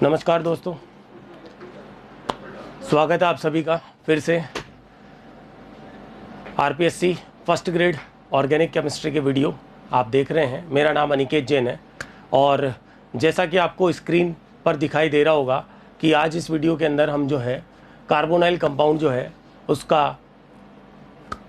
नमस्कार दोस्तों, स्वागत है आप सभी का फिर से RPSC first grade organic chemistry के वीडियो आप देख रहे हैं। मेरा नाम अनिकेत जैन है और जैसा कि आपको स्क्रीन पर दिखाई दे रहा होगा कि आज इस वीडियो के अंदर हम जो है कार्बोनाइल कंपाउंड जो है उसका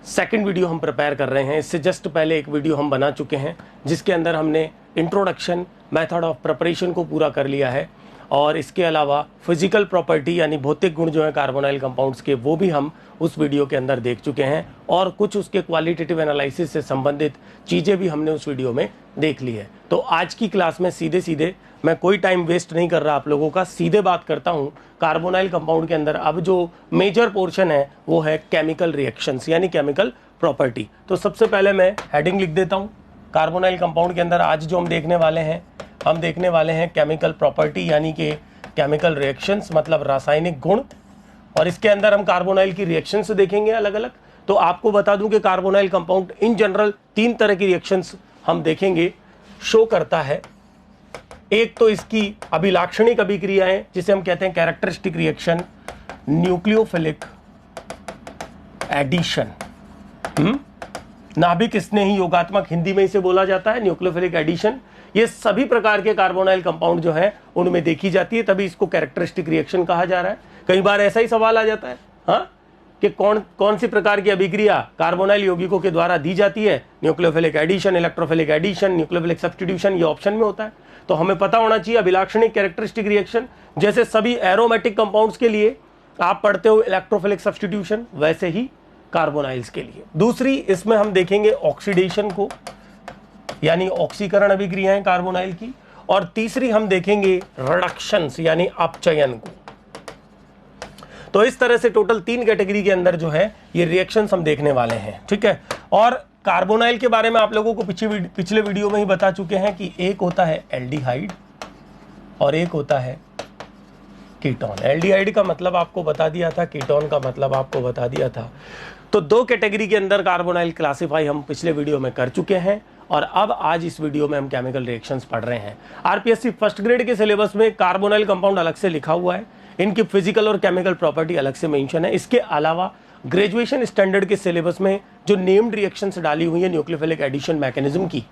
सेकंड वीडियो हम प्रिपेयर कर रहे हैं। इससे जस्ट पहले एक वीडियो हम बना चुके हैं जिसके अंदर हमने इंट्रोडक्शन मेथड ऑफ प्रिपरेशन को पूरा कर लिया है और इसके अलावा फिजिकल प्रॉपर्टी यानी भौतिक गुण जो है कार्बोनाइल कंपाउंड्स के वो भी हम उस वीडियो के अंदर देख चुके हैं और कुछ उसके क्वालिटेटिव एनालिसिस से संबंधित चीज़ें भी हमने उस वीडियो में देख ली है। तो आज की क्लास में सीधे मैं कोई टाइम वेस्ट नहीं कर रहा आप लोगों का, सीधे बात करता हूँ कार्बोनाइल कंपाउंड के अंदर। अब जो मेजर पोर्शन है वो है केमिकल रिएक्शंस यानी केमिकल प्रॉपर्टी। तो सबसे पहले मैं हेडिंग लिख देता हूँ। कार्बोनाइल कंपाउंड के अंदर आज जो हम देखने वाले हैं केमिकल प्रॉपर्टी यानी कि केमिकल रिएक्शंस मतलब रासायनिक गुण, और इसके अंदर हम कार्बोनाइल की रिएक्शंस देखेंगे अलग अलग। तो आपको बता दूं कि कार्बोनाइल कंपाउंड इन जनरल 3 तरह की रिएक्शंस हम देखेंगे शो करता है। एक तो इसकी अभिलाक्षणिक अभिक्रियाएं जिसे हम कहते हैं कैरेक्टरिस्टिक रिएक्शन, न्यूक्लियोफिलिक एडिशन, नाभिक स्नेही योगात्मक हिंदी में इसे बोला जाता है न्यूक्लियोफिलिक एडिशन। ये सभी प्रकार के कार्बोनाइल कंपाउंड जो है उनमें देखी जाती है, तभी इसको कैरेक्टरिस्टिक रिएक्शन कहा जा रहा है। कई बार ऐसा ही सवाल आ जाता है कि कौन सी प्रकार की अभिक्रिया कार्बोनाइल यौगिकों के द्वारा दी जाती है, nucleophilic addition, electrophilic addition, nucleophilic substitution, ये ऑप्शन में होता है। तो हमें पता होना चाहिए अभिलाक्षणिक कैरेक्टरिस्टिक रिएक्शन, जैसे सभी एरोमेटिक कंपाउंड्स के लिए आप पढ़ते हो इलेक्ट्रोफिलिक सब्स्टिट्यूशन, वैसे ही कार्बोनाइल्स के लिए। दूसरी इसमें हम देखेंगे ऑक्सीडेशन को यानी ऑक्सीकरण अभिक्रियाएं कार्बोनाइल की, और तीसरी हम देखेंगे रिडक्शंस यानी अपचयन को। तो इस तरह से टोटल 3 कैटेगरी के अंदर जो है ये रिएक्शंस हम देखने वाले हैं, ठीक है। और कार्बोनाइल के बारे में आप लोगों को पिछले वीडियो में ही बता चुके हैं कि एक होता है एल्डिहाइड और एक होता है कीटोन। एल्डिहाइड का मतलब आपको बता दिया था, कीटोन का मतलब आपको बता दिया था। तो 2 कैटेगरी के अंदर कार्बोनाइल क्लासिफाई हम पिछले वीडियो में कर चुके हैं और अब आज इस वीडियो में हम केमिकल रिएक्शंस पढ़ रहे हैं। आरपीएससी फर्स्ट ग्रेड के सिलेबस में कार्बोनाइल कंपाउंड अलग से लिखा हुआ है, इनकी फिजिकल और केमिकल प्रॉपर्टी अलग से मेंशन है। इसके अलावा ग्रेजुएशन स्टैंडर्ड के सिलेबस में जो नेम्ड रिएक्शंस डाली हुई है न्यूक्लियोफिलिक एडिशन मैकेनिज्म की,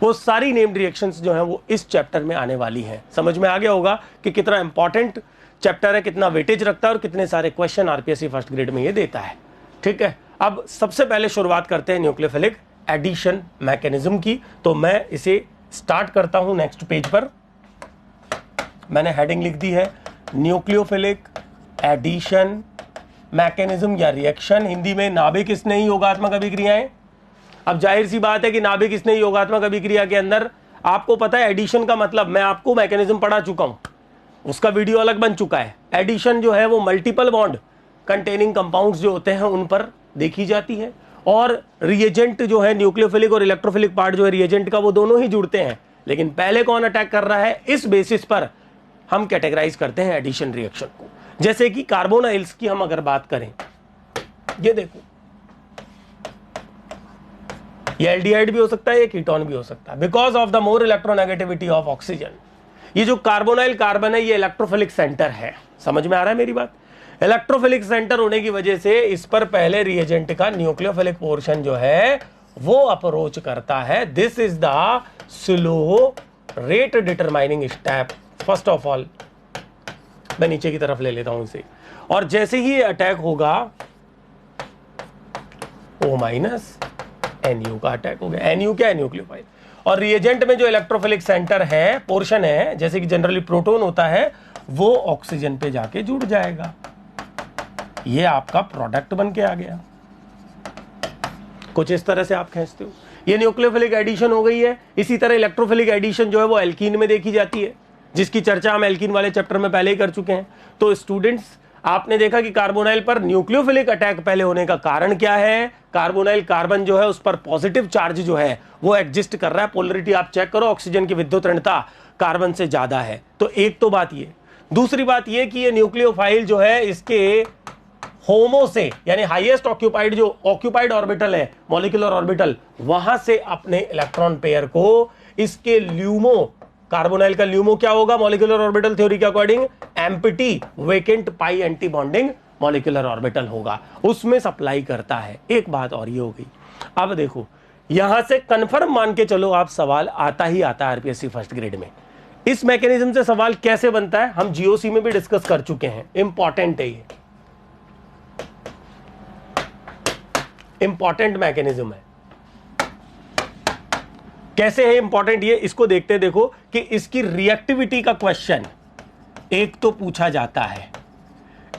वो सारी नेम्ड रिएक्शंस जो है वो इस चैप्टर में आने वाली है। समझ में आ गया होगा कि कितना इंपॉर्टेंट चैप्टर है, कितना वेटेज रखता है और कितने सारे क्वेश्चन आरपीएससी फर्स्ट ग्रेड में ये देता है, ठीक है। अब सबसे पहले शुरुआत करते हैं न्यूक्लियोफिलिक एडिशन मैकेनिज्म की। तो मैं इसे स्टार्ट करता हूं नेक्स्ट पेज पर। मैंने हेडिंग लिख दी है न्यूक्लियोफिलिक एडिशन मैकेनिज्म या रिएक्शन, हिंदी में नाभिक स्नेही योगात्मक अभिक्रियाएं। अब जाहिर सी बात है कि नाभिक स्नेही योगात्मक अभिक्रिया के अंदर आपको पता है एडिशन का मतलब, मैं आपको मैकेनिज्म पढ़ा चुका हूं, उसका वीडियो अलग बन चुका है। एडिशन जो है वो मल्टीपल बॉन्ड कंटेनिंग कंपाउंड्स जो होते हैं उन पर देखी जाती है, और रिएजेंट जो है न्यूक्लियोफिलिक और इलेक्ट्रोफिलिक पार्ट जो है रिएजेंट का वो दोनों ही जुड़ते हैं, लेकिन पहले कौन अटैक कर रहा है इस बेसिस पर हम कैटेगराइज करते हैं एडिशन रिएक्शन को। जैसे कि कार्बोनाइल्स की हम अगर बात करें, ये देखो ये एल्डिहाइड भी हो सकता है, ये कीटोन भी हो सकता है, because of the more electronegativity of oxygen. ये जो कार्बोनाइल कार्बन है ये इलेक्ट्रोफिलिक सेंटर है, समझ में आ रहा है मेरी बात। इलेक्ट्रोफिलिक सेंटर होने की वजह से इस पर पहले रिएजेंट का न्यूक्लियोफिलिक पोर्शन जो है वो अप्रोच करता है। This is the slow rate determining step. First of all मैं नीचे की तरफ ले लेता हूं इसे, और जैसे ही अटैक होगा O- NU का अटैक हो गया। NU क्या है? न्यूक्लियोफाइल। और रिएजेंट में जो इलेक्ट्रोफिलिक सेंटर है पोर्शन है, जैसे कि जनरली प्रोटॉन होता है, वो ऑक्सीजन पे जाके जुड़ जाएगा। ये आपका प्रोडक्ट बन के आ गया, कुछ इस तरह से आप खींचते हो। ये न्यूक्लियोफिलिक एडिशन हो गई है। इसी तरह इलेक्ट्रोफिलिक एडिशन जो है वो एल्कीन में देखी जाती है, जिसकी चर्चा हम एल्कीन वाले चैप्टर में पहले ही कर चुके हैं। तो स्टूडेंट्स आपने देखा कि कार्बोनाइल पर न्यूक्लियोफिलिक अटैक पहले होने का कारण क्या है? कार्बोनाइल कार्बन जो है उस पर पॉजिटिव चार्ज जो है वो एग्जिस्ट कर रहा है। पोलरिटी आप चेक करो, ऑक्सीजन की विद्युत ऋणता कार्बन से ज्यादा है। तो एक तो बात ये। दूसरी बात ये कि ये न्यूक्लियोफाइल जो है इसके होमो से यानी हाईएस्ट ऑक्यूपाइड जो ऑक्यूपाइड ऑर्बिटल है, मॉलिक्यूलर ऑर्बिटल, वहां से अपने इलेक्ट्रॉन पेयर को इसके ल्यूमो कार्बोनाइल का ल्यूमो क्या होगा मॉलिक्यूलर ऑर्बिटल थ्योरी के अकॉर्डिंग? एम्प्टी वेकेंट पाई एंटी बॉन्डिंग मॉलिक्यूलर ऑर्बिटल होगा, उसमें सप्लाई करता है। एक बात और ये हो गई। अब देखो यहां से कंफर्म मान के चलो आप, सवाल आता ही आता है आरपीएससी फर्स्ट ग्रेड में। इस मैकेनिज्म से सवाल कैसे बनता है हम जीओसी में भी डिस्कस कर चुके हैं, इंपॉर्टेंट है, ये इंपॉर्टेंट मैकेनिज्म है। कैसे है इंपॉर्टेंट ये, इसको देखते देखो कि इसकी रिएक्टिविटी का क्वेश्चन एक तो पूछा जाता है।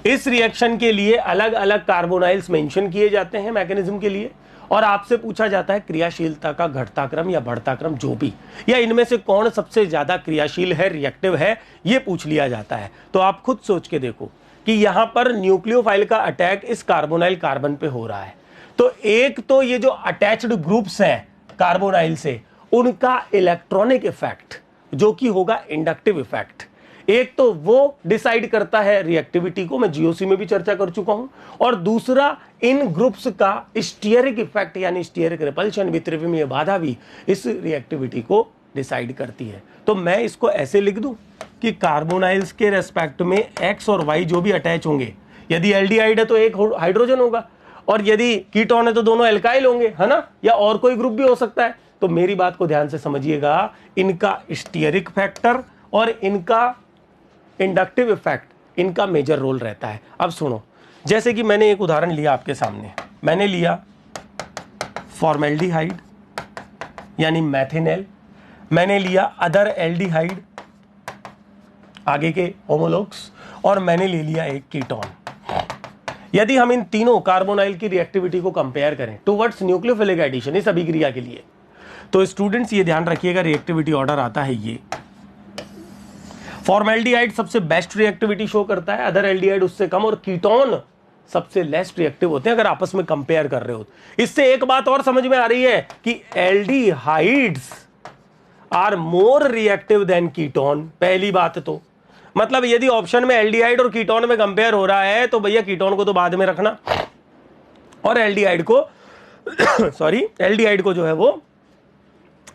इस रिएक्शन के लिए अलग अलग कार्बोनाइल्स मेंशन किए जाते हैं मैकेनिज्म के लिए, और आपसे पूछा जाता है क्रियाशीलता का घटता क्रम या बढ़ता क्रम जो भी, या इनमें से कौन सबसे ज्यादा क्रियाशील है, रिएक्टिव है, ये पूछ लिया जाता है। तो आप खुद सोच के देखो कि यहां पर न्यूक्लियोफाइल का अटैक इस कार्बोनाइल कार्बन पे हो रहा है। तो एक तो ये जो अटैच्ड ग्रुप्स हैं कार्बोनाइल से, उनका इलेक्ट्रॉनिक इफेक्ट जो कि होगा इंडक्टिव इफेक्ट, एक तो वो डिसाइड करता है रिएक्टिविटी को, मैं जीओसी में भी चर्चा कर चुका हूं, और दूसरा इन ग्रुप्स का स्टीयरिक इफेक्ट यानी स्टीयरिक रिपल्शन वित्रिविमीय बाधा भी इस रिएक्टिविटी को डिसाइड करती है। तो मैं इसको ऐसे लिख दूं कि कार्बोनाइल्स के रेस्पेक्ट में एक्स और वाई जो भी अटैच होंगे, यदि एल्डिहाइड है तो एक हाइड्रोजन होगा, और यदि कीटोन है तो दोनों एल्काइल होंगे, है ना, या और कोई ग्रुप भी हो सकता है। तो मेरी बात को ध्यान से समझिएगा, इनका स्टीयरिक फैक्टर और इनका इंडक्टिव इफेक्ट इनका मेजर रोल रहता है। अब सुनो, जैसे कि मैंने एक उदाहरण लिया आपके सामने, मैंने लिया फॉर्मेल्डिहाइड यानी मैथिनेल, मैंने लिया अदर एल्डिहाइड आगे के होमोलॉग्स, और मैंने ले लिया एक कीटोन। यदि हम इन तीनों कार्बोनाइल की रिएक्टिविटी को कंपेयर करें टुवर्ड्स न्यूक्लियोफिलिक एडिशन इस अभिक्रिया के लिए, तो स्टूडेंट्स ये ध्यान रखिएगा रिएक्टिविटी ऑर्डर आता है ये। फॉर्मेल्डिहाइड सबसे बेस्ट रिएक्टिविटी शो करता है, अदर एल्डिहाइड उससे कम, और कीटोन सबसे लेस रिएक्टिव होते हैं अगर आपस में कंपेयर कर रहे हो। इससे एक बात और समझ में आ रही है कि aldehydes are more reactive than ketone. पहली बात तो मतलब यदि ऑप्शन में एल्डिहाइड और कीटोन में कंपेयर हो रहा है तो भैया कीटोन को तो बाद में रखना, और एल्डिहाइड को सॉरी एल्डिहाइड को जो है वो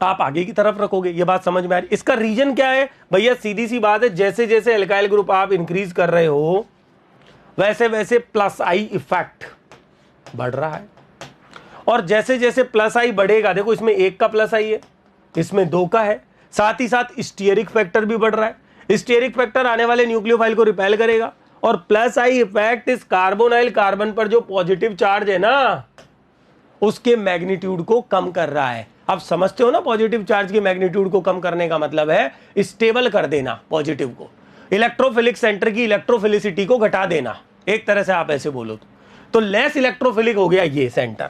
आप आगे की तरफ रखोगे। ये बात समझ में आ रही। इसका रीजन क्या है भैया? सीधी सी बात है, जैसे जैसे एल्काइल ग्रुप आप इंक्रीज कर रहे हो वैसे वैसे प्लस आई इफेक्ट बढ़ रहा है, और जैसे जैसे प्लस आई बढ़ेगा, देखो इसमें एक का प्लस आई है, इसमें दो का है, साथ ही साथ स्टीयरिक फैक्टर भी बढ़ रहा है। स्टीयरिक फैक्टर आने वाले न्यूक्लियोफाइल को रिपेल करेगा, और प्लस आई इफेक्ट इस कार्बोनाइल कार्बन पर जो पॉजिटिव चार्ज है ना उसके मैग्नीट्यूड को कम कर रहा है। आप समझते हो ना, पॉजिटिव चार्ज के मैग्नीट्यूड को कम करने का मतलब है स्टेबल कर देना पॉजिटिव को, इलेक्ट्रोफिलिक सेंटर की इलेक्ट्रोफिलिसिटी को घटा देना, एक तरह से आप ऐसे बोलो तो लेस इलेक्ट्रोफिलिक हो गया ये सेंटर।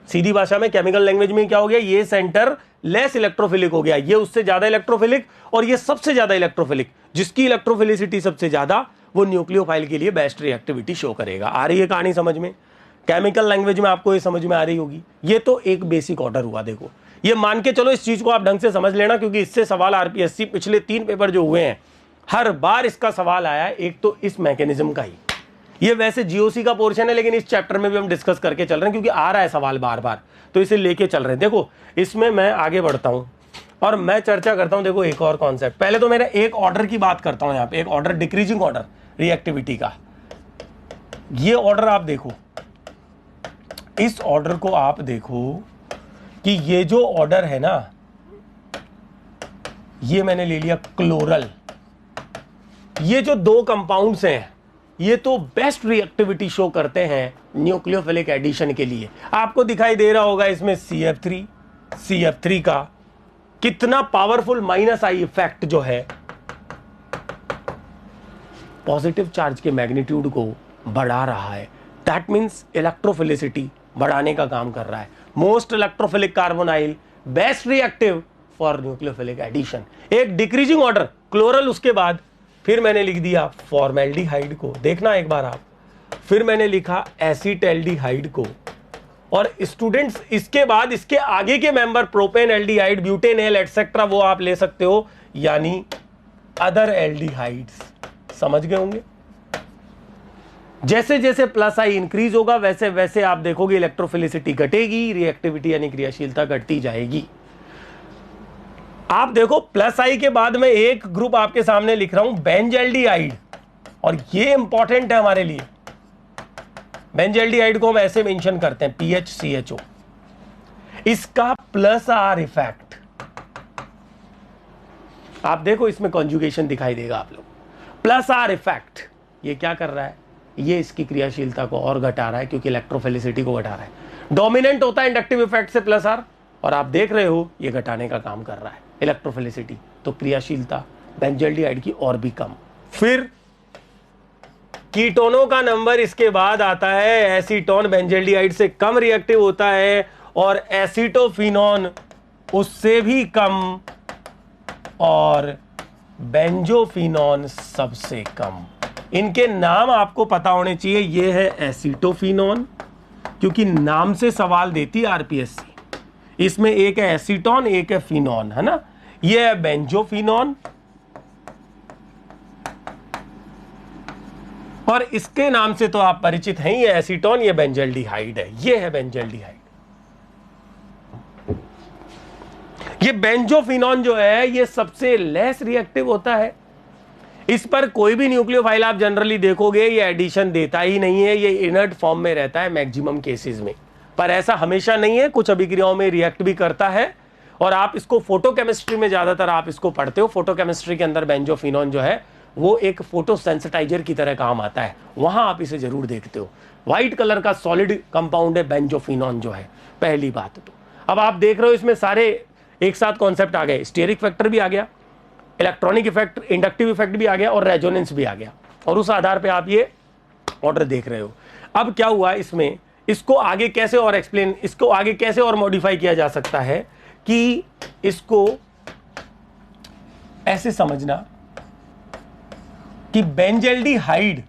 सीधी भाषा में केमिकल लैंग्वेज में क्या हो गया? ये सेंटर लेस इलेक्ट्रोफिलिक हो गया, ये उससे ज्यादा इलेक्ट्रोफिलिक, और ये सबसे ज्यादा इलेक्ट्रोफिलिक। जिसकी इलेक्ट्रोफिलिसिटी सबसे ज्यादा वो न्यूक्लियोफाइल के लिए बेस्ट रिएक्टिविटी शो करेगा। आ रही है कहानी समझ में? केमिकल लैंग्वेज में आपको ये समझ में आ रही होगी। ये तो एक बेसिक ऑर्डर हुआ। देखो ये मान के चलो, इस चीज को आप ढंग से समझ लेना, क्योंकि इससे सवाल आरपीएससी पिछले 3 पेपर जो हुए हैं हर बार इसका सवाल आया है, एक तो इस मैकेनिज्म का ही। ये वैसे जीओसी का पोर्शन है, लेकिन इस चैप्टर में भी हम डिस्कस करके चल रहे हैं क्योंकि आ रहा है सवाल बार बार, तो इसे लेके चल रहे हैं। देखो इसमें मैं आगे बढ़ता हूं और मैं चर्चा करता हूं। देखो एक और कॉन्सेप्ट, पहले तो मेरा एक ऑर्डर की बात करता हूं, यहाँ पे एक ऑर्डर, डिक्रीजिंग ऑर्डर रिएक्टिविटी का। ये ऑर्डर आप देखो, इस ऑर्डर को आप देखो कि ये जो ऑर्डर है ना, ये मैंने ले लिया क्लोरल। ये जो 2 कंपाउंड्स हैं ये तो बेस्ट रिएक्टिविटी शो करते हैं न्यूक्लियोफिलिक एडिशन के लिए। आपको दिखाई दे रहा होगा इसमें CF3 का कितना पावरफुल माइनस आई इफेक्ट जो है पॉजिटिव चार्ज के मैग्नीट्यूड को बढ़ा रहा है। दैट मीन्स इलेक्ट्रोफिलिसिटी बढ़ाने का काम कर रहा है। Most electrophilic carbonyl, best reactive for nucleophilic addition. एक डिक्रीजिंग ऑर्डर क्लोरल, उसके बाद फिर मैंने लिख दिया फॉर्मेल्डिहाइड को, देखना एक बार आप, फिर मैंने लिखा एसिटेल्डिहाइड को, और स्टूडेंट्स इसके बाद इसके आगे के member propane aldehyde, butanol etcetera वो आप ले सकते हो, यानी अदर एल्डिहाइड्स। समझ गए होंगे? जैसे जैसे प्लस आई इंक्रीज होगा वैसे वैसे आप देखोगे इलेक्ट्रोफिलिसिटी घटेगी, रिएक्टिविटी यानी क्रियाशीलता घटती जाएगी। आप देखो प्लस आई के बाद में एक ग्रुप आपके सामने लिख रहा हूं बेंजल्डिहाइड, और ये इंपॉर्टेंट है हमारे लिए। बेंजल्डिहाइड को हम ऐसे मेंशन करते हैं PHCHO। इसका प्लस आर इफेक्ट आप देखो, इसमें कॉन्जुगेशन दिखाई देगा आप लोग। प्लस आर इफेक्ट ये क्या कर रहा है, ये इसकी क्रियाशीलता को और घटा रहा है, क्योंकि इलेक्ट्रोफिलिसिटी को घटा रहा है। डोमिनेंट होता है इंडक्टिव इफेक्ट से प्लस आर, और आप देख रहे हो ये घटाने का काम कर रहा है इलेक्ट्रोफिलिसिटी, तो क्रियाशीलता बेंजल्डिहाइड की और भी कम। फिर कीटोनों का नंबर इसके बाद आता है। एसीटोन बेंजल्डिहाइड से कम रिएक्टिव होता है, और एसीटोफिनोन उससे भी कम, और बेंजोफिनोन सबसे कम। इनके नाम आपको पता होने चाहिए। ये है एसीटोफिनोन, क्योंकि नाम से सवाल देती है आरपीएससी। इसमें एक है एसीटोन, एक है फिनोन, है ना। ये है बेंजोफिनोन, और इसके नाम से तो आप परिचित हैं, ये एसीटोन, ये बेंजल्डिहाइड है। ये है बेंजल्डिहाइड। ये बेंजोफिनोन जो है ये सबसे लेस रिएक्टिव होता है। इस पर कोई भी न्यूक्लियोफाइल आप जनरली देखोगे ये एडिशन देता ही नहीं है, ये इनर्ट फॉर्म में रहता है मैक्सिमम केसेस में। पर ऐसा हमेशा नहीं है, कुछ अभिक्रियाओं में रिएक्ट भी करता है। और आप इसको फोटोकेमिस्ट्री में ज्यादातर आप इसको पढ़ते हो। फोटोकेमिस्ट्री के अंदर बेंजोफिनोन जो है वो एक फोटोसेंसिटाइजर की तरह काम आता है, वहां आप इसे जरूर देखते हो। व्हाइट कलर का सॉलिड कंपाउंड है बेंजोफिनोन जो है, पहली बात। तो अब आप देख रहे हो इसमें सारे एक साथ कॉन्सेप्ट आ गए। स्टेरिक फैक्टर भी आ गया, इलेक्ट्रॉनिक इफेक्ट, इंडक्टिव इफेक्ट भी आ गया, और रेजोनेंस भी आ गया, और उस आधार पे आप ये ऑर्डर देख रहे हो। अब क्या हुआ इसमें, इसको आगे कैसे और एक्सप्लेन, इसको आगे कैसे और मॉडिफाई किया जा सकता है कि इसको ऐसे समझना कि बेंजल्डिहाइड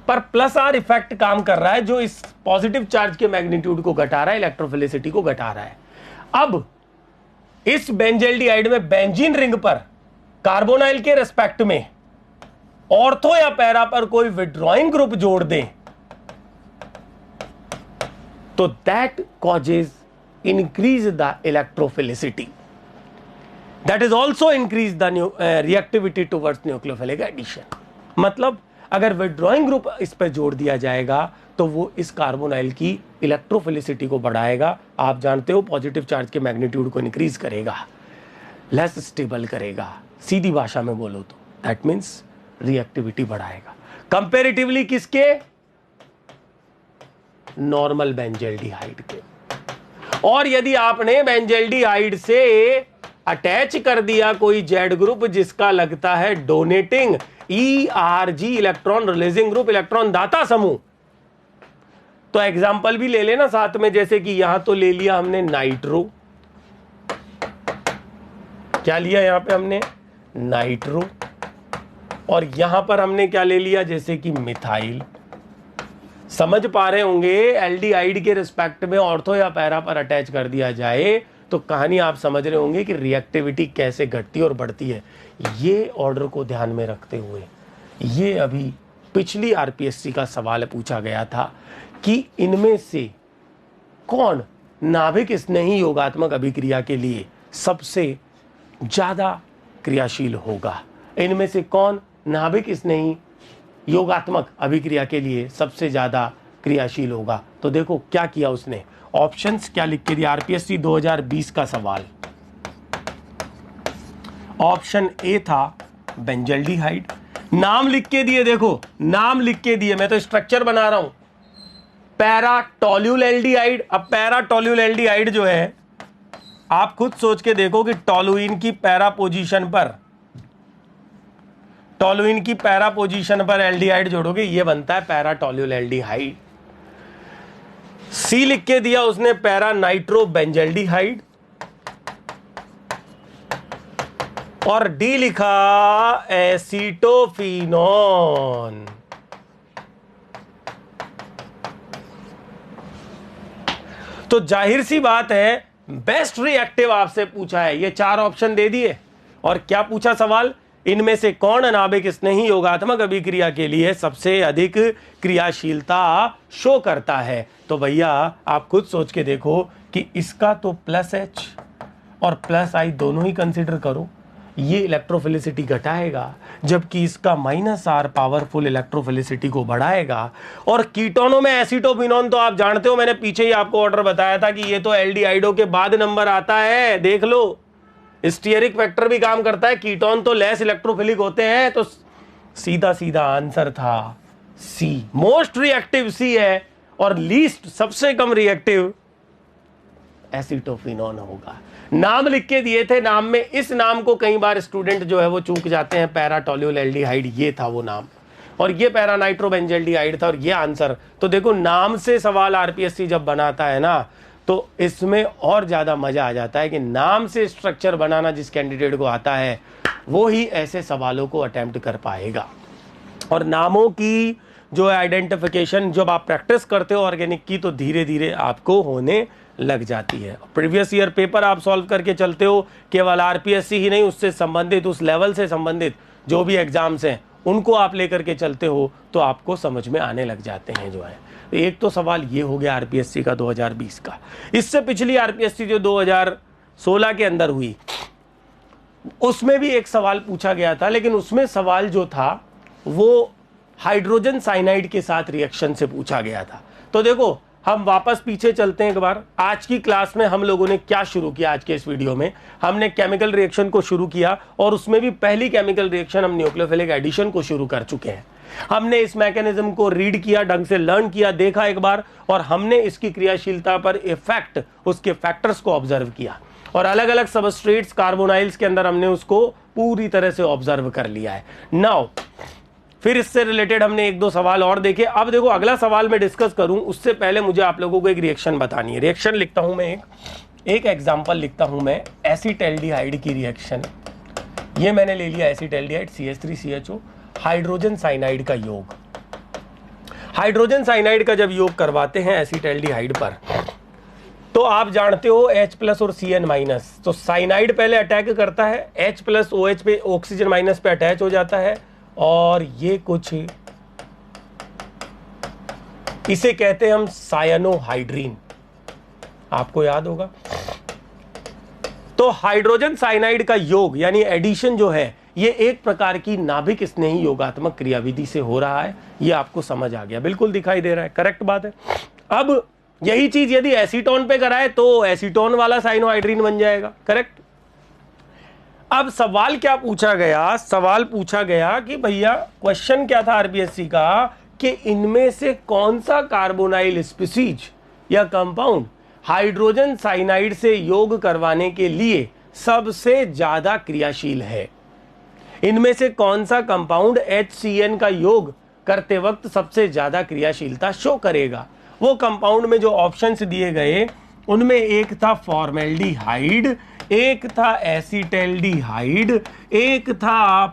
पर प्लस आर इफेक्ट काम कर रहा है, जो इस पॉजिटिव चार्ज के मैग्नीट्यूड को घटा रहा है, इलेक्ट्रोफिलिसिटी को घटा रहा है। अब इस बेंजल्डिहाइड में बेंजीन रिंग पर कार्बोनाइल के रेस्पेक्ट में ऑर्थो या पैरा पर कोई विड्रॉइंग ग्रुप जोड़ दें, तो that causes increase the electrophilicity, that is also increase the reactivity towards nucleophilic addition. मतलब अगर विड्रॉइंग ग्रुप इस पर जोड़ दिया जाएगा तो वो इस कार्बोनाइल की इलेक्ट्रोफिलिसिटी को बढ़ाएगा। आप जानते हो पॉजिटिव चार्ज के मैग्नीट्यूड को इंक्रीज करेगा, लेस स्टेबल करेगा। सीधी भाषा में बोलो तो दैट मीन्स रिएक्टिविटी बढ़ाएगा कंपैरेटिवली किसके, नॉर्मल बेंजल्डिहाइड के। और यदि आपने बेंजल्डिहाइड से अटैच कर दिया कोई जेड ग्रुप जिसका लगता है donating ERG electron releasing group, electron दाता समूह, तो एग्जाम्पल भी ले लेना साथ में। जैसे कि यहां तो ले लिया हमने नाइट्रो, क्या लिया यहां पे हमने नाइट्रो, और यहां पर हमने क्या ले लिया जैसे कि मिथाइल। समझ पा रहे होंगे, एल्डिहाइड के रिस्पेक्ट में ऑर्थो या पैरा पर अटैच कर दिया जाए तो कहानी आप समझ रहे होंगे कि रिएक्टिविटी कैसे घटती और बढ़ती है। ये ऑर्डर को ध्यान में रखते हुए, ये अभी पिछली आरपीएससी का सवाल पूछा गया था कि इनमें से कौन नाभिक स्नेही योगात्मक अभिक्रिया के लिए सबसे ज्यादा क्रियाशील होगा। इनमें से कौन नाभिक स्नेही योगात्मक अभिक्रिया के लिए सबसे ज्यादा क्रियाशील होगा। तो देखो क्या किया उसने, ऑप्शंस क्या लिख के दिया। आरपीएससी 2020 का सवाल, ऑप्शन ए था बेंजल्डिहाइड, नाम लिख के दिए, देखो नाम लिख के दिए, मैं तो स्ट्रक्चर बना रहा हूं, पैरा टोल्यूल एल्डिहाइड। अब पैरा टोल्यूल एल्डिहाइड जो है आप खुद सोच के देखो कि टोलुइन की पैरा पोजीशन पर, टोलुइन की पैरा पोजीशन पर एल्डिहाइड जोड़ोगे, ये बनता है पैरा टोल्यूल एल्डिहाइड। सी लिख के दिया उसने पैरा नाइट्रो बेंजल्डिहाइड, और डी लिखा एसीटोफिनोन। तो जाहिर सी बात है बेस्ट रिएक्टिव आपसे पूछा है, ये चार ऑप्शन दे दिए। और क्या पूछा सवाल, इनमें से कौन अनाभिक स्नेही योगात्मक अभिक्रिया के लिए सबसे अधिक क्रियाशीलता शो करता है। तो भैया आप खुद सोच के देखो कि इसका तो प्लस H और प्लस आई दोनों ही कंसिडर करो, ये इलेक्ट्रोफिलिसिटी घटाएगा, जबकि इसका -R पावरफुल इलेक्ट्रोफिलिसिटी को बढ़ाएगा। और कीटोनों में एसीटोफिनोन तो आप जानते हो, मैंने पीछे ही आपको ऑर्डर बताया था कि ये तो एल्डिहाइडो के बाद नंबर आता है, देख लो। स्टीयरिक फैक्टर भी काम करता है, कीटोन तो लेस इलेक्ट्रोफिलिक होते हैं। तो सीधा सीधा आंसर था सी। मोस्ट रिएक्टिव सी है और लीस्ट सबसे कम रिएक्टिव एसीटोफिनोन होगा। नाम लिख के दिए थे, नाम में इस नाम को कई बार स्टूडेंट जो है वो चूक जाते हैं, पैरा टोल्यूल एल्डिहाइड, ये था वो नाम, और ये पैरा नाइट्रोबेंजल्डिहाइड था, और ये आंसर। तो देखो नाम से सवाल आरपीएससी जब बनाता है ना, तो इसमें और ज्यादा मजा आ जाता है कि नाम से स्ट्रक्चर बनाना जिस कैंडिडेट को आता है वो ही ऐसे सवालों को अटेम्प्ट कर पाएगा। और नामों की जो आइडेंटिफिकेशन जब आप प्रैक्टिस करते हो ऑर्गेनिक की, तो धीरे धीरे आपको होने लग जाती है। प्रीवियस ईयर पेपर आप सॉल्व करके चलते हो, केवल आरपीएससी ही नहीं, उससे संबंधित, उस लेवल से संबंधित जो भी एग्जाम्स हैं उनको आप लेकर के चलते हो, तो आपको समझ में आने लग जाते हैं जो है। एक तो सवाल ये हो गया आरपीएससी का 2020 का। इससे पिछली आरपीएससी जो 2016 के अंदर हुई, उसमें भी एक सवाल पूछा गया था, लेकिन उसमें सवाल जो था वो हाइड्रोजन साइनाइड के साथ रिएक्शन से पूछा गया था। तो देखो हम वापस पीछे चलते हैं एक बार। आज की क्लास में हम लोगों ने क्या शुरू किया? आज के इस वीडियो में हमने केमिकल रिएक्शन को शुरू किया, और उसमें भी पहली केमिकल रिएक्शन हम न्यूक्लियोफिलिक एडिशन को शुरू कर चुके हैं। हमने इस मैकेनिज्म को रीड किया, ढंग से लर्न किया, देखा एक बार, और हमने इसकी क्रियाशीलता पर इफेक्ट, उसके फैक्टर्स को ऑब्जर्व किया, और अलग अलग सबस्ट्रेट्स कार्बोनाइल्स के अंदर हमने उसको पूरी तरह से ऑब्जर्व कर लिया है। नाउ फिर इससे रिलेटेड हमने एक दो सवाल और देखे। अब देखो अगला सवाल मैं डिस्कस करूं उससे पहले मुझे आप लोगों को एक रिएक्शन बतानी है। रिएक्शन लिखता हूं मैं, एक एग्जांपल लिखता हूं मैं, एसिटल्डिहाइड की रिएक्शन। ये मैंने ले लिया एसिटल्डिहाइड CH3CHO, हाइड्रोजन साइनाइड का योग। हाइड्रोजन साइनाइड का जब योग करवाते हैं एसिटल्डिहाइड पर, तो आप जानते हो H+ और Cn-, तो साइनाइड पहले अटैक करता है, H+ OH पे, ऑक्सीजन माइनस पे अटैच हो जाता है, और ये कुछ इसे कहते हैं हम सायनोहाइड्रीन, आपको याद होगा। तो हाइड्रोजन साइनाइड का योग यानी एडिशन जो है, ये एक प्रकार की नाभिक स्नेही योगात्मक क्रियाविधि से हो रहा है। ये आपको समझ आ गया, बिल्कुल दिखाई दे रहा है, करेक्ट बात है। अब यही चीज यदि एसीटोन पे कराए तो एसीटोन वाला साइनोहाइड्रीन बन जाएगा, करेक्ट। अब सवाल क्या पूछा गया? सवाल पूछा गया कि भैया क्वेश्चन क्या था आरपीएससी का, कि इनमें से कौन सा कार्बोनाइल स्पीसीज या कंपाउंड हाइड्रोजन साइनाइड से योग करवाने के लिए सबसे ज्यादा क्रियाशील है। इनमें से कौन सा कंपाउंड HCN का योग करते वक्त सबसे ज्यादा क्रियाशीलता शो करेगा। वो कंपाउंड में जो ऑप्शंस दिए गए उनमें एक था फॉर्मेल्डिहाइड, एक था एसिटल्डिहाइड, एक था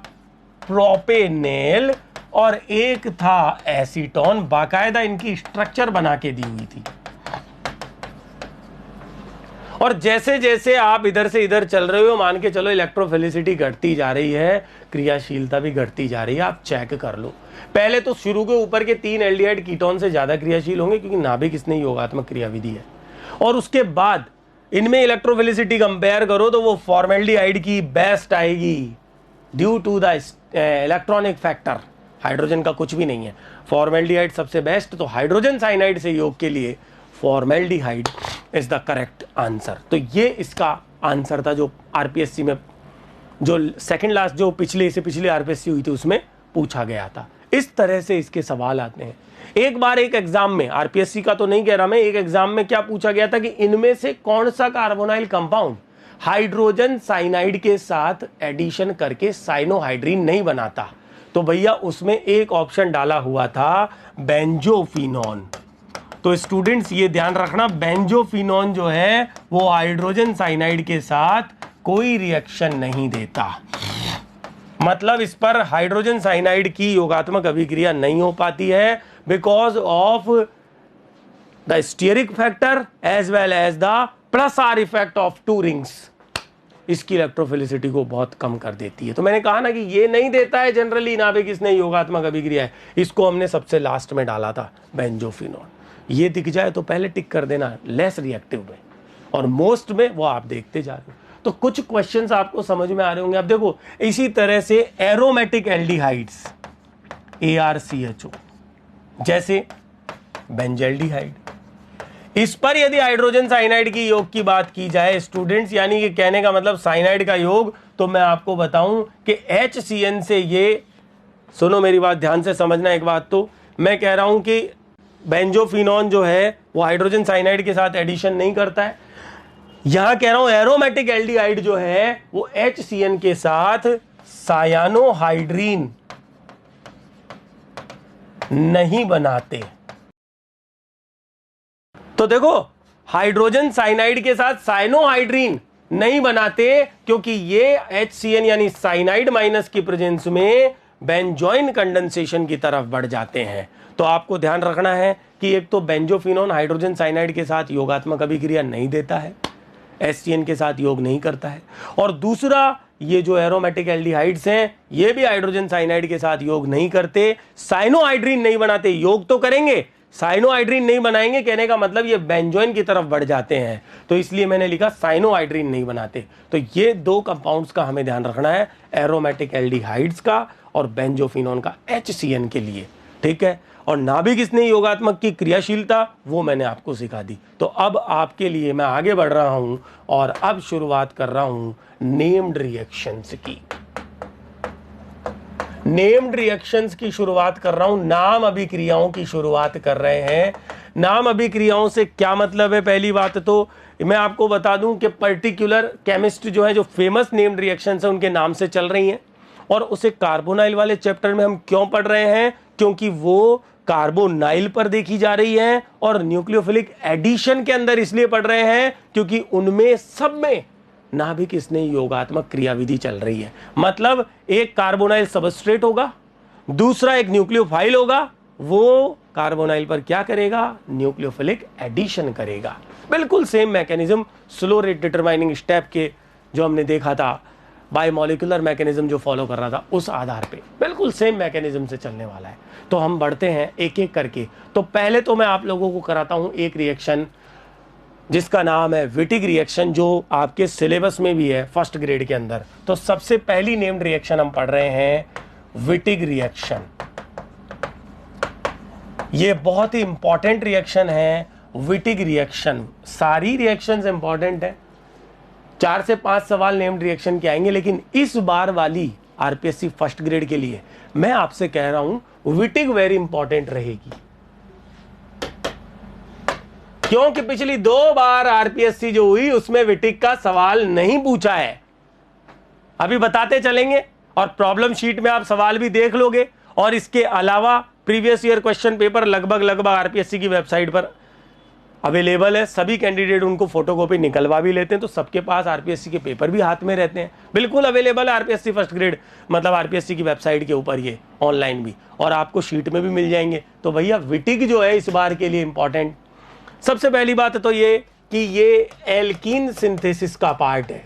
प्रोपेनेल, और एक था एसीटोन। बाकायदा इनकी स्ट्रक्चर बना के दी हुई थी। और जैसे जैसे आप इधर से इधर चल रहे हो, मान के चलो इलेक्ट्रोफिलिसिटी घटती जा रही है, क्रियाशीलता भी घटती जा रही है। आप चेक कर लो, पहले तो शुरू के ऊपर के 3 एल्डिहाइड कीटोन से ज्यादा क्रियाशील होंगे, क्योंकि नाभिक स्नेही योगात्मक क्रियाविधि है। और उसके बाद इनमें इलेक्ट्रोफिलिसिटी कंपेयर करो तो वो फॉर्मेल्डिहाइड की बेस्ट आएगी, due to the electronic factor. Hydrogen का कुछ भी नहीं है, फॉर्मेल्डिहाइड सबसे बेस्ट। तो हाइड्रोजन साइनाइड से योग के लिए formaldehyde is the correct answer. तो ये इसका आंसर था जो आरपीएससी में, जो सेकंड लास्ट, जो पिछले आरपीएससी हुई थी उसमें पूछा गया था। इस तरह से इसके सवाल आते हैं। एक बार एक एग्जाम में, आरपीएससी का तो नहीं कह रहा मैं, एक एग्जाम में क्या पूछा गया था कि इनमें से कौन सा कार्बोनाइल कंपाउंड हाइड्रोजन साइनाइड के साथ एडिशन करके साइनोहाइड्रीन नहीं बनाता। तो भैया उसमें एक ऑप्शन डाला हुआ था बेंजोफिनोन। तो स्टूडेंट्स ये ध्यान रखना, बेंजोफिनोन जो है वो हाइड्रोजन साइनाइड के साथ कोई रिएक्शन नहीं देता। मतलब इस पर हाइड्रोजन साइनाइड की योगात्मक अभिक्रिया नहीं हो पाती है, because of the steric factor as well as the +R effect of 2 rings. इसकी इलेक्ट्रोफिलिसिटी को बहुत कम कर देती है। तो मैंने कहा ना कि ये नहीं देता है जनरली नाभिक स्नेही योगात्मक अभिक्रिया है। इसको हमने सबसे लास्ट में डाला था बेंजोफिनोन। ये दिख जाए तो पहले टिक कर देना, लेस रिएक्टिव में, और मोस्ट में वो आप देखते जा रहे हो। तो कुछ क्वेश्चंस आपको समझ में आ रहे होंगे। अब देखो इसी तरह से एरोमेटिक एल्डिहाइड्स ArCHO जैसे बेंजल्डिहाइड, इस पर यदि हाइड्रोजन साइनाइड की योग की बात की जाए स्टूडेंट्स, यानी कि कहने का मतलब साइनाइड का योग, तो मैं आपको बताऊं कि HCN से ये, सुनो मेरी बात ध्यान से समझना एक बात, तो मैं कह रहा हूं कि बेंजोफिनॉन जो है वो हाइड्रोजन साइनाइड के साथ एडिशन नहीं करता है। यहां कह रहा हूं एरोमेटिक एल्डिहाइड जो है वो HCN के साथ सायानोहाइड्रीन नहीं बनाते। तो देखो हाइड्रोजन साइनाइड के साथ साइनोहाइड्रीन नहीं बनाते क्योंकि ये HCN यानी साइनाइड माइनस की प्रेजेंस में बेंजोइन कंडेंसेशन की तरफ बढ़ जाते हैं। तो आपको ध्यान रखना है कि एक तो बेंजोफिनोन हाइड्रोजन साइनाइड के साथ योगात्मक अभिक्रिया नहीं देता है, HCN के साथ योग नहीं करता है, और दूसरा ये जो एरोमेटिक एल्डिहाइड्स हैं ये भी हाइड्रोजन साइनाइड के साथ योग नहीं करते, साइनोहाइड्रीन नहीं बनाते। योग तो करेंगे, साइनोहाइड्रीन नहीं बनाएंगे, कहने का मतलब ये बेंजोइन की तरफ बढ़ जाते हैं, तो इसलिए मैंने लिखा साइनोहाइड्रीन नहीं बनाते। तो ये दो कंपाउंड्स का हमें ध्यान रखना है, एरोमेटिक एल्डिहाइड्स का और बेंजोफिनोन का HCN के लिए, ठीक है। और नाभिक स्नेही योगात्मक की क्रियाशीलता वो मैंने आपको सिखा दी। तो अब आपके लिए मैं आगे बढ़ रहा हूं और अब शुरुआत कर रहा हूं नेम्ड रिएक्शंस की। नेम्ड रिएक्शंस की शुरुआत कर रहा हूं, नाम अभिक्रियाओं की शुरुआत कर रहे हैं। नाम अभिक्रियाओं से क्या मतलब है? पहली बात तो मैं आपको बता दूं कि पर्टिकुलर केमिस्ट जो है, जो फेमस नेम्ड रिएक्शंस है उनके नाम से चल रही हैं, और उसे कार्बोनाइल वाले चैप्टर में हम क्यों पढ़ रहे हैं? क्योंकि वो कार्बोनाइल पर देखी जा रही है, और न्यूक्लियोफिलिक एडिशन के अंदर इसलिए पढ़ रहे हैं क्योंकि उनमें सब में नाभिक स्नेही योगात्मक क्रियाविधि चल रही है। मतलब एक कार्बोनाइल सबस्ट्रेट होगा, दूसरा एक न्यूक्लियोफाइल होगा, वो कार्बोनाइल पर क्या करेगा? न्यूक्लियोफिलिक एडिशन करेगा। बिल्कुल same mechanism slow rate determining step के जो हमने देखा था, बायोमोलिकुलर मैकेनिज्म जो फॉलो कर रहा था, उस आधार पे बिल्कुल सेम मैकेनिज्म से चलने वाला है। तो हम बढ़ते हैं एक एक करके। तो पहले तो मैं आप लोगों को कराता हूं एक रिएक्शन जिसका नाम है विटिग रिएक्शन, जो आपके सिलेबस में भी है फर्स्ट ग्रेड के अंदर। तो सबसे पहली नेम्ड रिएक्शन हम पढ़ रहे हैं विटिग रिएक्शन। ये बहुत ही इंपॉर्टेंट रिएक्शन है विटिग रिएक्शन। सारी रिएक्शंस इंपॉर्टेंट है, 4 से 5 सवाल नेम्ड रिएक्शन के आएंगे, लेकिन इस बार वाली आरपीएससी फर्स्ट ग्रेड के लिए मैं आपसे कह रहा हूं विटिग वेरी इंपॉर्टेंट रहेगी, क्योंकि पिछली 2 बार आरपीएससी जो हुई उसमें विटिग का सवाल नहीं पूछा है। अभी बताते चलेंगे, और प्रॉब्लम शीट में आप सवाल भी देख लोगे, और इसके अलावा प्रीवियस ईयर क्वेश्चन पेपर लगभग आरपीएससी की वेबसाइट पर अवेलेबल है। सभी कैंडिडेट उनको फोटोकॉपी निकलवा भी लेते हैं, तो सबके पास आरपीएससी के पेपर भी हाथ में रहते हैं। बिल्कुल अवेलेबल है आरपीएससी फर्स्ट ग्रेड, मतलब आरपीएससी की वेबसाइट के ऊपर, ये ऑनलाइन भी, और आपको शीट में भी मिल जाएंगे। तो भैया विटिग जो है इस बार के लिए इंपॉर्टेंट, सबसे पहली बात तो ये कि ये एल्कीन सिंथेसिस का पार्ट है।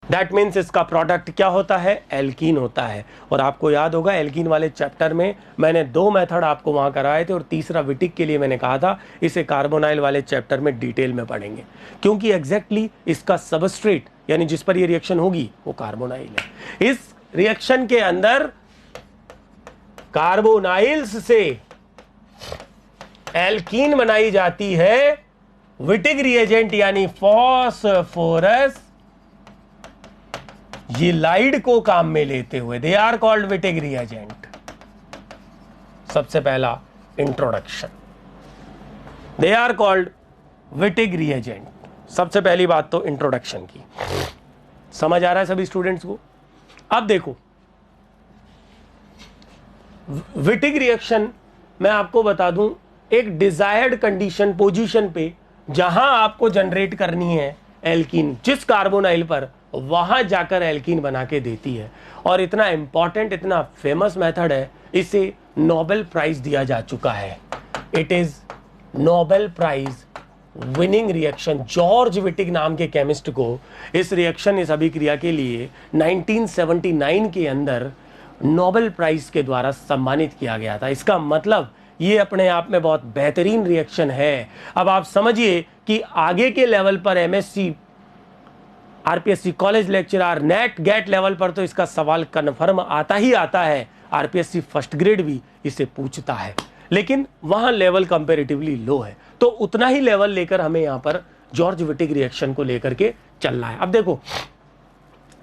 दैट मीन्स इसका प्रोडक्ट क्या होता है? एल्कीन होता है। और आपको याद होगा एल्कीन वाले चैप्टर में मैंने 2 मेथड आपको वहां कराए थे, और तीसरा विटिग के लिए मैंने कहा था इसे कार्बोनाइल वाले चैप्टर में डिटेल में पढ़ेंगे, क्योंकि एग्जैक्टली इसका सबस्ट्रेट यानी जिस पर ये रिएक्शन होगी वो कार्बोनाइल है। इस रिएक्शन के अंदर कार्बोनाइल्स से एल्कीन बनाई जाती है विटिग रिएजेंट यानी फॉस्फोरस यीलाइड को काम में लेते हुए। They are called Wittig reagent. सबसे पहला introduction, they are called Wittig reagent. सबसे पहली बात तो इंट्रोडक्शन की, समझ आ रहा है सभी स्टूडेंट्स को? अब देखो विटिग रिएक्शन मैं आपको बता दूं, एक डिजायर्ड कंडीशन पोजीशन पे जहां आपको जनरेट करनी है एल्कीन, जिस कार्बोनाइल पर, वहां जाकर एल्कीन बना के देती है। और इतना इंपॉर्टेंट, इतना फेमस मेथड है, इसे नोबेल प्राइज दिया जा चुका है। It is Nobel prize winning reaction. George Wittig नाम के केमिस्ट को इस रिएक्शन, इस अभिक्रिया के लिए 1979 के अंदर नोबेल प्राइज के द्वारा सम्मानित किया गया था। इसका मतलब ये अपने आप में बहुत बेहतरीन रिएक्शन है। अब आप समझिए कि आगे के लेवल पर MSc RPSC college lecturer, NET GATE level पर तो इसका सवाल कन्फर्म आता ही आता है। आरपीएससी फर्स्ट ग्रेड भी इसे पूछता है, लेकिन वहां लेवल कंपैरेटिवली लो है, तो उतना ही लेवल लेकर हमें यहां पर जॉर्ज विटिग रिएक्शन को लेकर के चलना है। अब देखो,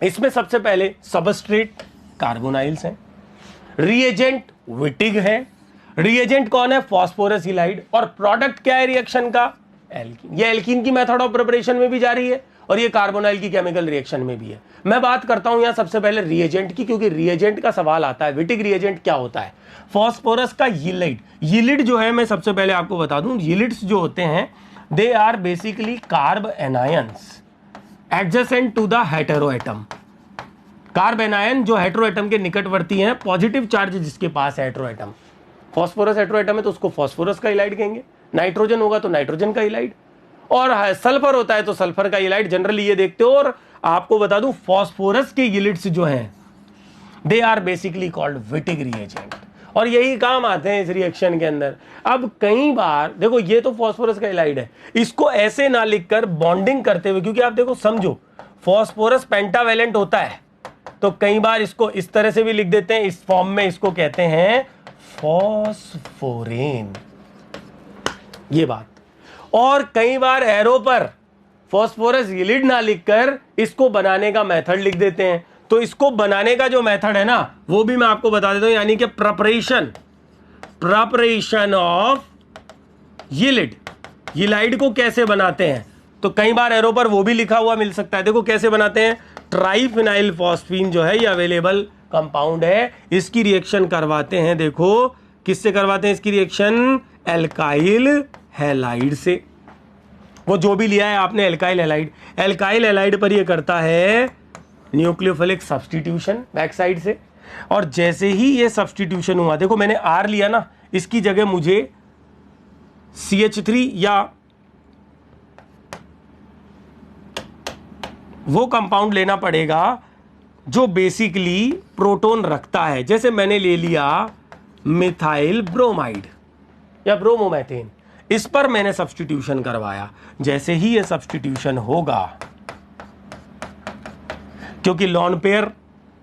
इसमें सबसे पहले सबस्ट्रेट कार्बोनाइल्स हैं, रिएजेंट विटिग है। रिएजेंट कौन है? Phosphorus Allied. और प्रोडक्ट क्या है रिएक्शन का? एल्कीन। ये एल्कीन की मेथड ऑफ प्रिपरेशन में भी जारी है और ये कार्बोनाइल की केमिकल रिएक्शन में भी है। मैं बात करता हूं यहां सबसे पहले रिएजेंट की, क्योंकि रिएजेंट का सवाल आता है। विटिग रिएजेंट क्या होता है? फास्फोरस का यीलिड। यीलिड जो है, मैं सबसे पहले आपको बता दूं, यीलिड्स जो होते हैं they are basically carbanions adjacent to the heteroatom. Carbanion जो हेटेरो एटम के निकटवर्ती हैं, पॉजिटिव चार्ज जिसके पास है heteroatom. Phosphorus heteroatom है तो उसको फास्फोरस का इलाइड कहेंगे, नाइट्रोजन होगा तो नाइट्रोजन का इलाइड, और सल्फर होता है तो सल्फर का इलाइड। जनरली ये देखते हो। और आपको बता दूं, फास्फोरस के यीलिड्स जो हैं they are basically called Wittig reagent, और यही काम आते हैं इस रिएक्शन के अंदर। अब कई बार देखो, ये तो फास्फोरस का इलाइड है, इसको ऐसे ना लिखकर बॉन्डिंग करते हुए, क्योंकि आप देखो समझो, फास्फोरस पेंटावेलेंट होता है, तो कई बार इसको इस तरह से भी लिख देते हैं, इस फॉर्म में इसको कहते हैं फॉस्फोरेन, ये बात। और कई बार एरो पर फास्फोरस यीलिड ना लिखकर इसको बनाने का मेथड लिख देते हैं, तो इसको बनाने का जो मेथड है ना, वो भी मैं आपको बता देता हूं, यानी कि प्रिपरेशन ऑफ यीलिड, यीलाइड को कैसे बनाते हैं। तो कई बार एरो पर वो भी लिखा हुआ मिल सकता है। देखो कैसे बनाते हैं। ट्राइफिनाइल फॉस्फीन जो है ये अवेलेबल कंपाउंड है, इसकी रिएक्शन करवाते हैं। देखो किससे करवाते हैं इसकी रिएक्शन? एल्काइल हैलाइड से। वो जो भी लिया है आपने एल्काइल हैलाइड, एल्काइल हैलाइड पर ये करता है न्यूक्लियोफिलिक सब्स्टिट्यूशन बैक साइड से। और जैसे ही ये सब्स्टिट्यूशन हुआ, देखो मैंने आर लिया ना, इसकी जगह मुझे CH3 या वो कंपाउंड लेना पड़ेगा जो बेसिकली प्रोटॉन रखता है। जैसे मैंने ले लिया मिथाइल ब्रोमाइड या ब्रोमोमेथेन, इस पर मैंने सब्स्टिट्यूशन करवाया। जैसे ही ये सब्स्टिट्यूशन होगा, क्योंकि लॉन पेयर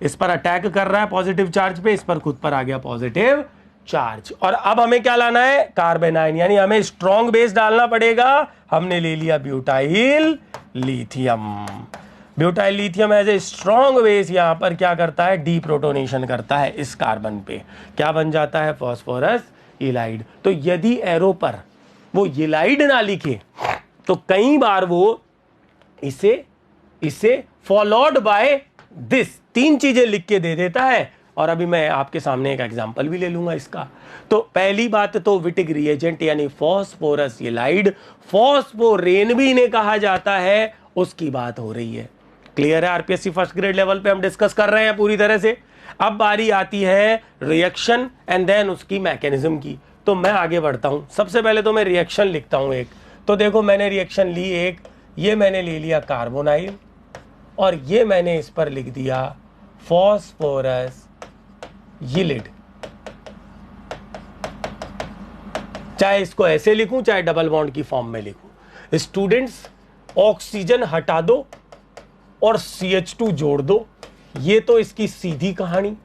इस पर अटैक कर रहा है पॉजिटिव चार्ज पे, इस पर खुद पर आ गया पॉजिटिव चार्ज। और अब हमें क्या लाना है? कार्बन आयन, यानी हमें स्ट्रॉन्ग बेस डालना पड़ेगा। हमने ले लिया butyl lithium. Butyl lithium as a strong base यहां पर क्या करता है? डीप्रोटोनेशन करता है इस कार्बन पे, क्या बन जाता है? Phosphorus Allied. तो यदि एरो पर वो इलाइड ना लिखे तो कई बार वो इसे फॉलोड बाय दिस, तीन चीजें लिख के दे देता है। और अभी मैं आपके सामने एक एग्जांपल भी ले लूंगा इसका। तो पहली बात तो विटिग रिएजेंट यानी फास्फोरस इलाइड, फास्फोरेन भी इन्हें कहा जाता है, उसकी बात हो रही है। क्लियर है? आरपीएससी फर्स्ट ग्रेड लेवल पे हम डिस्कस कर रहे हैं पूरी तरह से। अब बारी आती है रिएक्शन एंड देन उसकी मैकेनिज्म की। तो मैं आगे बढ़ता हूं। सबसे पहले तो मैं रिएक्शन लिखता हूं एक। तो देखो मैंने रिएक्शन ली एक, ये मैंने ले लिया कार्बोनाइल, और ये मैंने इस पर लिख दिया फास्फोरस यीलिड। चाहे इसको ऐसे लिखूं चाहे डबल बॉन्ड की फॉर्म में लिखूं। स्टूडेंट्स, ऑक्सीजन हटा दो और CH2 जोड़ दो, ये तो इसकी सीधी कहानी।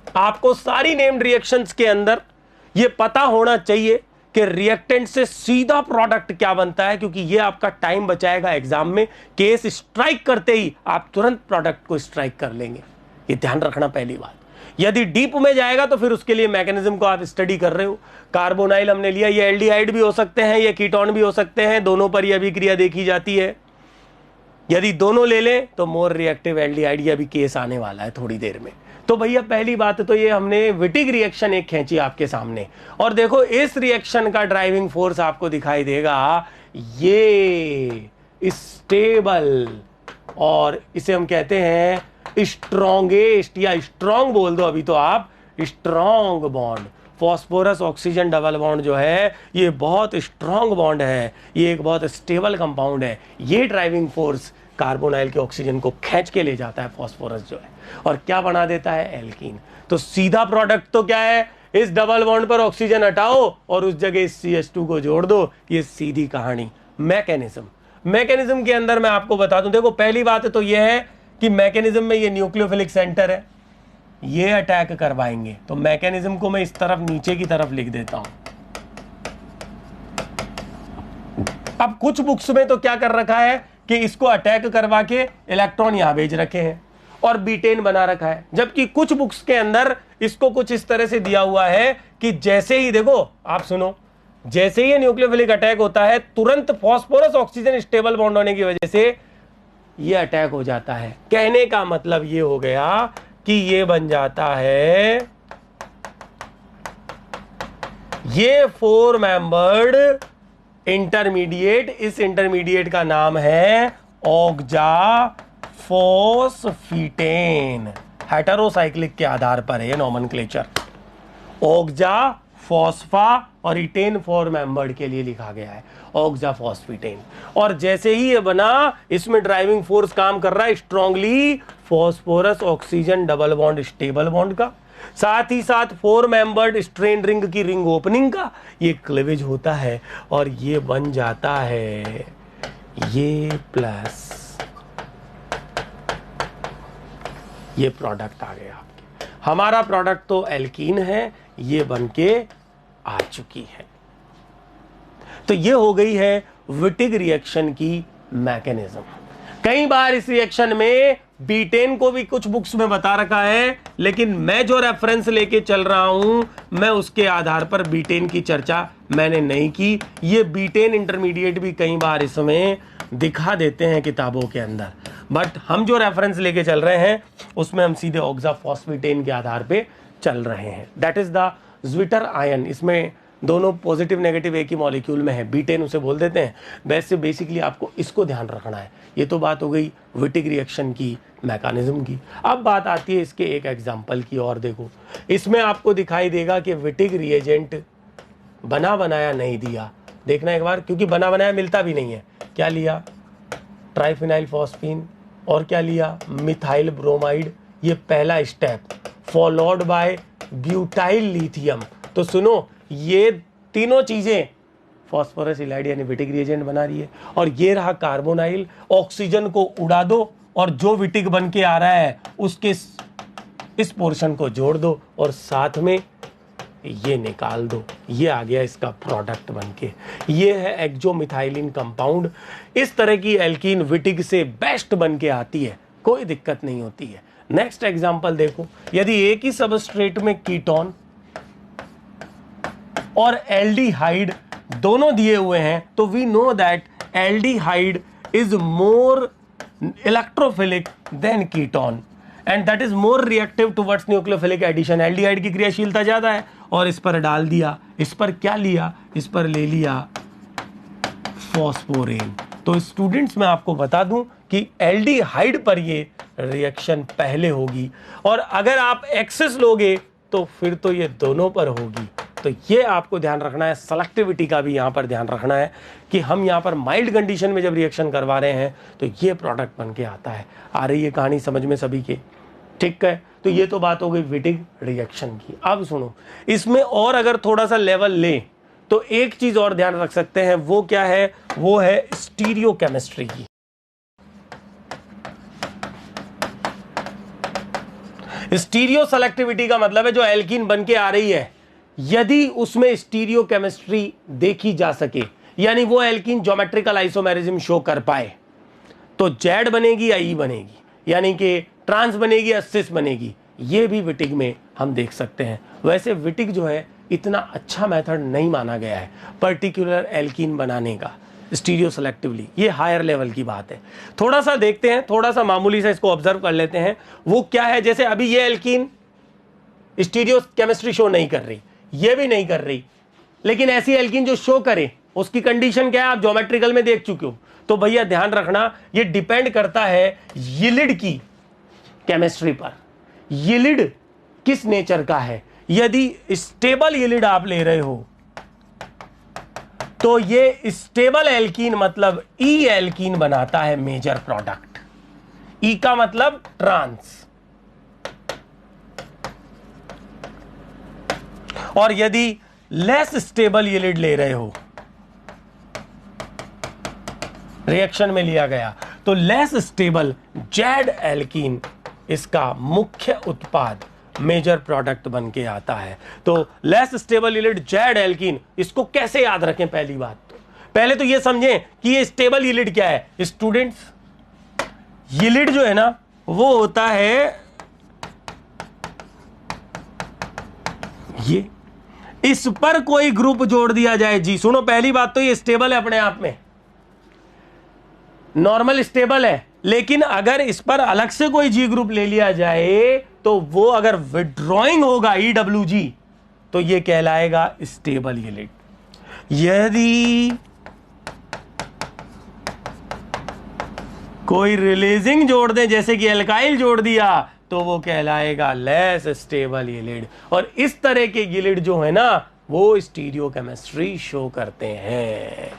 आपको सारी नेम्ड रिएक्शंस के अंदर ये पता होना चाहिए कि रिएक्टेंट से सीधा प्रोडक्ट क्या बनता है, क्योंकि ये आपका टाइम बचाएगा एग्जाम में। केस स्ट्राइक करते ही आप तुरंत प्रोडक्ट को स्ट्राइक कर लेंगे, ये ध्यान रखना पहली बात। यदि डीप में जाएगा तो फिर उसके लिए मैकेनिज्म को आप स्टडी कर रहे हो। कार्बोनाइल हमने लिया, ये एल्डिहाइड भी हो सकते हैं, ये कीटोन भी हो सकते हैं, दोनों पर यह अभिक्रिया देखी जाती है। यदि दोनों ले लें तो मोर रिएक्टिव एल्डिहाइड, यह भी केस आने वाला है थोड़ी देर में। तो भैया पहली बात तो ये हमने विटिग रिएक्शन एक खींची आपके सामने, और देखो इस रिएक्शन का ड्राइविंग फोर्स आपको दिखाई देगा, ये स्टेबल, और इसे हम कहते हैं स्ट्रॉन्गेस्ट, या स्ट्रॉन्ग बोल दो अभी तो आप, strong bond. Phosphorus oxygen double bond जो है ये बहुत स्ट्रॉन्ग बॉन्ड है, ये एक बहुत स्टेबल कंपाउंड है। ये ड्राइविंग फोर्स कार्बोनाइल के ऑक्सीजन को खींच के ले जाता है फास्फोरस जो है, और क्या बना देता है? एल्कीन। तो सीधा प्रोडक्ट तो क्या है? इस डबल बॉन्ड पर ऑक्सीजन हटाओ और उस जगह इस CH2 को जोड़ दो, ये सीधी कहानी। मैकेनिज्म, मैकेनिज्म के अंदर मैं आपको बता दूं, देखो पहली बात तो यह है कि मैकेनिज्म में ये न्यूक्लियोफिलिक सेंटर है, ये अटैक करवाएंगे, तो मैकेनिज्म को मैं इस तरफ नीचे की तरफ लिख देता हूं। अब कुछ बुक्स में तो क्या कर रखा है कि इसको अटैक करवा के इलेक्ट्रॉन यहां भेज रखे हैं और बीटेन बना रखा है, जबकि कुछ बुक्स के अंदर इसको कुछ इस तरह से दिया हुआ है कि जैसे ही, देखो आप सुनो, जैसे ही न्यूक्लियोफिलिक अटैक होता है तुरंत फास्फोरस ऑक्सीजन स्टेबल बॉन्ड होने की वजह से ये अटैक हो जाता है। कहने का मतलब ये हो गया कि ये बन जाता है, ये 4 मेंबर्ड इंटरमीडिएट, इस इंटरमीडिएट का नाम है ऑक्जाफॉस्फीटेन। हेटेरोसाइक्लिक के आधार पर है नोमेनक्लेचर, ऑक्जा, फॉस्फा और इटेन 4 मेंबर्ड के लिए लिखा गया है ऑक्जाफॉस्फीटेन। और जैसे ही ये बना, इसमें ड्राइविंग फोर्स काम कर रहा है strongly phosphorus oxygen double bond stable bond का, साथ ही साथ 4 मेंबर्ड स्ट्रेन रिंग की रिंग ओपनिंग का ये क्लीवेज होता है और ये बन जाता है ये प्लस ये प्रोडक्ट आ गया आपके। हमारा प्रोडक्ट तो एल्कीन है, ये बन के आ चुकी है। तो ये हो गई है विटिग रिएक्शन की मैकेनिज्म। कई बार इस रिएक्शन में बीटेन को भी कुछ बुक्स में बता रखा है, लेकिन मैं जो रेफरेंस लेके चल रहा हूं मैं उसके आधार पर बीटेन की चर्चा मैंने नहीं की। ये बीटेन इंटरमीडिएट भी कई बार इसमें दिखा देते हैं किताबों के अंदर, बट हम जो रेफरेंस लेके चल रहे हैं उसमें हम सीधे ऑक्जाफॉस्फेटेन के आधार पे चल रहे हैं। That is the zwitter ion. इसमें दोनों पॉजिटिव नेगेटिव एक ही मॉलिक्यूल में है, बीटेन उसे बोल देते हैं। वैसे बेसिकली आपको इसको ध्यान रखना है। ये तो बात हो गई विटिग रिएक्शन की मैकेनिज्म की। अब बात आती है इसके एक एग्जांपल की और। देखो इसमें आपको दिखाई देगा कि विटिग रिएजेंट बना बनाया नहीं दिया, देखना एक बार, क्योंकि बना बनाया मिलता भी नहीं है। क्या लिया? ट्राइफिनाइल फॉस्फीन, और क्या लिया? Methyl bromide. ये पहला step, followed by butyl lithium. तो सुनो, ये तीनों चीजें फॉस्फोरस इलाइड यानी विटिग रिएजेंट बना रही है। और ये रहा कार्बोनाइल, ऑक्सीजन को उड़ा दो और जो विटिग बन के आ रहा है उसके इस पोर्शन को जोड़ दो और साथ में ये निकाल दो। ये आ गया इसका प्रोडक्ट बनके। ये है एक्जोमिथाइलिन कंपाउंड। इस तरह की एल्कीन विटिग से बेस्ट बनके आती है, कोई दिक्कत नहीं होती है। नेक्स्ट एग्जांपल देखो, यदि एक ही सबस्ट्रेट में कीटोन और एल्डिहाइड दोनों दिए हुए हैं तो we know that aldehyde is more electrophilic than ketone and that is more reactive towards nucleophilic addition. Aldehyde की क्रियाशीलता ज्यादा है और इस पर डाल दिया, इस पर क्या लिया? इस पर ले लिया फॉस्फोरेन। तो स्टूडेंट्स मैं आपको बता दूं कि एल्डिहाइड पर ये रिएक्शन पहले होगी और अगर आप एक्सेस लोगे तो फिर तो ये दोनों पर होगी। तो ये आपको ध्यान रखना है, सेलेक्टिविटी का भी यहां पर ध्यान रखना है कि हम यहां पर माइल्ड कंडीशन में जब रिएक्शन करवा रहे हैं तो ये प्रोडक्ट बन के आता है। आ रही है कहानी समझ में सभी के? ठीक है, तो ये तो बात हो गई विटिग रिएक्शन की। अब सुनो, इसमें और अगर थोड़ा सा लेवल ले तो एक चीज और ध्यान रख सकते हैं, वो क्या है? वो है स्टीरियोकेमिस्ट्री की। स्टीरियो सेलेक्टिविटी का मतलब है जो एल्कीन बन के आ रही है, यदि उसमें स्टीरियो केमिस्ट्री देखी जा सके, यानी वो एल्कीन ज्योमेट्रिकल आइसोमेरिज्म शो कर पाए, तो जेड बनेगी या ई बनेगी, यानी कि ट्रांस बनेगी या सिस बनेगी, ये भी विटिग में हम देख सकते हैं। वैसे विटिग जो है इतना अच्छा मेथड नहीं माना गया है पर्टिकुलर एल्कीन बनाने का स्टीरियो सेलेक्टिवली, ये हायर लेवल की बात है। थोड़ा सा देखते हैं, थोड़ा सा मामूली सा इसको ऑब्जर्व कर लेते हैं। वो क्या है? जैसे अभी ये एल्कीन स्टीरियो केमिस्ट्री शो नहीं कर रही, ये भी नहीं कर रही, लेकिन ऐसी एल्कीन जो शो करे उसकी कंडीशन क्या है आप ज्योमेट्रिकल में देख चुके हो। तो भैया ध्यान रखना, ये डिपेंड करता है यील्ड की केमिस्ट्री पर। यील्ड किस नेचर का है? यदि स्टेबल यील्ड आप ले रहे हो तो ये स्टेबल एल्कीन मतलब ई एल्कीन बनाता है मेजर प्रोडक्ट। ई का मतलब ट्रांस। और यदि लेस स्टेबल यील्ड ले रहे हो रिएक्शन में लिया गया तो लेस स्टेबल जेड एल्कीन इसका मुख्य उत्पाद मेजर प्रोडक्ट बन के आता है। तो less stable yield Z alkene, इसको कैसे याद रखें? पहली बात तो पहले तो ये समझें कि ये स्टेबल यील्ड क्या है स्टूडेंट्स। यील्ड जो है ना वो होता है ये, इस पर कोई ग्रुप जोड़ दिया जाए जी। सुनो, पहली बात तो ये स्टेबल है अपने आप में, नॉर्मल स्टेबल है, लेकिन अगर इस पर अलग से कोई जी ग्रुप ले लिया जाए तो वो अगर विड्रॉइंग होगा EWG तो ये कहलाएगा स्टेबल यील्ड। यदि कोई रिलीजिंग जोड़ दे जैसे कि एल्काइल जोड़ दिया तो वो कहलाएगा लेस स्टेबल यील्ड। और इस तरह के यील्ड जो है ना वो स्टीरियोकेमिस्ट्री शो करते हैं।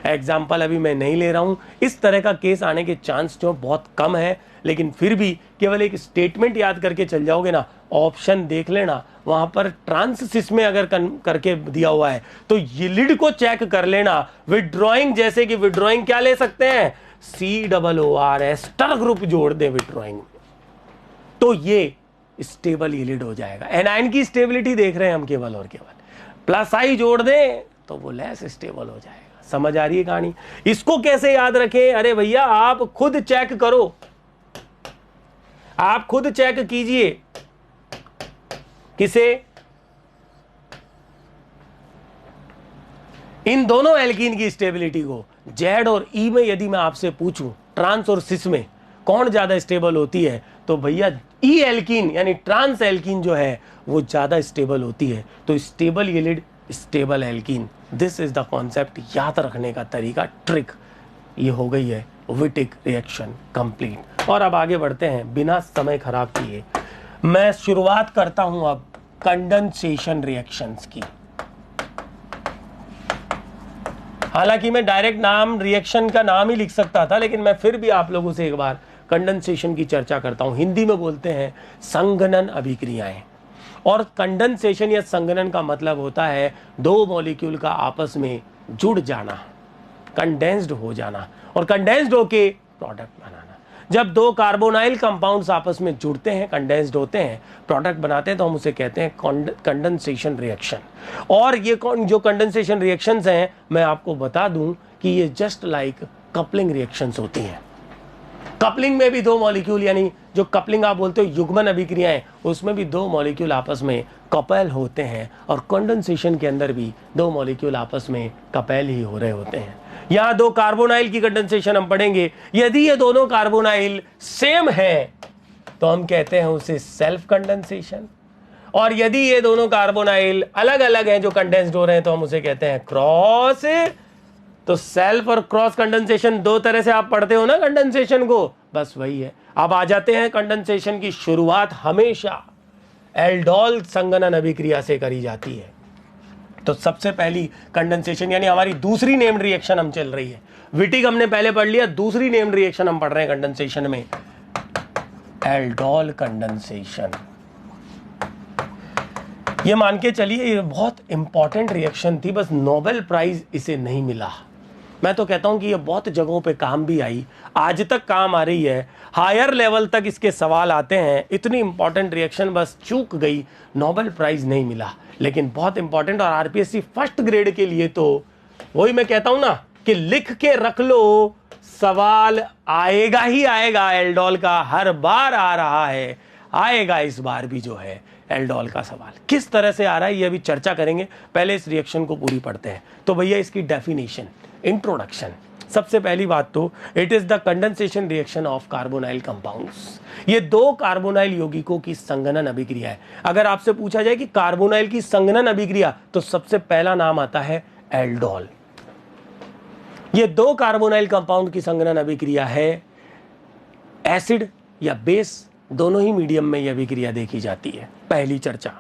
एग्जाम्पल अभी मैं नहीं ले रहा हूं, इस तरह का केस आने के चांस जो बहुत कम है, लेकिन फिर भी केवल एक स्टेटमेंट याद करके चल जाओगे ना, ऑप्शन देख लेना, वहां पर ट्रांस में अगर करके दिया हुआ है तो यील्ड को चेक कर लेना। विड्रॉइंग, जैसे कि विड्रॉइंग क्या ले सकते हैं, COOR एस्टर ग्रुप जोड़ दे विड्रॉइंग तो ये स्टेबल यील्ड हो जाएगा। एनाइन की स्टेबिलिटी देख रहे हैं हम केवल और केवल, प्लस आई जोड़ दें तो वो लेस स्टेबल हो जाएगा। समझ आ रही है कहानी? इसको कैसे याद रखें? अरे भैया आप खुद चेक करो, आप खुद चेक कीजिए। किसे? इन दोनों एल्कीन की स्टेबिलिटी को। जेड और ई में यदि मैं आपसे पूछूं ट्रांस और सिस में कौन ज्यादा स्टेबल होती है तो भैया ई एल्कीन यानी ट्रांस एल्कीन जो है वो ज्यादा स्टेबल होती है। तो stable yield stable alkene, this is the concept. याद रखने का तरीका, ट्रिक ये हो गई है विटिक रिएक्शन कंप्लीट। और अब आगे बढ़ते हैं बिना समय खराब किए। मैं शुरुआत करता हूं अब कंडेंसेशन रिएक्शंस की। हालांकि मैं डायरेक्ट नाम रिएक्शन का नाम ही लिख सकता था, लेकिन मैं फिर भी आप लोगों से एक बार कंडेंसेशन की चर्चा करता हूं। हिंदी में बोलते हैं संघनन अभिक्रियाएं। और कंडेंसेशन या संघनन का मतलब होता है दो मॉलिक्यूल का आपस में जुड़ जाना, कंडेंस्ड हो जाना, और कंडेंस्ड होके प्रोडक्ट बनाना। जब दो कार्बोनाइल कंपाउंड्स आपस में जुड़ते हैं, कंडेंस्ड होते हैं, प्रोडक्ट बनाते हैं, तो हम उसे कहते हैं कंडेंसेशन रिएक्शन। और ये जो कंडेंसेशन रिएक्शंस हैं, मैं आपको बता दूं कि ये जस्ट लाइक कपलिंग रिएक्शंस होती हैं। कपलिंग में भी दो मॉलिक्यूल, यानी जो कपलिंग आप बोलते हो युग्मन अभिक्रियाएं, उसमें भी दो मॉलिक्यूल आपस में कपल होते हैं, और कंडेंसेशन के अंदर भी दो मॉलिक्यूल आपस में कपल ही हो रहे होते हैं। यहां दो कार्बोनाइल की कंडेंसेशन हम पढ़ेंगे। यदि ये दोनों कार्बोनाइल सेम है तो हम कहते हैं उसे सेल्फ कंडेंसेशन, और यदि ये दोनों कार्बोनाइल अलग अलग हैं जो कंडेंस्ड हो रहे हैं तो हम उसे कहते हैं क्रॉस। तो सेल्फ और क्रॉस कंडेंसेशन दो तरह से आप पढ़ते हो ना कंडेंसेशन को, बस वही है। अब आ जाते हैं, कंडेंसेशन की शुरुआत हमेशा एल्डोल संघनन अभिक्रिया से करी जाती है। तो सबसे पहली कंडेंसेशन यानी हमारी दूसरी नेम्ड रिएक्शन हम चल रही है। विटिक हमने पहले पढ़ लिया, दूसरी नेम्ड रिएक्शन हम पढ़ रहे हैं कंडेंसेशन में, एल्डोल कंडेंसेशन। ये मान के चलिए ये बहुत इंपॉर्टेंट रिएक्शन थी, बस नोबेल प्राइज इसे नहीं मिला। मैं तो कहता हूं कि ये बहुत जगहों पे काम भी आई, आज तक काम आ रही है, हायर लेवल तक इसके सवाल आते हैं। इतनी इंपॉर्टेंट रिएक्शन बस चूक गई, नोबेल प्राइज नहीं मिला, लेकिन बहुत इंपॉर्टेंट। और आरपीएससी फर्स्ट ग्रेड के लिए तो वही मैं कहता हूं ना कि लिख के रख लो, सवाल आएगा ही आएगा। एल्डोल का हर बार आ रहा है, आएगा इस बार भी जो है एल्डोल का सवाल। किस तरह से आ रहा है ये अभी चर्चा करेंगे, पहले इस रिएक्शन को पूरी पढ़ते हैं। तो भैया इसकी डेफिनेशन, इंट्रोडक्शन। सबसे पहली बात तो it is the condensation reaction of carbonyl compounds. ये दो कार्बोनाइल यौगिकों की संघनन अभिक्रिया है। अगर आपसे पूछा जाए कि कार्बोनाइल की संघनन अभिक्रिया, तो सबसे पहला नाम आता है एल्डोल। ये दो कार्बोनाइल कंपाउंड की संघनन अभिक्रिया है। एसिड या बेस दोनों ही मीडियम में यह अभिक्रिया देखी जाती है, पहली चर्चा।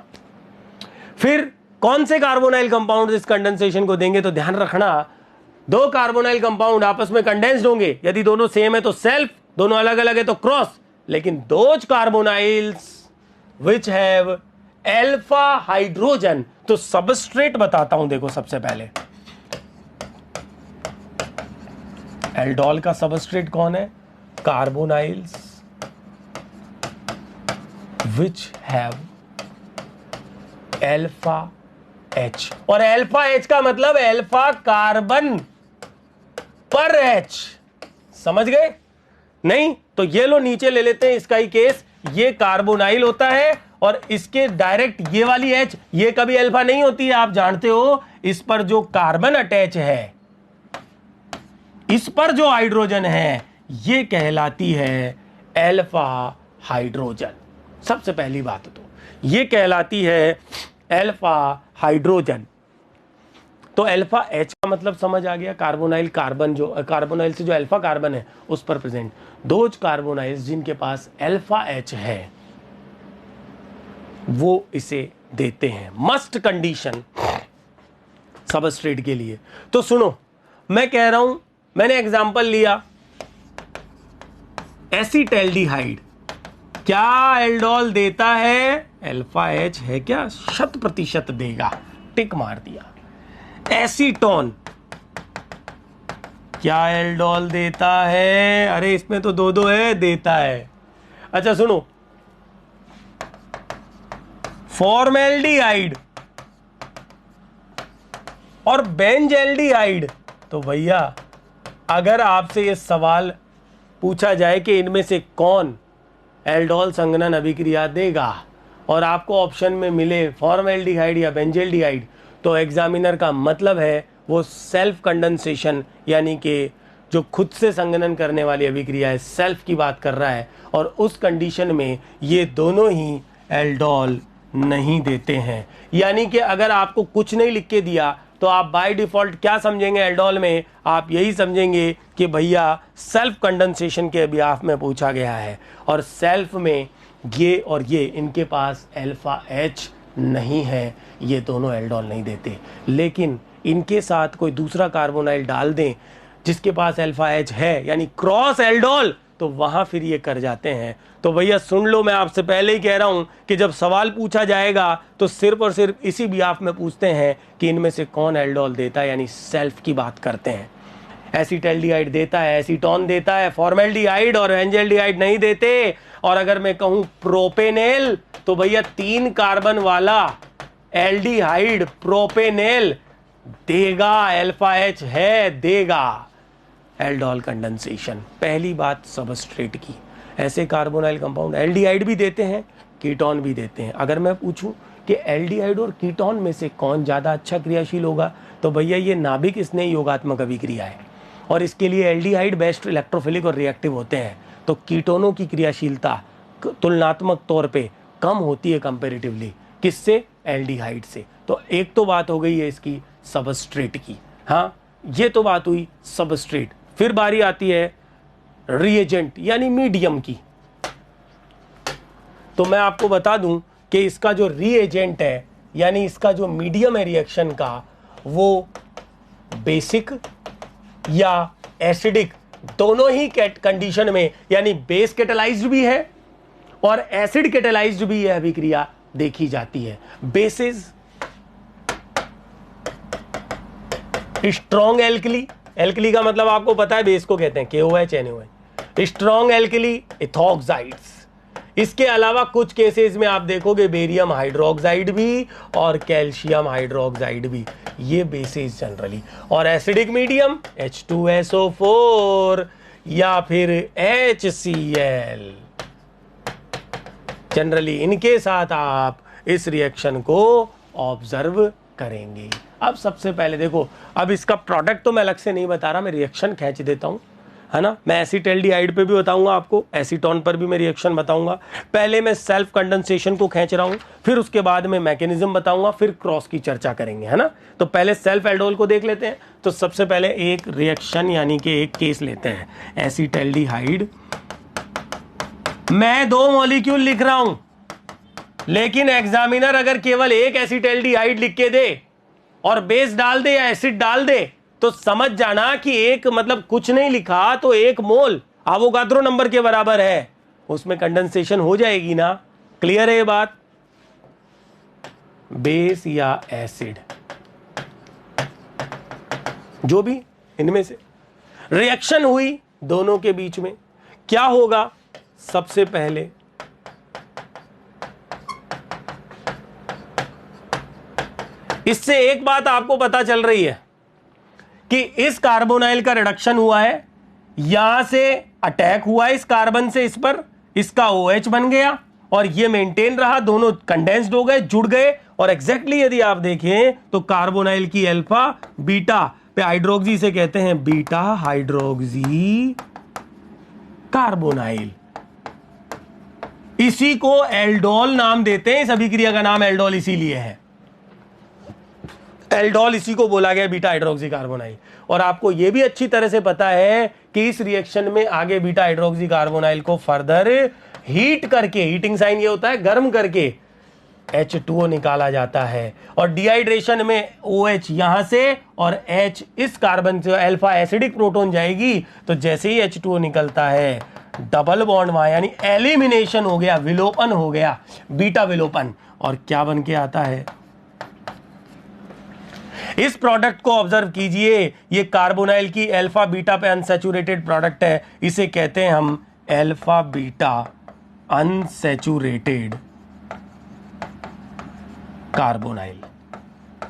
फिर कौन से कार्बोनाइल कंपाउंड इस कंडेंसेशन को देंगे, तो ध्यान रखना दो कार्बोनाइल कंपाउंड आपस में कंडेंस्ड होंगे, यदि दोनों सेम है तो सेल्फ, दोनों अलग अलग है तो क्रॉस। लेकिन those carbonyls which have alpha hydrogen, तो सबस्ट्रेट बताता हूं, देखो सबसे पहले एल्डोल का सबस्ट्रेट कौन है? Carbonyls which have alpha H, और अल्फा H का मतलब अल्फा कार्बन पर H। समझ गए? नहीं तो ये लो नीचे ले लेते हैं इसका ही केस। ये कार्बोनाइल होता है और इसके डायरेक्ट ये वाली H ये कभी अल्फा नहीं होती है, आप जानते हो। इस पर जो कार्बन अटैच है, इस पर जो हाइड्रोजन है, ये कहलाती है अल्फा हाइड्रोजन। सबसे पहली बात तो ये कहलाती है अल्फा हाइड्रोजन। तो अल्फा H का मतलब समझ आ गया, कार्बोनाइल कार्बन, जो कार्बोनाइल से जो अल्फा कार्बन है उस पर प्रेजेंट। दोज कार्बोनाइल्स जिनके पास अल्फा H है वो इसे देते हैं, मस्ट कंडीशन सबस्ट्रेट के लिए। तो सुनो, मैं कह रहा हूं, मैंने एग्जांपल लिया एसीटैल्डिहाइड, क्या एल्डोल देता है? अल्फा H है क्या? 100% देगा, टिक मार दिया। एसीटोन क्या एल्डोल देता है? अरे इसमें तो दो है, देता है। अच्छा सुनो, फॉर्मेल्डिहाइड और बेंजल्डिहाइड, तो भैया अगर आपसे ये सवाल पूछा जाए कि इनमें से कौन एल्डोल संघनन अभिक्रिया देगा और आपको ऑप्शन में मिले फॉर्मेल्डिहाइड या बेंजल्डिहाइड, तो एग्जामिनर का मतलब है वो सेल्फ कंडेंसेशन यानी कि जो खुद से संघनन करने वाली अभिक्रिया है, सेल्फ की बात कर रहा है। और उस कंडीशन में ये दोनों ही एल्डोल नहीं देते हैं। यानी कि अगर आपको कुछ नहीं लिख के दिया तो आप बाय डिफॉल्ट क्या समझेंगे एल्डोल में? आप यही समझेंगे कि भैया सेल्फ कंडेंसेशन के बिहाफ में पूछा गया है, और सेल्फ में ये और ये इनके पास अल्फा H नहीं है, ये दोनों एल्डोल नहीं देते। लेकिन इनके साथ कोई दूसरा कार्बोनाइल डाल दें जिसके पास अल्फा H है, यानी क्रॉस एल्डोल, तो वहां फिर ये कर जाते हैं। तो भैया सुन लो, मैं आपसे पहले ही कह रहा हूं कि जब सवाल पूछा जाएगा तो सिर्फ और सिर्फ इसी बिहाफ में पूछते हैं कि इनमें से कौन एल्डोल देता है, यानी सेल्फ की बात करते हैं। एसीटैल्डिहाइड देता है, एसीटोन देता है, फॉर्मेल्डिहाइड और बेंजल्डिहाइड नहीं देते। और अगर मैं कहूं प्रोपेनेल, तो भैया 3 कार्बन वाला एल्डिहाइड प्रोपेनेल देगा, अल्फा H है, देगा एल्डोल कंडेंसेशन। पहली बात सबस्ट्रेट की, ऐसे कार्बोनाइल कंपाउंड एल्डिहाइड भी देते हैं, कीटोन भी देते हैं। अगर मैं पूछूं कि एल्डिहाइड और कीटोन में से कौन ज़्यादा अच्छा क्रियाशील होगा, तो भैया ये नाभिक स्नेह योगात्मक अभिक्रिया है और इसके लिए एल्डिहाइड बेस्ट इलेक्ट्रोफिलिक और रिएक्टिव होते हैं। तो कीटोनों की क्रियाशीलता तुलनात्मक तौर पे कम होती है कंपेरेटिवली, किससे? एल्डिहाइड से। तो एक तो बात हो गई है इसकी सबस्ट्रेट की। हाँ, ये तो बात हुई सबस्ट्रेट। फिर बारी आती है रिएजेंट यानी मीडियम की। तो मैं आपको बता दूं कि इसका जो रिएजेंट है यानी इसका जो मीडियम है रिएक्शन का, वो बेसिक या एसिडिक दोनों ही कंडीशन में, यानी बेस कैटालाइज्ड भी है और एसिड कैटालाइज्ड भी यह अभिक्रिया देखी जाती है। बेसिस स्ट्रॉन्ग एल्कली, एल्कली का मतलब आपको पता है बेस को कहते हैं KOH NaOH, स्ट्रॉन्ग एल्कली इथॉक्साइड्स। इसके अलावा कुछ केसेस में आप देखोगे बेरियम हाइड्रोक्साइड भी और कैल्शियम हाइड्रोक्साइड भी, ये बेसिस जनरली। और एसिडिक मीडियम H2SO4 या फिर HCl, जनरली इनके साथ आप इस रिएक्शन को ऑब्जर्व करेंगे। अब सबसे पहले देखो, अब इसका प्रोडक्ट तो मैं अलग से नहीं बता रहा, मैं रिएक्शन खींच देता हूं, है ना। मैं एसीटैल्डिहाइड पे भी बताऊंगा आपको, एसीटोन पर भी मैं रिएक्शन बताऊंगा। पहले मैं सेल्फ कंडेंसेशन को खींच रहा हूं, फिर उसके बाद में मैकेनिज्म बताऊंगा, फिर क्रॉस की चर्चा करेंगे, है ना। तो पहले सेल्फ एल्डोल को देख लेते हैं। तो सबसे पहले एक रिएक्शन यानी कि एक केस लेते हैं, एसीटैल्डिहाइड। मैं 2 मॉलिक्यूल लिख रहा हूं, लेकिन एग्जामिनर अगर केवल एक एसीटैल्डिहाइड लिख के दे और बेस डाल दे या एसिड डाल दे, तो समझ जाना कि एक मतलब कुछ नहीं लिखा तो 1 मोल एवोगाड्रो नंबर के बराबर है, उसमें कंडेंसेशन हो जाएगी ना। क्लियर है ये बात? बेस या एसिड जो भी इनमें से। रिएक्शन हुई दोनों के बीच में, क्या होगा? सबसे पहले इससे एक बात आपको पता चल रही है कि इस कार्बोनाइल का रिडक्शन हुआ है, यहां से अटैक हुआ है इस कार्बन से, इस पर इसका OH बन गया और ये मेंटेन रहा, दोनों कंडेंस्ड हो गए, जुड़ गए। और एग्जैक्टली यदि आप देखें तो कार्बोनाइल की अल्फा बीटा पे हाइड्रोक्सी से कहते हैं बीटा हाइड्रोक्सी कार्बोनाइल, इसी को एल्डोल नाम देते हैं। इस अभिक्रिया का नाम एल्डोल इसीलिए है, एल्डोल इसी को बोला गया बीटा हाइड्रोक्सी कार्बोनाइल। और आपको यह भी अच्छी तरह से पता है कि इस रिएक्शन में आगे बीटा हाइड्रोक्सी कार्बोनाइल को फर्दर हीट करके, हीटिंग साइन ये होता है गर्म करके, H2O निकाला जाता है। और डिहाइड्रेशन में OH यहां से और H इस कार्बन से अल्फा एसिडिक प्रोटॉन जाएगी, तो जैसे ही H2O निकलता है डबल बॉन्ड वहां, यानी एलिमिनेशन हो गया, विलोपन हो गया, बीटा विलोपन। और क्या बन के आता है? इस प्रोडक्ट को ऑब्जर्व कीजिए, ये कार्बोनाइल की अल्फा बीटा पे अनसैचुरेटेड प्रोडक्ट है, इसे कहते हैं हम अल्फा बीटा अनसैचुरेटेड कार्बोनाइल।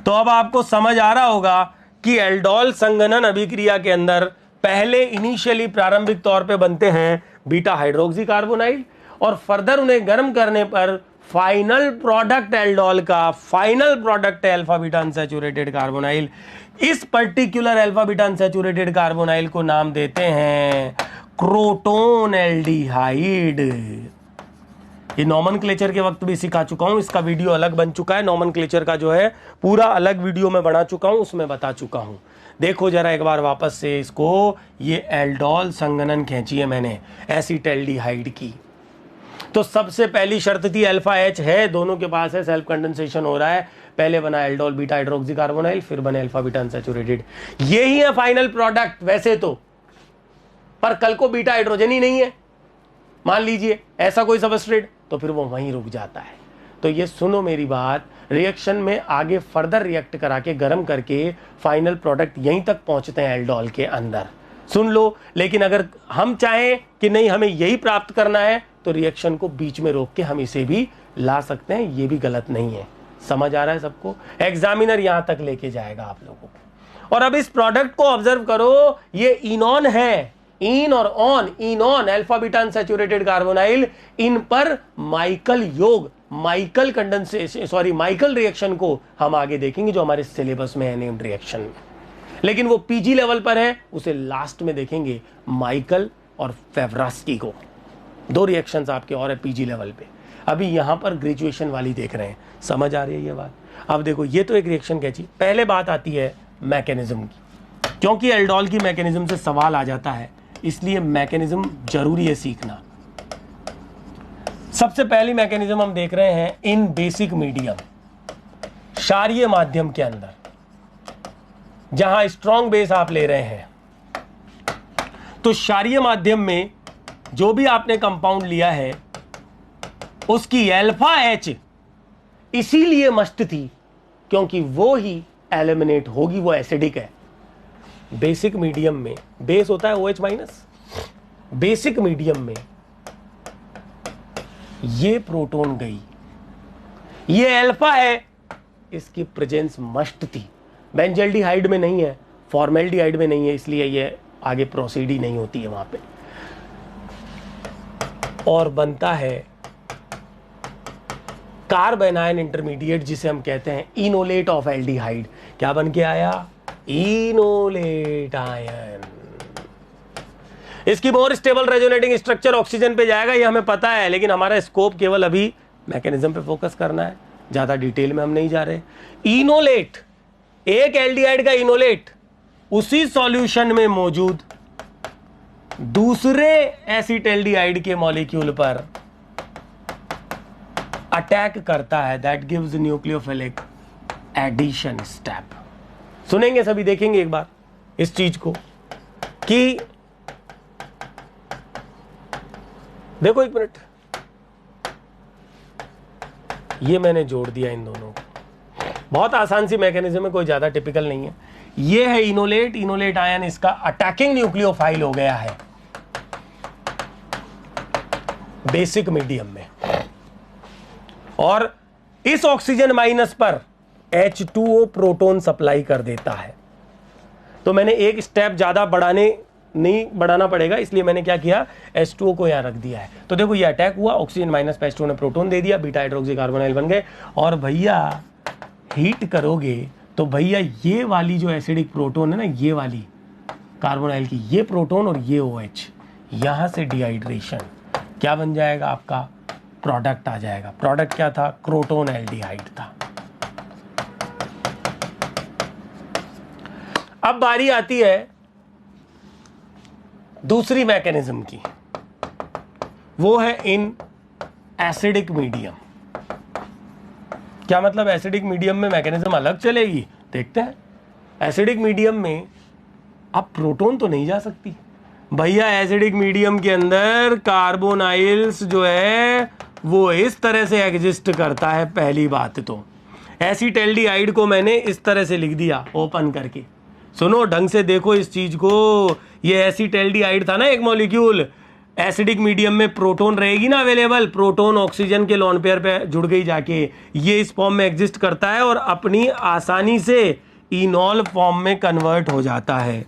तो अब आपको समझ आ रहा होगा कि एल्डोल संघनन अभिक्रिया के अंदर पहले इनिशियली प्रारंभिक तौर पे बनते हैं बीटा हाइड्रोक्सी कार्बोनाइल, और फर्दर उन्हें गर्म करने पर फाइनल प्रोडक्ट एल्डोल का फाइनल प्रोडक्ट है अल्फा बीटा अनसैचुरेटेड कार्बोनाइल। इस particular alpha beta unsaturated carbonyl को नाम देते हैं क्रोटोन एल्डिहाइड। ये नॉमेनक्लेचर के वक्त भी सिखा चुका हूं, इसका वीडियो अलग बन चुका है, नॉमेनक्लेचर का जो है पूरा अलग वीडियो में बना चुका हूं, उसमें बता चुका हूं। देखो जरा एक बार वापस से इसको, ये एल्डोल संघनन खींची है मैंने एसीटल्डिहाइड की। तो सबसे पहली शर्त थी अल्फा H है, दोनों के पास है, सेल्फ कंडेंसेशन हो रहा है, पहले बना एल्डोल बीटा हाइड्रोक्सी कार्बोनाइल, फिर बने अल्फा बीटा अनसैचुरेटेड। यही है फाइनल प्रोडक्ट वैसे तो, पर कल को बीटा हाइड्रोजन ही नहीं है मान लीजिए, ऐसा कोई सबस्ट्रेट, तो फिर वो वहीं रुक जाता है। तो ये सुनो मेरी बात, रिएक्शन में आगे फर्दर रिएक्ट करा के गर्म करके फाइनल प्रोडक्ट यहीं तक पहुंचते हैं एल्डोल के अंदर, सुन लो। लेकिन अगर हम चाहें कि नहीं हमें यही प्राप्त करना है, तो रिएक्शन को बीच में रोक के हम इसे भी ला सकते हैं, ये भी गलत नहीं है। समझ आ रहा है सबको? एग्जामिनर यहां तक लेके जाएगा आप लोगों को। और अब इस प्रोडक्ट को ऑब्जर्व करो, ये इनॉन है, इन और ऑन, enone alpha beta unsaturated carbonyl, इन पर माइकल योग, Michael condensation, sorry Michael reaction को हम आगे देखेंगे जो हमारे सिलेबस में है नेम्ड रिएक्शन में, लेकिन वो पीजी लेवल पर है, उसे लास्ट में देखेंगे, माइकल और फेवरास्की को। दो रिएक्शंस आपके और है पीजी लेवल पे, अभी यहां पर ग्रेजुएशन वाली देख रहे हैं। समझ आ रही है ये बात? अब देखो ये तो एक रिएक्शन कैची, पहले बात आती है मैकेनिज्म की, क्योंकि एल्डोल की मैकेनिज्म से सवाल आ जाता है, इसलिए मैकेनिज्म जरूरी है सीखना। सबसे पहली मैकेनिज्म हम देख रहे हैं इन बेसिक मीडियम, क्षारीय माध्यम के अंदर, जहां स्ट्रॉन्ग बेस आप ले रहे हैं, तो क्षारीय माध्यम में जो भी आपने कंपाउंड लिया है उसकी अल्फा H इसीलिए मस्ट थी क्योंकि वो ही एलिमिनेट होगी, वो एसिडिक है। बेसिक मीडियम में बेस होता है OH माइनस, बेसिक मीडियम में ये प्रोटॉन गई, ये अल्फा है, इसकी प्रेजेंस मस्ट थी। बेंजल्डिहाइड में नहीं है, फॉर्मेल्डिहाइड में नहीं है, इसलिए ये आगे प्रोसीड ही नहीं होती है वहां पे, और बनता है कार्बेनायन इंटरमीडिएट जिसे हम कहते हैं इनोलेट ऑफ एल्डिहाइड। क्या बन के आया? Enolate ion. इसकी more stable resonating structure oxygen पे जाएगा, ये हमें पता है, लेकिन हमारा स्कोप केवल अभी मैकेनिज्म पे फोकस करना है, ज्यादा डिटेल में हम नहीं जा रहे। इनोलेट, एक एल्डिहाइड का इनोलेट उसी सॉल्यूशन में मौजूद दूसरे एसिटल्डिहाइड के मॉलिक्यूल पर अटैक करता है, that gives nucleophilic addition step. सुनेंगे सभी, देखेंगे एक बार इस चीज को कि देखो एक मिनट, ये मैंने जोड़ दिया इन दोनों को, बहुत आसान सी मैकेनिज्म है, कोई ज्यादा टिपिकल नहीं है। ये है इनोलेट, इनोलेट आयन इसका अटैकिंग न्यूक्लियोफाइल हो गया है बेसिक मीडियम में, और इस ऑक्सीजन माइनस पर H2O प्रोटॉन सप्लाई कर देता है। तो मैंने एक स्टेप ज्यादा नहीं बढ़ाना पड़ेगा, इसलिए मैंने क्या किया, H2O को यहां रख दिया है। तो देखो ये अटैक हुआ, ऑक्सीजन माइनस पे H2O ने प्रोटॉन दे दिया, बीटा हाइड्रोक्सी कार्बोनाइल बन गए। और भैया हीट करोगे तो भैया ये वाली जो एसिडिक प्रोटॉन है ना, ये वाली कार्बोनाइल की, ये प्रोटॉन और ये OH, यहां से डिहाइड्रेशन क्या बन जाएगा, आपका प्रोडक्ट आ जाएगा। प्रोडक्ट क्या था, क्रोटोन एल्डिहाइड था। अब बारी आती है दूसरी मैकेनिज्म की, वो है इन एसिडिक मीडियम। क्या मतलब एसिडिक मीडियम में मैकेनिज्म अलग चलेगी, देखते हैं। एसिडिक मीडियम में अब प्रोटॉन तो नहीं जा सकती भैया, एसिडिक मीडियम के अंदर कार्बोनाइल्स जो है वो इस तरह से एग्जिस्ट करता है। पहली बात तो एसिटल्डिहाइड को मैंने इस तरह से लिख दिया ओपन करके, सुनो ढंग से देखो इस चीज को। ये एसिटल्डिहाइड था ना एक मॉलिक्यूल, एसिडिक मीडियम में प्रोटॉन रहेगी ना अवेलेबल, प्रोटॉन ऑक्सीजन के लोन पेयर पे जुड़ गई जाके, ये इस फॉर्म में एग्जिस्ट करता है और अपनी आसानी से इनॉल फॉर्म में कन्वर्ट हो जाता है।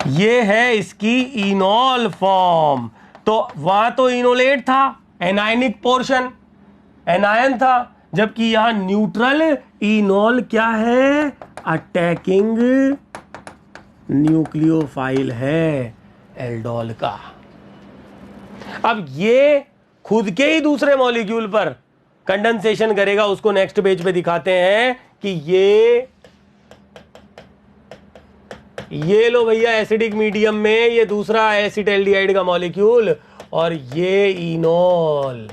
ये है इसकी इनॉल फॉर्म। तो वहां तो इनोलेट था, एनायनिक पोर्शन, एनायन था, जबकि यहां न्यूट्रल इनॉल क्या है, अटैकिंग न्यूक्लियोफाइल है एल्डोल का। अब ये खुद के ही दूसरे मॉलिक्यूल पर कंडेंसेशन करेगा, उसको नेक्स्ट पेज पे दिखाते हैं कि ये लो भैया एसिडिक मीडियम में ये दूसरा एसिटल्डिहाइड का मॉलिक्यूल और ये इनॉल,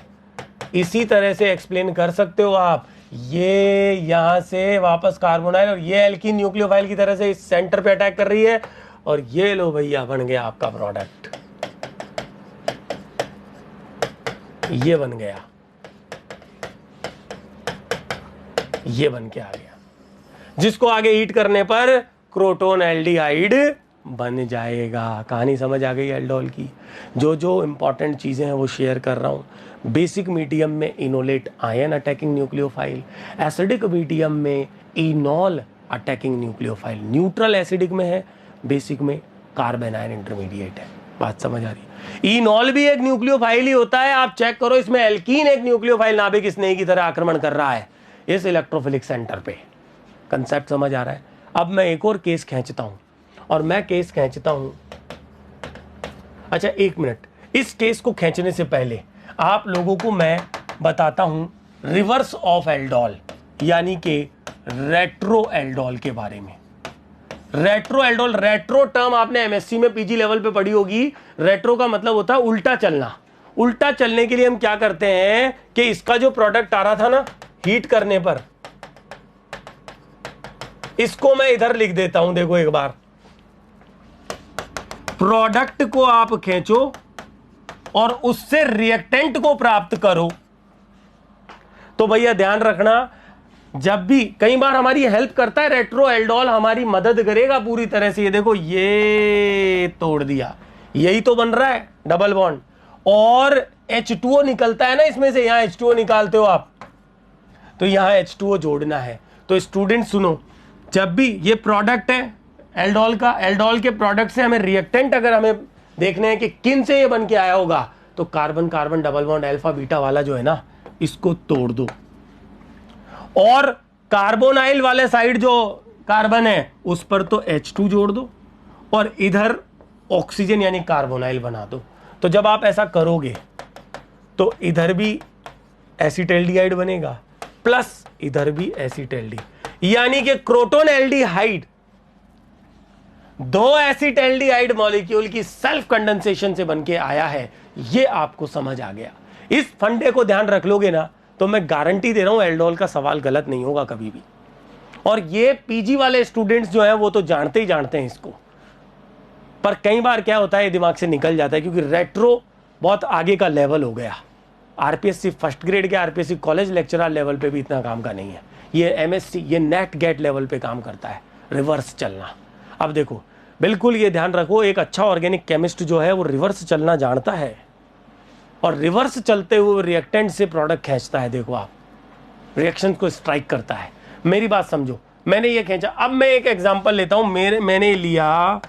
इसी तरह से एक्सप्लेन कर सकते हो आप। ये यहां से वापस कार्बोनाइल और ये एल्कीन न्यूक्लियोफाइल की तरह से इस सेंटर पे अटैक कर रही है, और ये लो भैया बन गया आपका प्रोडक्ट, ये बन गया, ये बन के आ गया, जिसको आगे हीट करने पर क्रोटोन एल्डिहाइड बन जाएगा। कहानी समझ आ गई एल्डोल की। जो इंपॉर्टेंट चीजें हैं वो शेयर कर रहा हूं। बेसिक मीडियम में enolate ion attacking nucleophile, acidic medium में enol attacking nucleophile, neutral acidic में है, बेसिक में कार्बन आयन इंटरमीडिएट है। बात समझ आ रही है। इनॉल भी एक न्यूक्लियोफाइल ही होता है, आप चेक करो इसमें एल्कीन एक न्यूक्लियोफाइल नाभिक स्नेही की तरह आक्रमण कर रहा है इस इलेक्ट्रोफिलिक सेंटर पे। कंसेप्ट समझ आ रहा है। अब मैं एक और केस खींचता हूं, और मैं केस खींचता हूं, अच्छा एक मिनट, इस केस को खींचने से पहले आप लोगों को मैं बताता हूं रिवर्स ऑफ एल्डोल यानी कि रेट्रो एल्डोल के बारे में। रेट्रो एल्डोल, रेट्रो टर्म आपने एमएससी में पीजी लेवल पे पढ़ी होगी। रेट्रो का मतलब होता है उल्टा चलना। उल्टा चलने के लिए हम क्या करते हैं कि इसका जो प्रोडक्ट आ रहा था ना हीट करने पर, इसको मैं इधर लिख देता हूं, देखो एक बार, प्रोडक्ट को आप खींचो और उससे रिएक्टेंट को प्राप्त करो। तो भैया ध्यान रखना, जब भी कई बार हमारी हेल्प करता है रेट्रो एल्डोल, हमारी मदद करेगा पूरी तरह से। ये देखो ये तोड़ दिया, यही तो बन रहा है डबल बॉन्ड, और H2O निकलता है ना इसमें से, यहां H2O निकालते हो आप, तो यहां H2O जोड़ना है। तो स्टूडेंट सुनो, जब भी ये प्रोडक्ट है एल्डोल का, एल्डोल के प्रोडक्ट से हमें रिएक्टेंट अगर हमें देखने हैं कि किन से ये बन के आया होगा, तो carbon carbon double bond alpha beta वाला जो है ना, इसको तोड़ दो, और कार्बोनाइल वाले साइड जो कार्बन है उस पर तो H2 जोड़ दो, और इधर ऑक्सीजन यानी कार्बोनाइल बना दो। तो जब आप ऐसा करोगे तो इधर भी एसिटल्डिहाइड बनेगा, प्लस इधर भी एसिटल्डी, यानी कि क्रोटोन एल्डिहाइड दो एसिटल्डिहाइड मॉलिक्यूल की सेल्फ कंडेंसेशन से बनके आया है। ये आपको समझ आ गया। इस फंडे को ध्यान रख लोगे ना, तो मैं गारंटी दे रहा हूं एल्डोल का सवाल गलत नहीं होगा कभी भी। और ये पीजी वाले स्टूडेंट्स जो हैं वो तो जानते ही जानते हैं इसको, पर कई बार क्या होता है दिमाग से निकल जाता है, क्योंकि रेट्रो बहुत आगे का लेवल हो गया। आरपीएससी फर्स्ट ग्रेड के आरपीएससी कॉलेज लेक्चरर लेवल पे भी इतना काम का नहीं है। ये एमएससी, ये नेट गेट लेवल पे काम करता है। रिवर्स चलना। अब देखो, बिल्कुल ये ध्यान रखो, एक अच्छा ऑर्गेनिक केमिस्ट जो है वो रिवर्स चलना जानता है और रिवर्स चलते हुए रिएक्टेंट से प्रोडक्ट खींचता है। देखो आप, रिएक्शन को स्ट्राइक करता है। मेरी बात समझो, मैंने ये खींचा, अब मैं एक एग्जांपल लेता हूं, मैंने लिया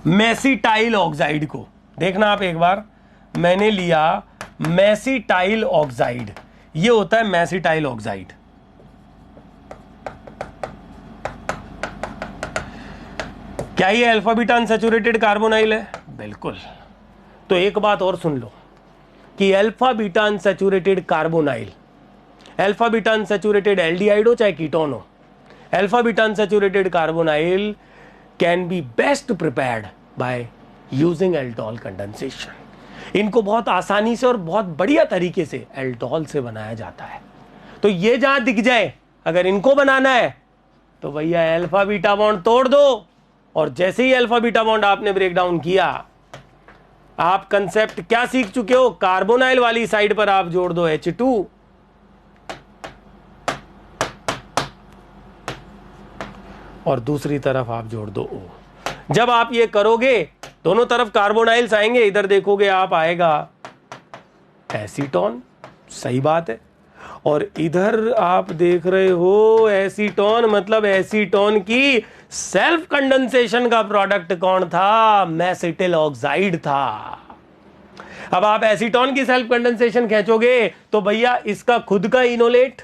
मेसिटाइल ऑक्साइड को, देखना आप एक बार, मैंने लिया मेसिटाइल ऑक्साइड, ये होता है मेसिटाइल ऑक्साइड। क्या ये अल्फा बीटा अनसैचुरेटेड कार्बोनाइल है? बिल्कुल। तो एक बात और सुन लो कि alpha beta unsaturated carbonyl, alpha beta unsaturated aldehyde हो चाहे कीटोन हो, alpha beta unsaturated carbonyl can be best prepared by using aldol condensation. इनको बहुत आसानी से और बहुत बढ़िया तरीके से एल्डोल से बनाया जाता है। तो ये जहां दिख जाए, अगर इनको बनाना है तो भैया अल्फा बीटा बॉन्ड तोड़ दो, और जैसे ही अल्फा बीटा बॉन्ड आपने ब्रेक डाउन किया, आप कंसेप्ट क्या सीख चुके हो? कार्बोनाइल वाली साइड पर आप जोड़ दो H2, और दूसरी तरफ आप जोड़ दो O। जब आप ये करोगे, दोनों तरफ कार्बोनाइल्स आएंगे, इधर देखोगे आप आएगा एसीटोन, सही बात है, और इधर आप देख रहे हो एसीटोन, मतलब एसीटोन की सेल्फ कंडेंसेशन का प्रोडक्ट कौन था? मेसिटिल ऑक्साइड था। अब आप एसीटोन की सेल्फ कंडेंसेशन खींचोगे तो भैया इसका खुद का इनोलेट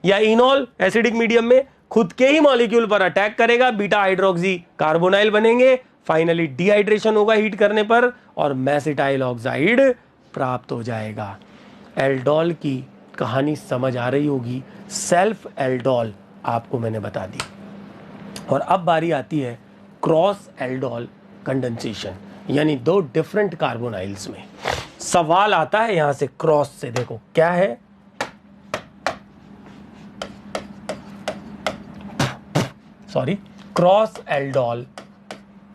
या इनोल एसिडिक मीडियम में खुद के ही मॉलिक्यूल पर अटैक करेगा, बीटा हाइड्रोक्सी कार्बोनाइल बनेंगे, फाइनली डिहाइड्रेशन होगा हीट करने पर और मेसिटाइल ऑक्साइड प्राप्त हो जाएगा। एल्डोल की कहानी समझ आ रही होगी, सेल्फ एल्डोल आपको मैंने बता दी। और अब बारी आती है क्रॉस एल्डोल कंडेंसेशन, यानी दो डिफरेंट कार्बोनाइल्स में। सवाल आता है यहां से क्रॉस से, देखो क्या है, सॉरी, क्रॉस एल्डोल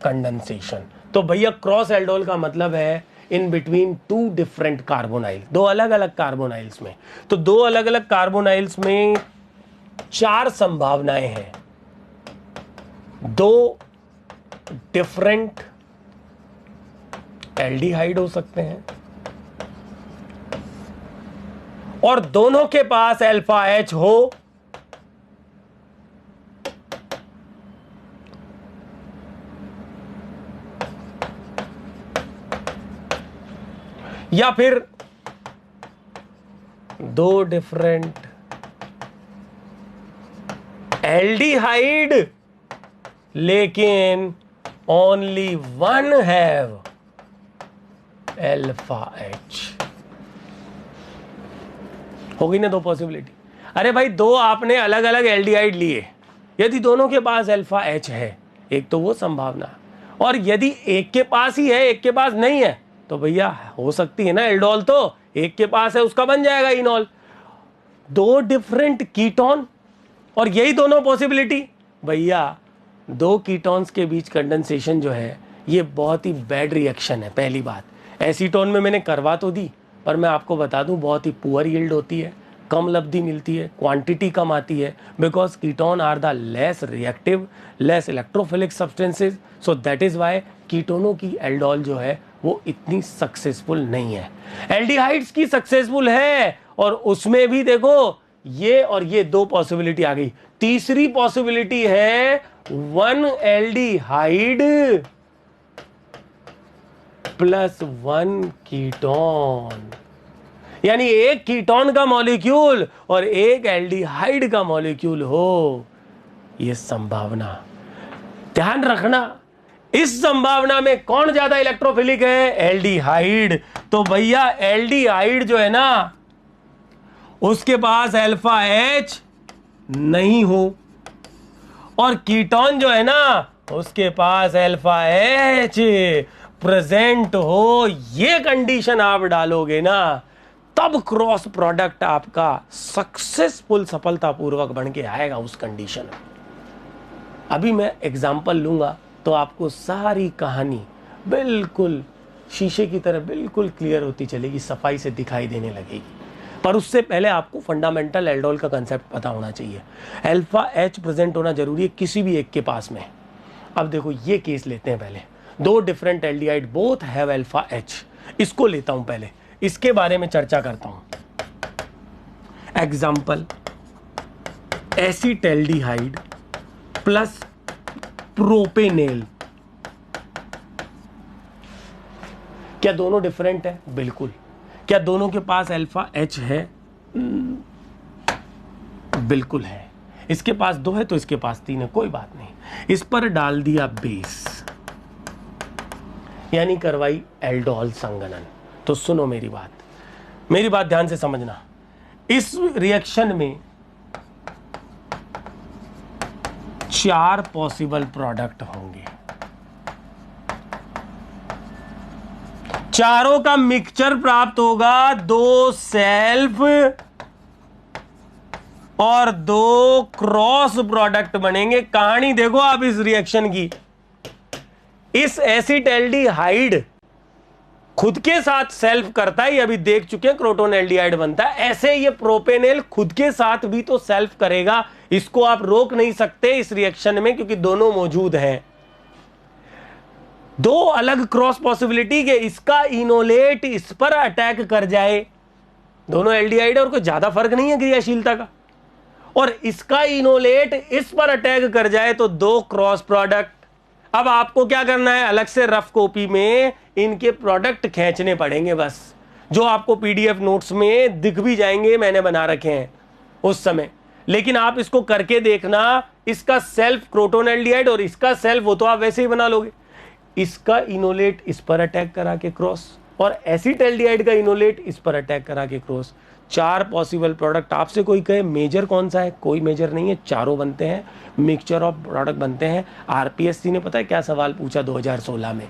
कंडेंसेशन। तो भैया क्रॉस एल्डोल का मतलब है in between two different carbonyl, दो अलग अलग कार्बोनाइल्स में। तो दो अलग अलग कार्बोनाइल्स में चार संभावनाएं हैं, दो डिफरेंट एल्डिहाइड हो सकते हैं और दोनों के पास अल्फा H हो, या फिर दो डिफरेंट एल्डिहाइड लेकिन only one have alpha H। हो गई ना दो पॉसिबिलिटी। अरे भाई, दो आपने अलग अलग एल्डिहाइड लिए, यदि दोनों के पास अल्फा H है, एक तो वो संभावना, और यदि एक के पास ही है एक के पास नहीं है, तो भैया हो सकती है ना एल्डोल, तो एक के पास है उसका बन जाएगा इनोल। दो डिफरेंट कीटोन और यही दोनों पॉसिबिलिटी, भैया दो कीटोन्स के बीच कंडेंसेशन जो है ये बहुत ही बैड रिएक्शन है। पहली बात, एसीटोन में मैंने करवा तो दी, पर मैं आपको बता दूं बहुत ही पुअर यील्ड होती है, कम लब्धि मिलती है, क्वांटिटी कम आती है, because ketone are the less reactive, less electrophilic substances, so that is why कीटोनों की एल्डोल जो है वो इतनी सक्सेसफुल नहीं है। एल्डिहाइड्स की सक्सेसफुल है, और उसमें भी देखो ये और ये दो पॉसिबिलिटी आ गई। तीसरी पॉसिबिलिटी है one aldehyde plus one ketone, यानी एक कीटोन का मॉलिक्यूल और एक एल्डिहाइड का मॉलिक्यूल हो, यह संभावना ध्यान रखना। इस संभावना में कौन ज्यादा इलेक्ट्रोफिलिक है? एल्डिहाइड। तो भैया एल्डिहाइड जो है ना उसके पास अल्फा H नहीं हो, और कीटोन जो है ना उसके पास अल्फा H प्रेजेंट हो, ये कंडीशन आप डालोगे ना, तब क्रॉस प्रोडक्ट आपका सक्सेसफुल, सफलतापूर्वक बन के आएगा उस कंडीशन में। अभी मैं एग्जांपल लूंगा तो आपको सारी कहानी बिल्कुल शीशे की तरह बिल्कुल क्लियर होती चलेगी, सफाई से दिखाई देने लगेगी। पर उससे पहले आपको फंडामेंटल एल्डोल का कंसेप्ट पता होना चाहिए। अल्फा एच प्रेजेंट होना जरूरी है किसी भी एक के पास में। अब देखो ये केस लेते हैं पहले, दो different aldehyde both have alpha H, इसको लेता हूं पहले, इसके बारे में चर्चा करता हूं। Example, acetaldehyde plus propanal. क्या दोनों डिफरेंट है? बिल्कुल। क्या दोनों के पास अल्फा एच है? बिल्कुल है। इसके पास 2 है तो इसके पास 3 है, कोई बात नहीं। इस पर डाल दिया बेस, यानी करवाई एल्डोल संगनन। तो सुनो मेरी बात ध्यान से समझना। इस रिएक्शन में 4 पॉसिबल प्रोडक्ट होंगे, चारों का मिक्सचर प्राप्त होगा, 2 सेल्फ और 2 क्रॉस प्रोडक्ट बनेंगे। कहानी देखो आप इस रिएक्शन की। इस एसीटैल्डिहाइड खुद के साथ सेल्फ करता है, ये अभी देख चुके हैं, क्रोटोन एल्डिहाइड बनता है। ऐसे ये प्रोपेनेल खुद के साथ भी तो सेल्फ करेगा, इसको आप रोक नहीं सकते इस रिएक्शन में, क्योंकि दोनों मौजूद हैं। 2 अलग क्रॉस पॉसिबिलिटी के, इसका इनोलेट इस पर अटैक कर जाए, दोनों एल्डिहाइड और कोई ज्यादा फर्क नहीं है क्रियाशीलता का, और इसका इनोलेट इस पर अटैक कर जाए तो 2 क्रॉस प्रोडक्ट। अब आपको क्या करना है, अलग से रफ कॉपी में इनके प्रोडक्ट खींचने पड़ेंगे बस, जो आपको पीडीएफ नोट्स में दिख भी जाएंगे, मैंने बना रखे हैं उस समय। लेकिन आप इसको करके देखना, इसका सेल्फ क्रोटोन एल्डिहाइड और इसका सेल्फ वो तो आप वैसे ही बना लोगे। इसका इनोलेट इस पर अटैक करा के क्रॉस, और एसीटैल्डिहाइड का इनोलेट इस पर अटैक करा के क्रॉस। 4 possible product. आपसे कोई कहे मेजर कौन सा है, कोई मेजर नहीं है, चारों बनते हैं, मिक्सचर ऑफ प्रोडक्ट बनते हैं। आरपीएससी ने पता है क्या सवाल पूछा 2016 में?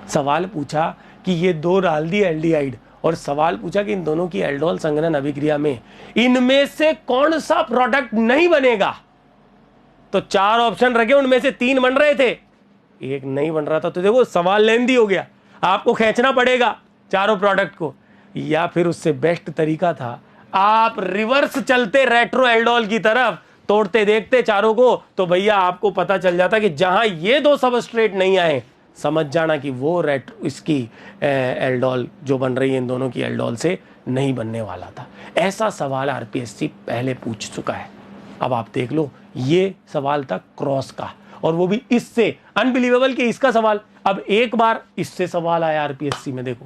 सवाल पूछा कि ये 2 डाल दी एल्डिहाइड, और सवाल पूछा कि इन दोनों की एल्डोल संघनन अभिक्रिया में इनमें से कौन सा प्रोडक्ट नहीं बनेगा। तो 4 ऑप्शन रखे, उनमें से 3 बन रहे थे, 1 नहीं बन रहा था। तो देखो सवाल लेंदी हो गया, आपको खींचना पड़ेगा चारों प्रोडक्ट को। या फिर उससे बेस्ट तरीका था, आप रिवर्स चलते रेट्रो एल्डोल की तरफ, तोड़ते देखते चारों को, तो भैया आपको पता चल जाता कि जहां ये 2 सबस्ट्रेट नहीं आए, समझ जाना कि वो इसकी एल्डोल जो बन रही है इन दोनों की एल्डोल से नहीं बनने वाला था। ऐसा सवाल आरपीएससी पहले पूछ चुका है। अब आप देख लो, ये सवाल था क्रॉस का, और वो भी इससे। अनबिलीवेबल कि इसका सवाल, अब एक बार इससे सवाल आया आरपीएससी में, देखो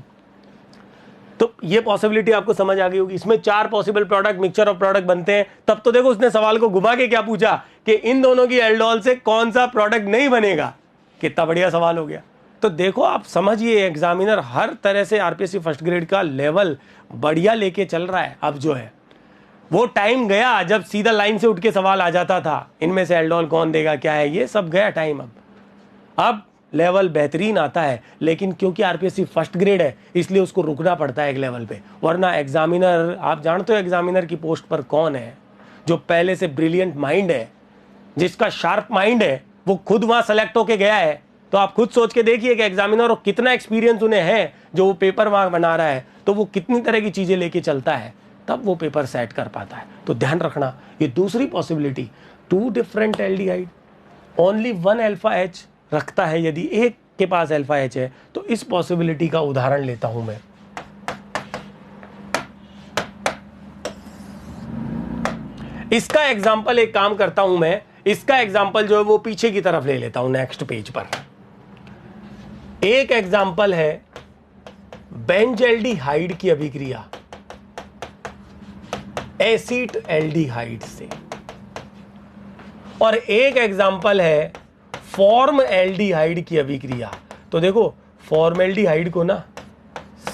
तो ये पॉसिबिलिटी आपको समझ आ गई होगी। इसमें 4 possible product, mixture of product बनते हैं। तब तो देखो उसने सवाल को घुमा के क्या पूछा कि इन दोनों की एल्डोल से कौन सा प्रोडक्ट नहीं बनेगा। कितना बढ़िया सवाल हो गया। तो देखो आप समझिए, एग्जामिनर हर तरह से आरपीएससी फर्स्ट ग्रेड का लेवल बढ़िया लेके चल रहा है। अब जो है वो टाइम गया जब सीधा लाइन से उठ के सवाल आ जाता था, इनमें से एल्डोल कौन देगा, क्या है, ये सब गया टाइम। अब लेवल बेहतरीन आता है, लेकिन क्योंकि आरपीएससी फर्स्ट ग्रेड है इसलिए उसको रुकना पड़ता है एक लेवल पे। वरना एग्जामिनर, आप जानते हो एग्जामिनर की पोस्ट पर कौन है, जो पहले से ब्रिलियंट माइंड है, जिसका शार्प माइंड है, वो खुद वहां सेलेक्ट होके गया है। तो आप खुद सोच के देखिए कि एग्जामिनर और कितना एक्सपीरियंस उन्हें है, जो वो पेपर वहां बना रहा है, तो वो कितनी तरह की चीजें लेके चलता है, तब वो पेपर सेट कर पाता है। तो ध्यान रखना, ये दूसरी possibility, 2 different aldehyde, only 1 alpha H रखता है। यदि एक के पास अल्फा एच है तो इस पॉसिबिलिटी का उदाहरण लेता हूं मैं। इसका एग्जाम्पल एक काम करता हूं मैं, इसका एग्जाम्पल जो है वो पीछे की तरफ ले लेता हूं, नेक्स्ट पेज पर। एक एग्जाम्पल है बेंजल्डिहाइड की अभिक्रिया एसीटैल्डिहाइड से, और एक एग्जाम्पल है फॉर्मएल्डिहाइड की अभिक्रिया। तो देखो फॉर्मएल्डिहाइड को ना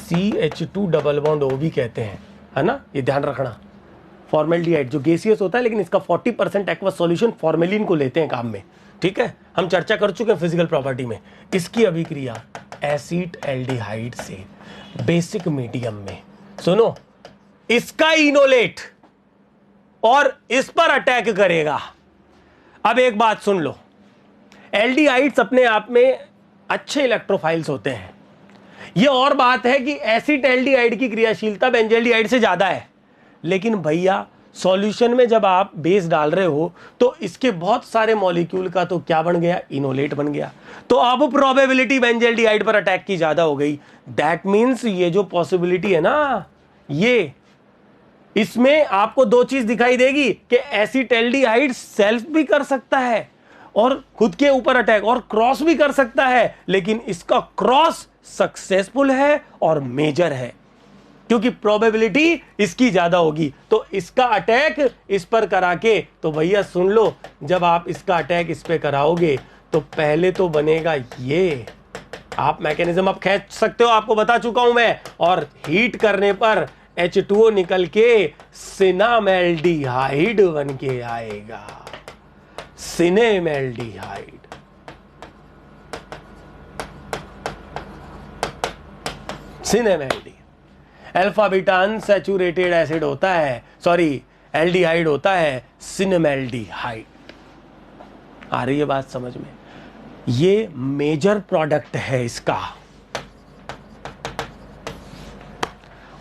CH2 डबल बॉन्ड O भी कहते हैं, है ना, ये ध्यान रखना। फॉर्मएल्डिहाइड जो गैसियस होता है, लेकिन इसका 40% एक्वस सॉल्यूशन फॉर्मेलिन को लेते हैं काम में, ठीक है, हम चर्चा कर चुके हैं फिजिकल प्रॉपर्टी में। इसकी अभिक्रिया एसीटैल्डिहाइड से बेसिक मीडियम में, सुनो, इसका इनोलेट और इस पर अटैक करेगा। अब एक बात सुन लो, एल्डिहाइड्स अपने आप में अच्छे इलेक्ट्रोफाइल्स होते हैं। यह और बात है कि एसीटैल्डिहाइड की क्रियाशीलता बेंजल्डिहाइड से ज्यादा है, लेकिन भैया सॉल्यूशन में जब आप बेस डाल रहे हो तो इसके बहुत सारे मॉलिक्यूल का तो क्या बन गया, इनोलेट बन गया। तो अब प्रोबेबिलिटी बेंजल्डिहाइड पर अटैक की ज्यादा हो गई। दैट मींस ये जो पॉसिबिलिटी है ना, ये इसमें आपको दो चीज दिखाई देगी कि एसिटाल्डिहाइड सेल्फ भी कर सकता है और खुद के ऊपर अटैक और क्रॉस भी कर सकता है, लेकिन इसका क्रॉस सक्सेसफुल है और मेजर है क्योंकि प्रोबेबिलिटी इसकी ज्यादा होगी। तो इसका अटैक इस पर करा के, तो भैया सुन लो, जब आप इसका अटैक इस पे कराओगे तो पहले तो बनेगा ये, आप मैकेनिज्म अब खींच सकते हो, आपको बता चुका हूं मैं, और हीट करने पर H2O निकल के सिनामेल्डिहाइड बन के आएगा, सिनेमेल्डिहाइड। सिनेमेल्डी अल्फा बीटा अनसैचुरेटेड एसिड होता है, सॉरी एल्डिहाइड होता है, सिनेमेल्डिहाइड। आ रही है बात समझ में? ये मेजर प्रोडक्ट है इसका।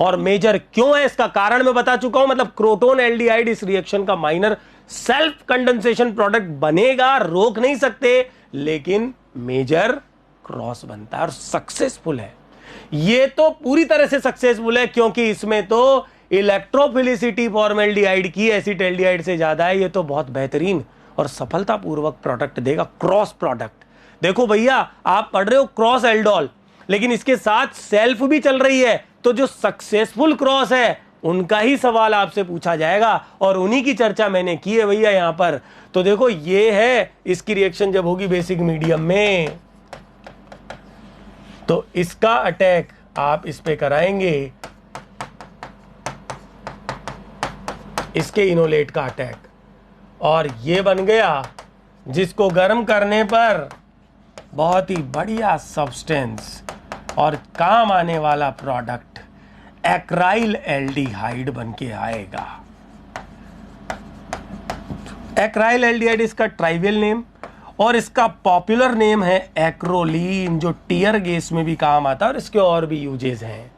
और मेजर क्यों है इसका कारण मैं बता चुका हूं, मतलब क्रोटोन एल्डिहाइड इस रिएक्शन का माइनर सेल्फ कंडेंसेशन प्रोडक्ट बनेगा, रोक नहीं सकते, लेकिन मेजर क्रॉस बनता है और सक्सेसफुल है। ये तो पूरी तरह से सक्सेसफुल है क्योंकि इसमें तो इलेक्ट्रोफिलिसिटी फॉर्मेल्डिहाइड की एसिटाल्डिहाइड से ज्यादा है। ये तो बहुत बेहतरीन और सफलतापूर्वक प्रोडक्ट देगा, क्रॉस प्रोडक्ट। देखो भैया, आप पढ़ रहे हो क्रॉस एल्डोल, लेकिन इसके साथ सेल्फ भी चल रही है, तो जो सक्सेसफुल क्रॉस है उनका ही सवाल आपसे पूछा जाएगा और उन्हीं की चर्चा मैंने की है भैया यहां पर। तो देखो ये है इसकी रिएक्शन जब होगी बेसिक मीडियम में, तो इसका अटैक आप इस पे कराएंगे, इसके इनोलेट का अटैक, और ये बन गया जिसको गर्म करने पर बहुत ही बढ़िया सब्सटेंस और काम आने वाला प्रोडक्ट एक्राइल एल्डिहाइड बन के आएगा। एक्राइल एल्डिहाइड इसका ट्राइवियल नेम और इसका पॉपुलर नेम है एक्रोलीन, जो टीयर गैस में भी काम आता है और इसके और भी यूजेस हैं।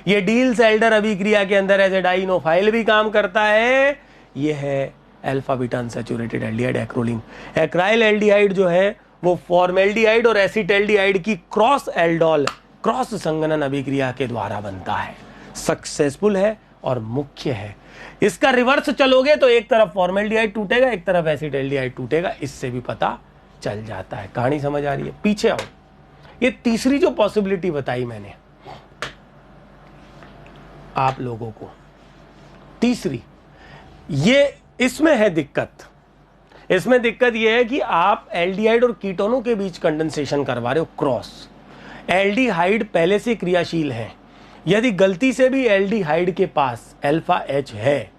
ये डील्स एल्डर अभिक्रिया के अंदर एज ए डाइनोफाइल भी काम करता है। ये है alpha beta unsaturated aldehyde acrolein. एक्राइल aldehyde जो है वो फॉर्मेल्डिहाइड और एसिटाल्डिहाइड की क्रॉस एल्डोल क्रॉस संगनन अभिक्रिया के द्वारा बनता है, सक्सेसफुल है और मुख्य है। इसका रिवर्स चलोगे तो एक तरफ फॉर्मेल्डिहाइड टूटेगा, एक तरफ एसिटाल्डिहाइड टूटेगा, इससे भी पता चल जाता है। कहानी समझ आ रही है? पीछे आओ। ये तीसरी जो पॉसिबिलिटी बताई मैंने आप लोगों को, तीसरी, ये इसमें है दिक्कत। इसमें दिक्कत यह है कि आप एल्डिहाइड और कीटोनों के बीच कंडेंसेशन करवा रहे हो क्रॉस। एल्डिहाइड पहले से क्रियाशील है, यदि गलती से भी एल्डिहाइड के पास अल्फा H है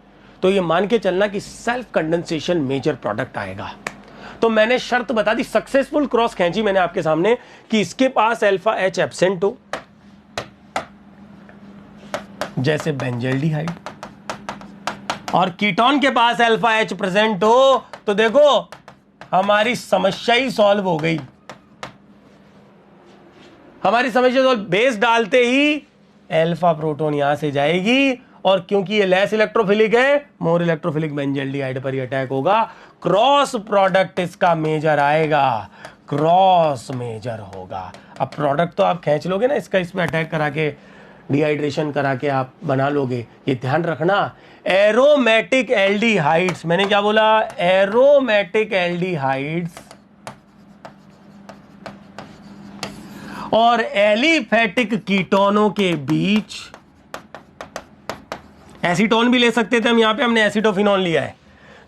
तो ये मान के चलना कि सेल्फ कंडेंसेशन मेजर प्रोडक्ट आएगा। तो मैंने शर्त बता दी, सक्सेसफुल क्रॉस खींची मैंने आपके सामने कि इसके पास अल्फा H एब्सेंट हो, जैसे बेंजल्डिहाइड, और कीटोन के पास अल्फा H प्रेजेंट हो, तो देखो हमारी समस्या ही सॉल्व हो गई। हमारी समस्या सॉल्व, बेस डालते ही अल्फा प्रोटॉन यहां से जाएगी और क्योंकि ये लेस इलेक्ट्रोफिलिक है, मोर इलेक्ट्रोफिलिक बेंजल्डिहाइड पर ही अटैक होगा। क्रॉस प्रोडक्ट इसका मेजर आएगा, क्रॉस मेजर होगा। अब प्रोडक्ट तो आप खींच लोगे ना इसका, इसमें अटैक करा के डिहाइड्रेशन करा के आप बना लोगे। ये ध्यान रखना, एरोमेटिक एल्डिहाइड्स, मैंने क्या बोला, एरोमेटिक एल्डिहाइड्स और एलिफेटिक कीटोनों के बीच, एसीटोन भी ले सकते थे हम, यहां पे हमने एसिटोफिनॉल लिया है।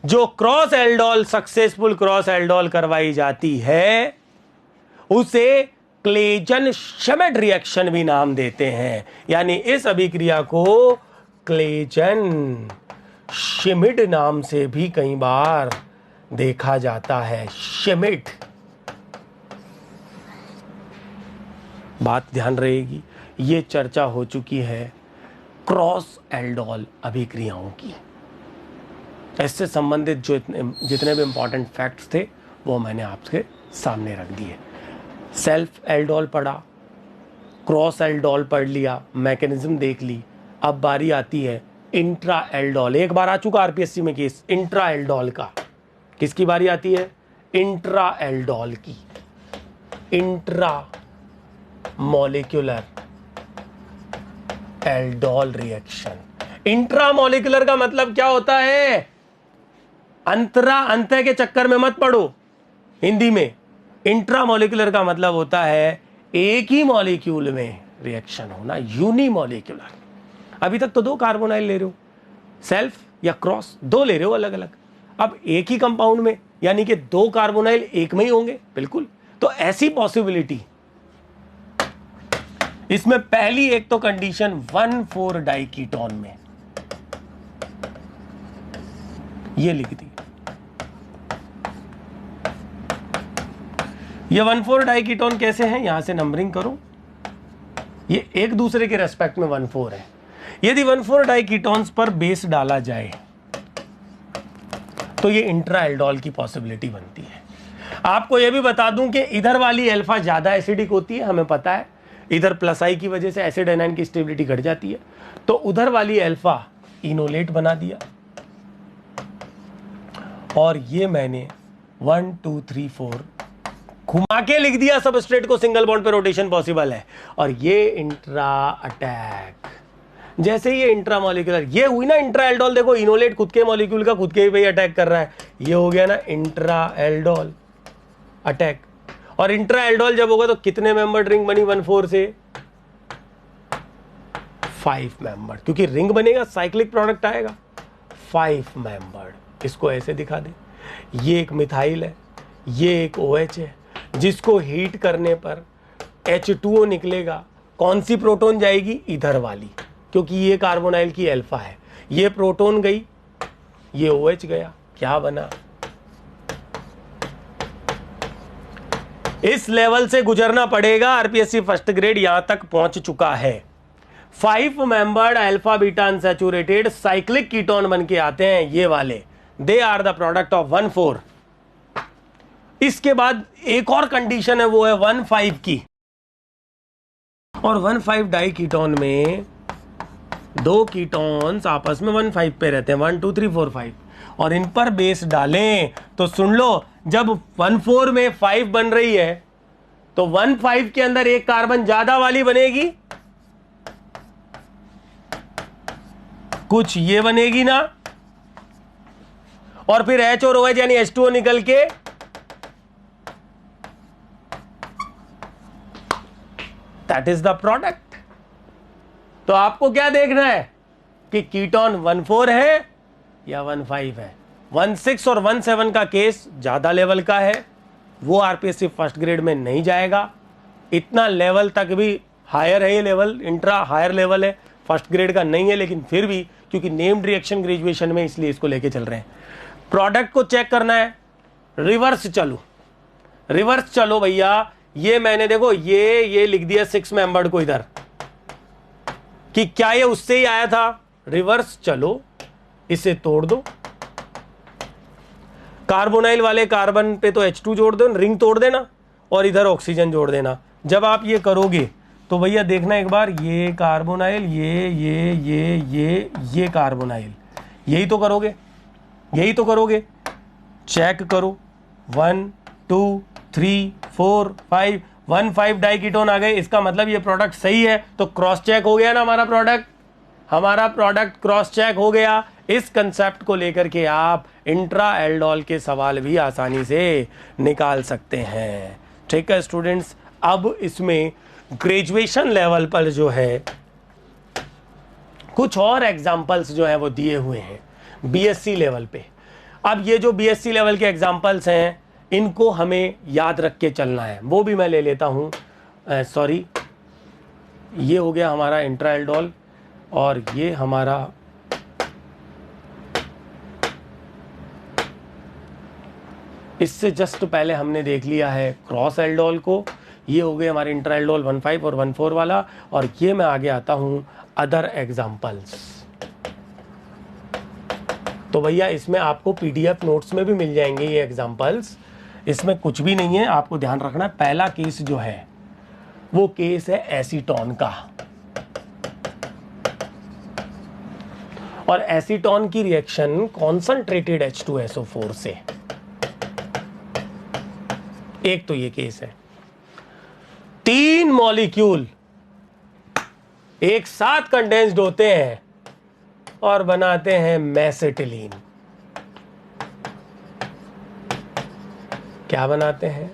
जो cross aldol, successful cross aldol करवाई जाती है उसे क्लेजन श्मिट रिएक्शन भी नाम देते हैं, यानी इस अभिक्रिया को क्लेजन श्मिट नाम से भी कई बार देखा जाता है। श्मिट, बात ध्यान रहेगी, ये चर्चा हो चुकी है क्रॉस एल्डोल अभिक्रियाओं की। इससे संबंधित जो जितने भी इंपॉर्टेंट फैक्ट्स थे वो मैंने आपके सामने रख दिए। सेल्फ एल्डोल पढ़ा, क्रॉस एल्डोल पढ़ लिया, मैकेनिज्म देख ली। अब बारी आती है इंट्रा एल्डोल, एक बार आ चुका आरपीएससी में केस इंट्रा एल्डोल का। किसकी बारी आती है? इंट्रा एल्डोल की। Intra molecular aldol reaction. Intra molecular का मतलब क्या होता है? अंतरा अंतः के चक्कर में मत पड़ो हिंदी में। इंट्रा मॉलिक्यूलर का मतलब होता है एक ही मॉलिक्यूल में रिएक्शन होना, यूनिमॉलिक्यूलर। अभी तक तो 2 कार्बोनाइल ले रहे हो, सेल्फ या क्रॉस 2 ले रहे हो अलग अलग। अब एक ही कंपाउंड में, यानी कि 2 कार्बोनाइल एक में ही होंगे, बिल्कुल। तो ऐसी पॉसिबिलिटी इसमें पहली एक तो कंडीशन 1,4 डाइकीटोन में, ये लिख दी। ये 1,4 डाइकीटोन कैसे हैं? यहां से नंबरिंग करो, ये एक दूसरे के रेस्पेक्ट में 1,4 है। यदि 1,4 डाइकीटोन्स पर बेस डाला जाए तो ये इंट्रा एल्डोल की पॉसिबिलिटी बनती है। आपको यह भी बता दूं कि इधर वाली अल्फा ज्यादा एसिडिक होती है, हमें पता है। इधर प्लस आई की वजह से एसिड एनाइन की स्टेबिलिटी घट जाती है, तो उधर वाली अल्फा इनोलेट बना दिया। और ये मैंने 1 2 3 4 घुमा के लिख दिया, सबस्ट्रेट को सिंगल बॉन्ड पे रोटेशन पॉसिबल है। और ये इंट्रा अटैक, जैसे ये इंट्रा मॉलिक्यूलर, ये हुई ना इंट्रा एल्डोल। देखो इनोलेट खुद के मॉलिक्यूल का खुद के ही पे अटैक कर रहा है, ये हो गया ना इंट्रा एल्डोल अटैक। और इंट्रा एल्डोल जब होगा तो कितने मेंबर रिंग बनी 1,4 से? 5 मेंबर, क्योंकि रिंग बनेगा साइक्लिक प्रोडक्ट आएगा 5 मेंबर। इसको ऐसे दिखा दे, ये एक मिथाइल है, ये एक OH है, जिसको हीट करने पर H2O निकलेगा। कौन सी प्रोटॉन जाएगी? इधर वाली, क्योंकि ये कार्बोनाइल की अल्फा है। ये प्रोटॉन गई, ये OH गया, क्या बना? इस लेवल से गुजरना पड़ेगा। आरपीएससी फर्स्ट ग्रेड यहां तक पहुंच चुका है। 5 membered alpha beta unsaturated cyclic ketone बन के आते हैं, ये वाले। They are the product of 1,4। इसके बाद एक और कंडीशन है, वो है 1,5 की। और 1,5 डाई कीटोन में 2 कीटोन्स आपस में 1,5 पे रहते हैं, 1 2 3 4 5। और इन पर बेस डालें तो सुन लो, जब 1,4 में 5 बन रही है तो 1,5 के अंदर एक कार्बन ज्यादा वाली बनेगी, कुछ ये बनेगी ना, और फिर H और OH यानी H2O निकल के दैट इज द प्रोडक्ट। तो आपको क्या देखना है कि कीटोन 1,4 है या 1,5 है। 1,6 और 1,7 का केस ज्यादा लेवल का है, वो आरपीएससी फर्स्ट ग्रेड में नहीं जाएगा। इतना लेवल तक भी हायर है, ये लेवल इंट्रा हायर लेवल है, फर्स्ट ग्रेड का नहीं है। लेकिन फिर भी क्योंकि नेम्ड रिएक्शन ग्रेजुएशन में, इसलिए इसको लेके चल रहे हैं। प्रोडक्ट को चेक करना है, रिवर्स चलो, रिवर्स चलो भैया। ये मैंने देखो ये लिख दिया 6 मेंबर्ड को इधर, कि क्या ये उससे ही आया था? रिवर्स चलो, इसे तोड़ दो, कार्बोनाइल वाले कार्बन पे तो H2 जोड़ दो, रिंग तोड़ देना, और इधर ऑक्सीजन जोड़ देना। जब आप ये करोगे तो भैया देखना एक बार, ये कार्बोनाइल, ये कार्बोनाइल, यही तो करोगे, यही तो करोगे। चेक करो, 1 2 3 4 5, 1,5 डाइकीटोन आ गए। इसका मतलब ये प्रोडक्ट सही है, तो क्रॉस चेक हो गया ना हमारा प्रोडक्ट, हमारा प्रोडक्ट क्रॉस चेक हो गया। इस कंसेप्ट को लेकर के आप इंट्रा एल्डोल के सवाल भी आसानी से निकाल सकते हैं। ठीक है स्टूडेंट्स, अब इसमें ग्रेजुएशन लेवल पर जो है कुछ और एग्जाम्पल्स जो है वो दिए हुए हैं बीएससी लेवल पे। अब ये जो बीएससी लेवल के एग्जाम्पल्स हैं, इनको हमें याद रख के चलना है, वो भी मैं ले लेता हूँ। सॉरी, ये हो गया हमारा इंट्रा एल्डोल, और ये हमारा इससे जस्ट पहले हमने देख लिया है क्रॉस एल्डोल को। ये हो गए हमारे इंट्रा एल्डोल 1,5 और 1,4 वाला। और ये मैं आगे आता हूँ अदर एग्जाम्पल्स। तो भैया इसमें आपको पीडीएफ नोट्स में भी मिल जाएंगे ये एग्जाम्पल्स, इसमें कुछ भी नहीं है। आपको ध्यान रखना है, पहला केस जो है वो केस है एसीटोन का, और एसीटोन की रिएक्शन कॉन्संट्रेटेड H2SO4 से। एक तो ये केस है, 3 मॉलिक्यूल एक साथ कंडेंस्ड होते हैं और बनाते हैं मेसेटिलीन। क्या बनाते हैं?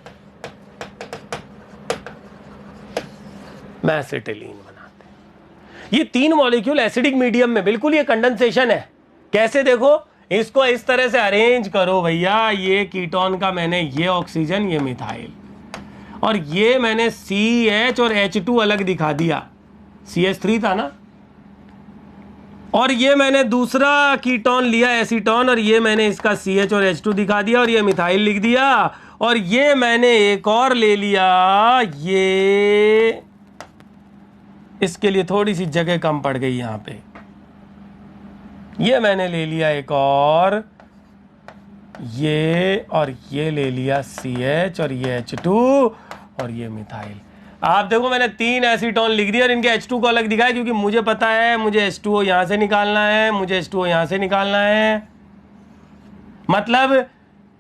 मेसेटिलीन बनाते हैं। ये 3 मॉलिक्यूल एसिडिक मीडियम में, बिल्कुल ये कंडेंसेशन है। कैसे? देखो, इसको इस तरह से अरेंज करो भैया, ये कीटोन का मैंने ये ऑक्सीजन, ये मिथाइल, और ये मैंने CH और H2 अलग दिखा दिया, CH3 था ना, और ये मैंने दूसरा कीटोन लिया एसीटोन, और ये मैंने इसका CH और H2 दिखा दिया, और ये मिथाइल लिख दिया, और ये मैंने एक और ले लिया, ये इसके लिए थोड़ी सी जगह कम पड़ गई यहां पे, ये मैंने ले लिया एक और ये, और ये ले लिया CH और ये H2 और ये मिथाइल। आप देखो, मैंने 3 एसीटोन लिख दिया और इनके H2 को अलग दिखाया, क्योंकि मुझे पता है मुझे H2O यहां से निकालना है, मुझे H2O यहां से निकालना है।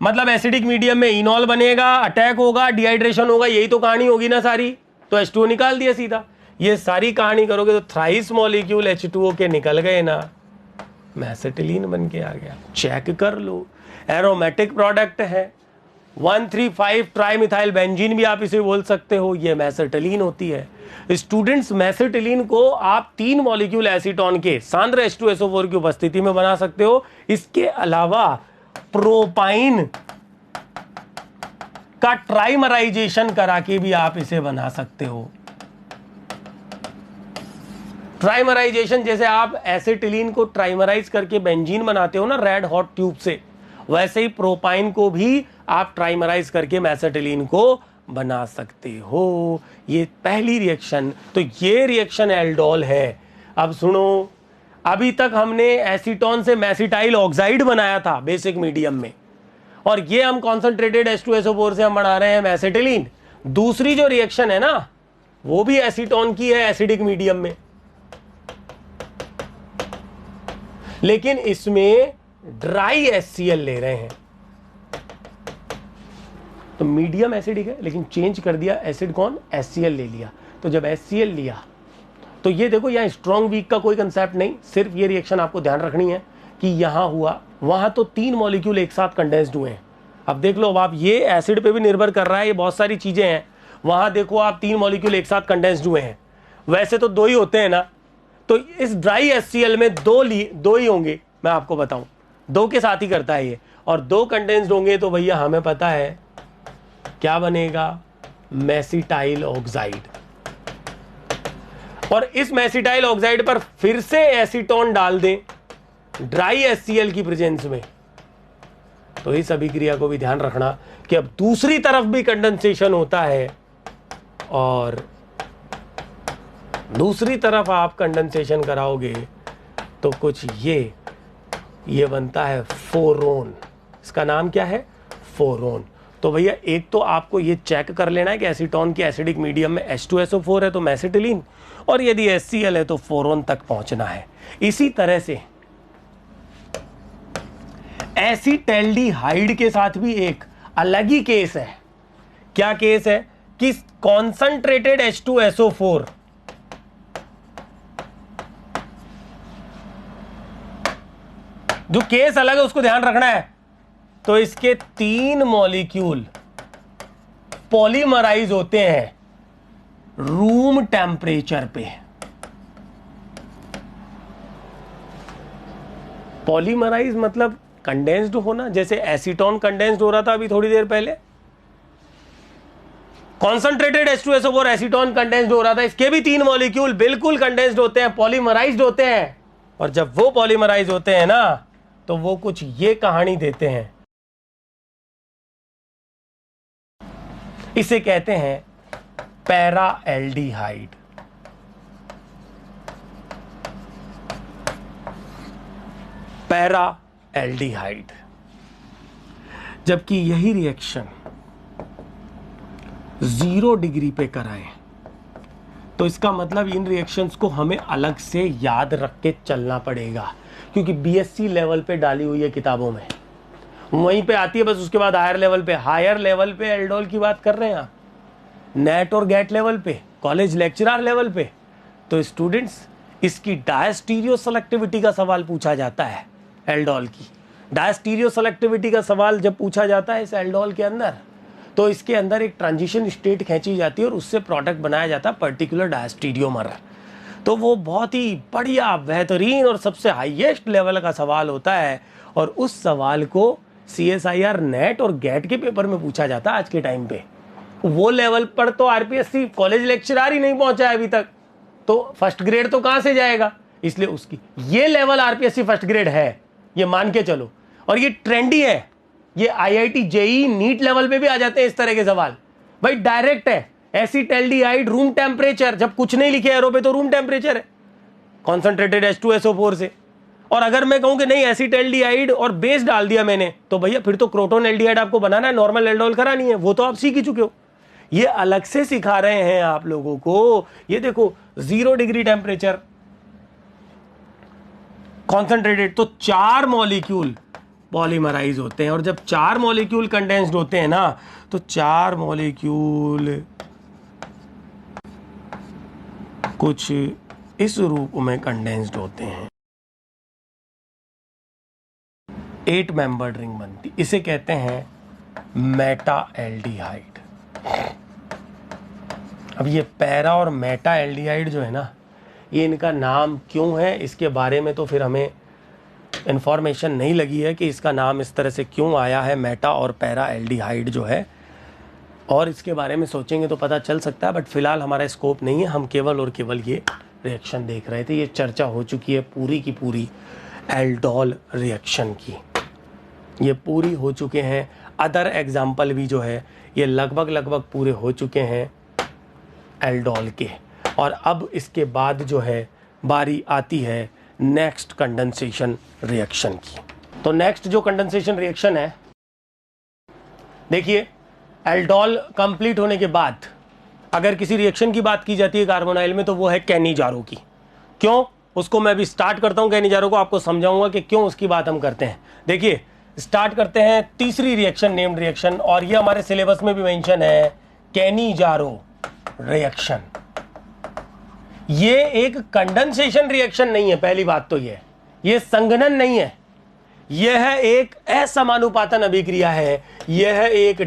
मतलब एसिडिक मीडियम में इनॉल बनेगा, अटैक होगा, डिहाइड्रेशन होगा, यही तो कहानी होगी ना सारी। तो H2O निकाल दिया सीधा। ये सारी कहानी करोगे तो थ्राइस मॉलिक्यूल H2O के निकल गए ना, मेसेटिलीन बन के आ गया। चेक कर लो, एरोमेटिक प्रोडक्ट है। 1,3,5 ट्राइमिथाइल बेंजीन भी आप इसे बोल सकते हो, ये मेसेटिलीन होती है। स्टूडेंट्स, मेसेटिलीन को आप 3 मॉलिक्यूल एसीटोन के सांद्र H2SO4 की उपस्थिति में बना सकते हो। इसके अलावा प्रोपाइन का ट्राइमराइजेशन करा के भी आप इसे बना सकते हो। ट्राइमराइजेशन, जैसे आप एसिटिलीन को ट्राइमराइज करके बेंजीन बनाते हो ना रेड हॉट ट्यूब से, वैसे ही प्रोपाइन को भी आप ट्राइमराइज करके मेसेटिलीन को बना सकते हो। ये पहली रिएक्शन। तो ये रिएक्शन एल्डोल है। अब सुनो, अभी तक हमने एसीटोन से मेसिटाइल ऑक्साइड बनाया था बेसिक मीडियम में, और ये हम कॉन्सेंट्रेटेड H2SO4 से हम बना रहे हैं मेसेटिलीन। दूसरी जो रिएक्शन है ना, वो भी एसीटोन की है एसिडिक मीडियम में, लेकिन इसमें ड्राई HCl ले रहे हैं। तो मीडियम एसिडिक है, लेकिन चेंज कर दिया एसिड कौन? HCl ले लिया। तो जब HCl लिया तो ये देखो, यहां स्ट्रॉन्ग वीक का कोई कंसेप्ट नहीं, सिर्फ ये रिएक्शन आपको ध्यान रखनी है कि यहां हुआ, वहां तो 3 मॉलिक्यूल एक साथ कंडेंस्ड हुए हैं। अब देख लो, अब आप ये एसिड पे भी निर्भर कर रहा है, ये बहुत सारी चीजें हैं। वहां देखो आप 3 मॉलिक्यूल एक साथ कंडेंस्ड हुए हैं, वैसे तो 2 ही होते हैं ना। तो इस ड्राई HCl में 2 ही होंगे, मैं आपको बताऊं, 2 के साथ ही करता है ये, और 2 कंडेंस्ड होंगे तो भैया हमें पता है क्या बनेगा? Mesityl oxide. और इस मेसिटाइल ऑक्साइड पर फिर से एसीटोन डाल दें ड्राई HCl की प्रेजेंस में, तो इस अभिक्रिया को भी ध्यान रखना कि अब दूसरी तरफ भी कंडेंसेशन होता है, और दूसरी तरफ आप कंडेंसेशन कराओगे तो कुछ ये बनता है फोरोन। इसका नाम क्या है? फोरोन। तो भैया एक तो आपको ये चेक कर लेना है कि एसीटोन की एसिडिक मीडियम में H2SO4 है तो मेसिटिलीन, और यदि HCl है तो फोरोन तक पहुंचना है। इसी तरह से एसीटैल्डिहाइड के साथ भी एक अलग ही केस है। क्या केस है? कि कॉन्संट्रेटेड H2SO4 जो केस अलग है उसको ध्यान रखना है। तो इसके 3 मॉलिक्यूल पॉलीमराइज होते हैं रूम टेम्परेचर पे। पॉलीमराइज मतलब कंडेंस्ड होना, जैसे एसीटोन कंडेंस्ड हो रहा था अभी थोड़ी देर पहले, कॉन्सेंट्रेटेड H2SO4 एसीटोन कंडेंस्ड हो रहा था। इसके भी 3 मॉलिक्यूल बिल्कुल कंडेंस्ड होते हैं, पॉलीमराइज्ड होते हैं, और जब वो पॉलीमराइज होते हैं ना तो वो कुछ ये कहानी देते हैं। इसे कहते हैं पैरा एल्डिहाइड। Para aldehyde. जबकि यही रिएक्शन 0 डिग्री पे कराएं तो इसका मतलब इन रिएक्शंस को हमें अलग से याद रख के चलना पड़ेगा, क्योंकि बीएससी लेवल पे डाली हुई है किताबों में, वहीं पे आती है बस। उसके बाद हायर लेवल पे एल्डोल की बात कर रहे हैं आप, नेट और गेट लेवल पे, कॉलेज लेक्चरर लेवल पे। तो स्टूडेंट्स, इसकी डायस्टीरियो सेलेक्टिविटी का सवाल पूछा जाता है। एल्डोल की डायस्टीरियो सेलेक्टिविटी का सवाल जब पूछा जाता है इस एल्डोल के अंदर, तो इसके अंदर एक ट्रांजिशन स्टेट खींची जाती है और उससे प्रोडक्ट बनाया जाता है पर्टिकुलर डायस्टीरियोमर। तो वो बहुत ही बढ़िया, बेहतरीन और सबसे हाईएस्ट लेवल का सवाल होता है, और उस सवाल को CSIR नेट और गेट के पेपर में पूछा जाता है आज के टाइम पे। वो लेवल पर तो आरपीएससी कॉलेज लेक्चरर ही नहीं पहुंचा है अभी तक, तो फर्स्ट ग्रेड तो कहां से जाएगा। इसलिए उसकी ये लेवल आरपीएससी फर्स्ट ग्रेड है, ये मान के चलो। और ये ट्रेंडी है, ये IIT JEE नीट लेवल पे भी आ जाते हैं इस तरह के सवाल। भाई डायरेक्ट है, एसिटाल्डिहाइड रूम टेम्परेचर, जब कुछ नहीं लिखे एरो पे तो रूम टेम्परेचर है कॉन्सेंट्रेटेड H2SO4 से। और अगर मैं कहूं कि नहीं एसिटाल्डिहाइड और बेस डाल दिया मैंने, तो भैया फिर तो क्रोटोन एल्डिहाइड आपको बनाना है, नॉर्मल एल्डोल करानी है, वो तो आप सीख ही चुके हो। ये अलग से सिखा रहे हैं आप लोगों को। ये देखो 0 डिग्री टेम्परेचर कॉन्सेंट्रेटेड, तो 4 मॉलिक्यूल पॉलीमराइज होते हैं, और जब 4 मॉलिक्यूल कंडेंस्ड होते हैं ना, तो 4 मॉलिक्यूल कुछ इस रूप में कंडेंस्ड होते हैं, 8 मेंबर्ड रिंग बनती, इसे कहते हैं मेटा एल्डिहाइड। अब ये पैरा और मेटा एल्डिहाइड जो है ना, ये इनका नाम क्यों है इसके बारे में तो फिर हमें इंफॉर्मेशन नहीं लगी है कि इसका नाम इस तरह से क्यों आया है, मेटा और पैरा एल्डिहाइड जो है, और इसके बारे में सोचेंगे तो पता चल सकता है, बट फिलहाल हमारा स्कोप नहीं है। हम केवल और केवल ये रिएक्शन देख रहे थे। ये चर्चा हो चुकी है पूरी की पूरी एल्डोल रिएक्शन की, ये पूरी हो चुके हैं। अदर एग्जाम्पल भी जो है ये लगभग पूरे हो चुके हैं एल्डोल के। और अब इसके बाद जो है बारी आती है नेक्स्ट कंडेंसेशन रिएक्शन की। तो नेक्स्ट जो कंडेंसेशन रिएक्शन है, देखिए एल्डोल कंप्लीट होने के बाद अगर किसी रिएक्शन की बात की जाती है कार्बोनाइल में, तो वो है कैनिजारो की। क्यों, उसको मैं अभी स्टार्ट करता हूं कैनिजारो को, आपको समझाऊंगा कि क्यों उसकी बात हम करते हैं। देखिए स्टार्ट करते हैं तीसरी रिएक्शन, नेम्ड रिएक्शन, और ये हमारे सिलेबस में भी मेंशन है, कैनिजारो रिएक्शन। ये एक कंडेंसेशन रिएक्शन नहीं है, पहली बात तो ये संघनन नहीं है, यह एक असमानुपातन अभिक्रिया है, यह एक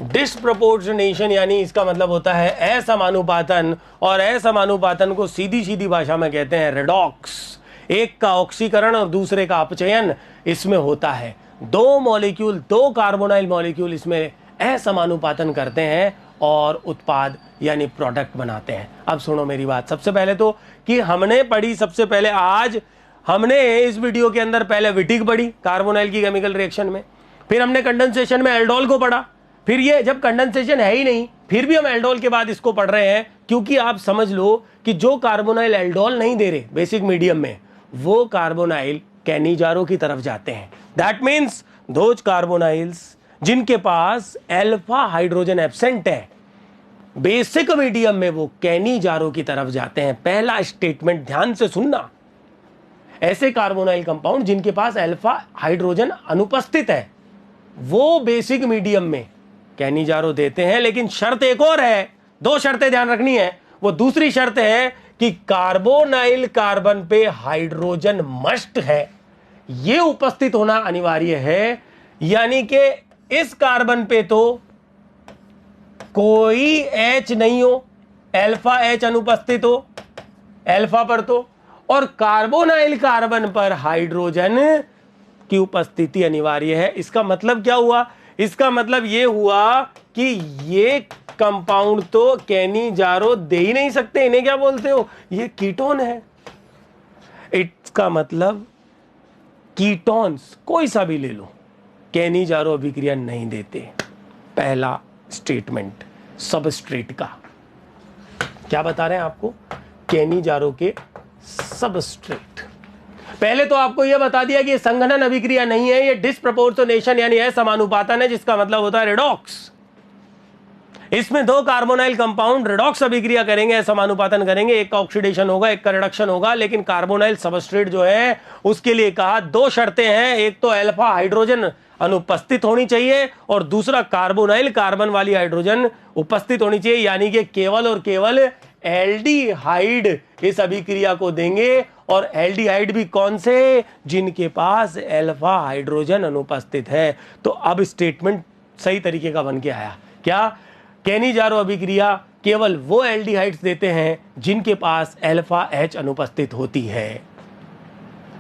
डिस्प्रपोर्शनेशन यानी इसका मतलब होता है असमानुपातन, और असमानुपातन को सीधी सीधी भाषा में कहते हैं रेडॉक्स। एक का ऑक्सीकरण और दूसरे का अपचयन इसमें होता है। 2 मॉलिक्यूल, 2 कार्बोनाइल मॉलिक्यूल इसमें असमानुपातन करते हैं और उत्पाद यानी प्रोडक्ट बनाते हैं। अब सुनो मेरी बात, सबसे पहले तो कि हमने पढ़ी, सबसे पहले आज हमने इस वीडियो के अंदर पहले विटिक पढ़ी कार्बोनाइल की केमिकल रिएक्शन में, फिर हमने कंडेंसेशन में एल्डोल को पढ़ा, फिर ये जब कंडेंसेशन है ही नहीं फिर भी हम एल्डोल के बाद इसको पढ़ रहे हैं, क्योंकि आप समझ लो कि जो कार्बोनाइल एल्डोल नहीं दे रहे बेसिक मीडियम में, वो कार्बोनाइल कैनिजारो की तरफ जाते हैं। दैट मीन्स दोज कार्बोनाइल्स जिनके पास अल्फा हाइड्रोजन एब्सेंट है बेसिक मीडियम में, वो कैनिजारो की तरफ जाते हैं। पहला स्टेटमेंट ध्यान से सुनना, ऐसे कार्बोनाइल कंपाउंड जिनके पास अल्फा हाइड्रोजन अनुपस्थित है वो बेसिक मीडियम में कैनिजारो देते हैं। लेकिन शर्त एक और है, 2 शर्तें ध्यान रखनी है। वो दूसरी शर्त है कि कार्बोनाइल कार्बन पे हाइड्रोजन मस्ट है, ये उपस्थित होना अनिवार्य है। यानी कि इस कार्बन पे तो कोई H नहीं हो, अल्फा H अनुपस्थित हो अल्फा पर तो, और कार्बोनाइल कार्बन पर हाइड्रोजन की उपस्थिति अनिवार्य है। इसका मतलब क्या हुआ, इसका मतलब यह हुआ कि ये कंपाउंड तो कैनिजारो दे ही नहीं सकते, इन्हें क्या बोलते हो, ये कीटोन है। इसका मतलब कीटोन्स कोई सा भी ले लो कैनिजारो अभिक्रिया नहीं देते। पहला स्टेटमेंट सबस्ट्रेट का क्या बता रहे हैं आपको, कैनिजारो के सबस्ट्रेट। पहले तो आपको यह बता दिया कि ये संघनन अभिक्रिया नहीं है, ये डिस्प्रपोर्शनेशन यानी असमानुपातन है, जिसका मतलब होता है रेडॉक्स। इसमें दो कार्बोनाइल कंपाउंड रिडॉक्स अभिक्रिया करेंगे, समानुपातन करेंगे, एक का ऑक्सीडेशन होगा, एक का रिडक्शन होगा, लेकिन कार्बोनाइल सबस्ट्रेट जो है उसके लिए कहा दो शर्तें हैं, एक तो अल्फा हाइड्रोजन अनुपस्थित होनी चाहिए और दूसरा कार्बोनाइल कार्बन वाली हाइड्रोजन उपस्थित होनी चाहिए, यानी कि केवल और केवल एल्डिहाइड इस अभिक्रिया को देंगे, और एल्डिहाइड भी कौन से, जिनके पास अल्फा हाइड्रोजन अनुपस्थित है। तो अब स्टेटमेंट सही तरीके का बन के आया, क्या? कैनिजारो अभिक्रिया केवल वो एल्डिहाइड्स देते हैं जिनके पास अल्फा एच अनुपस्थित होती है।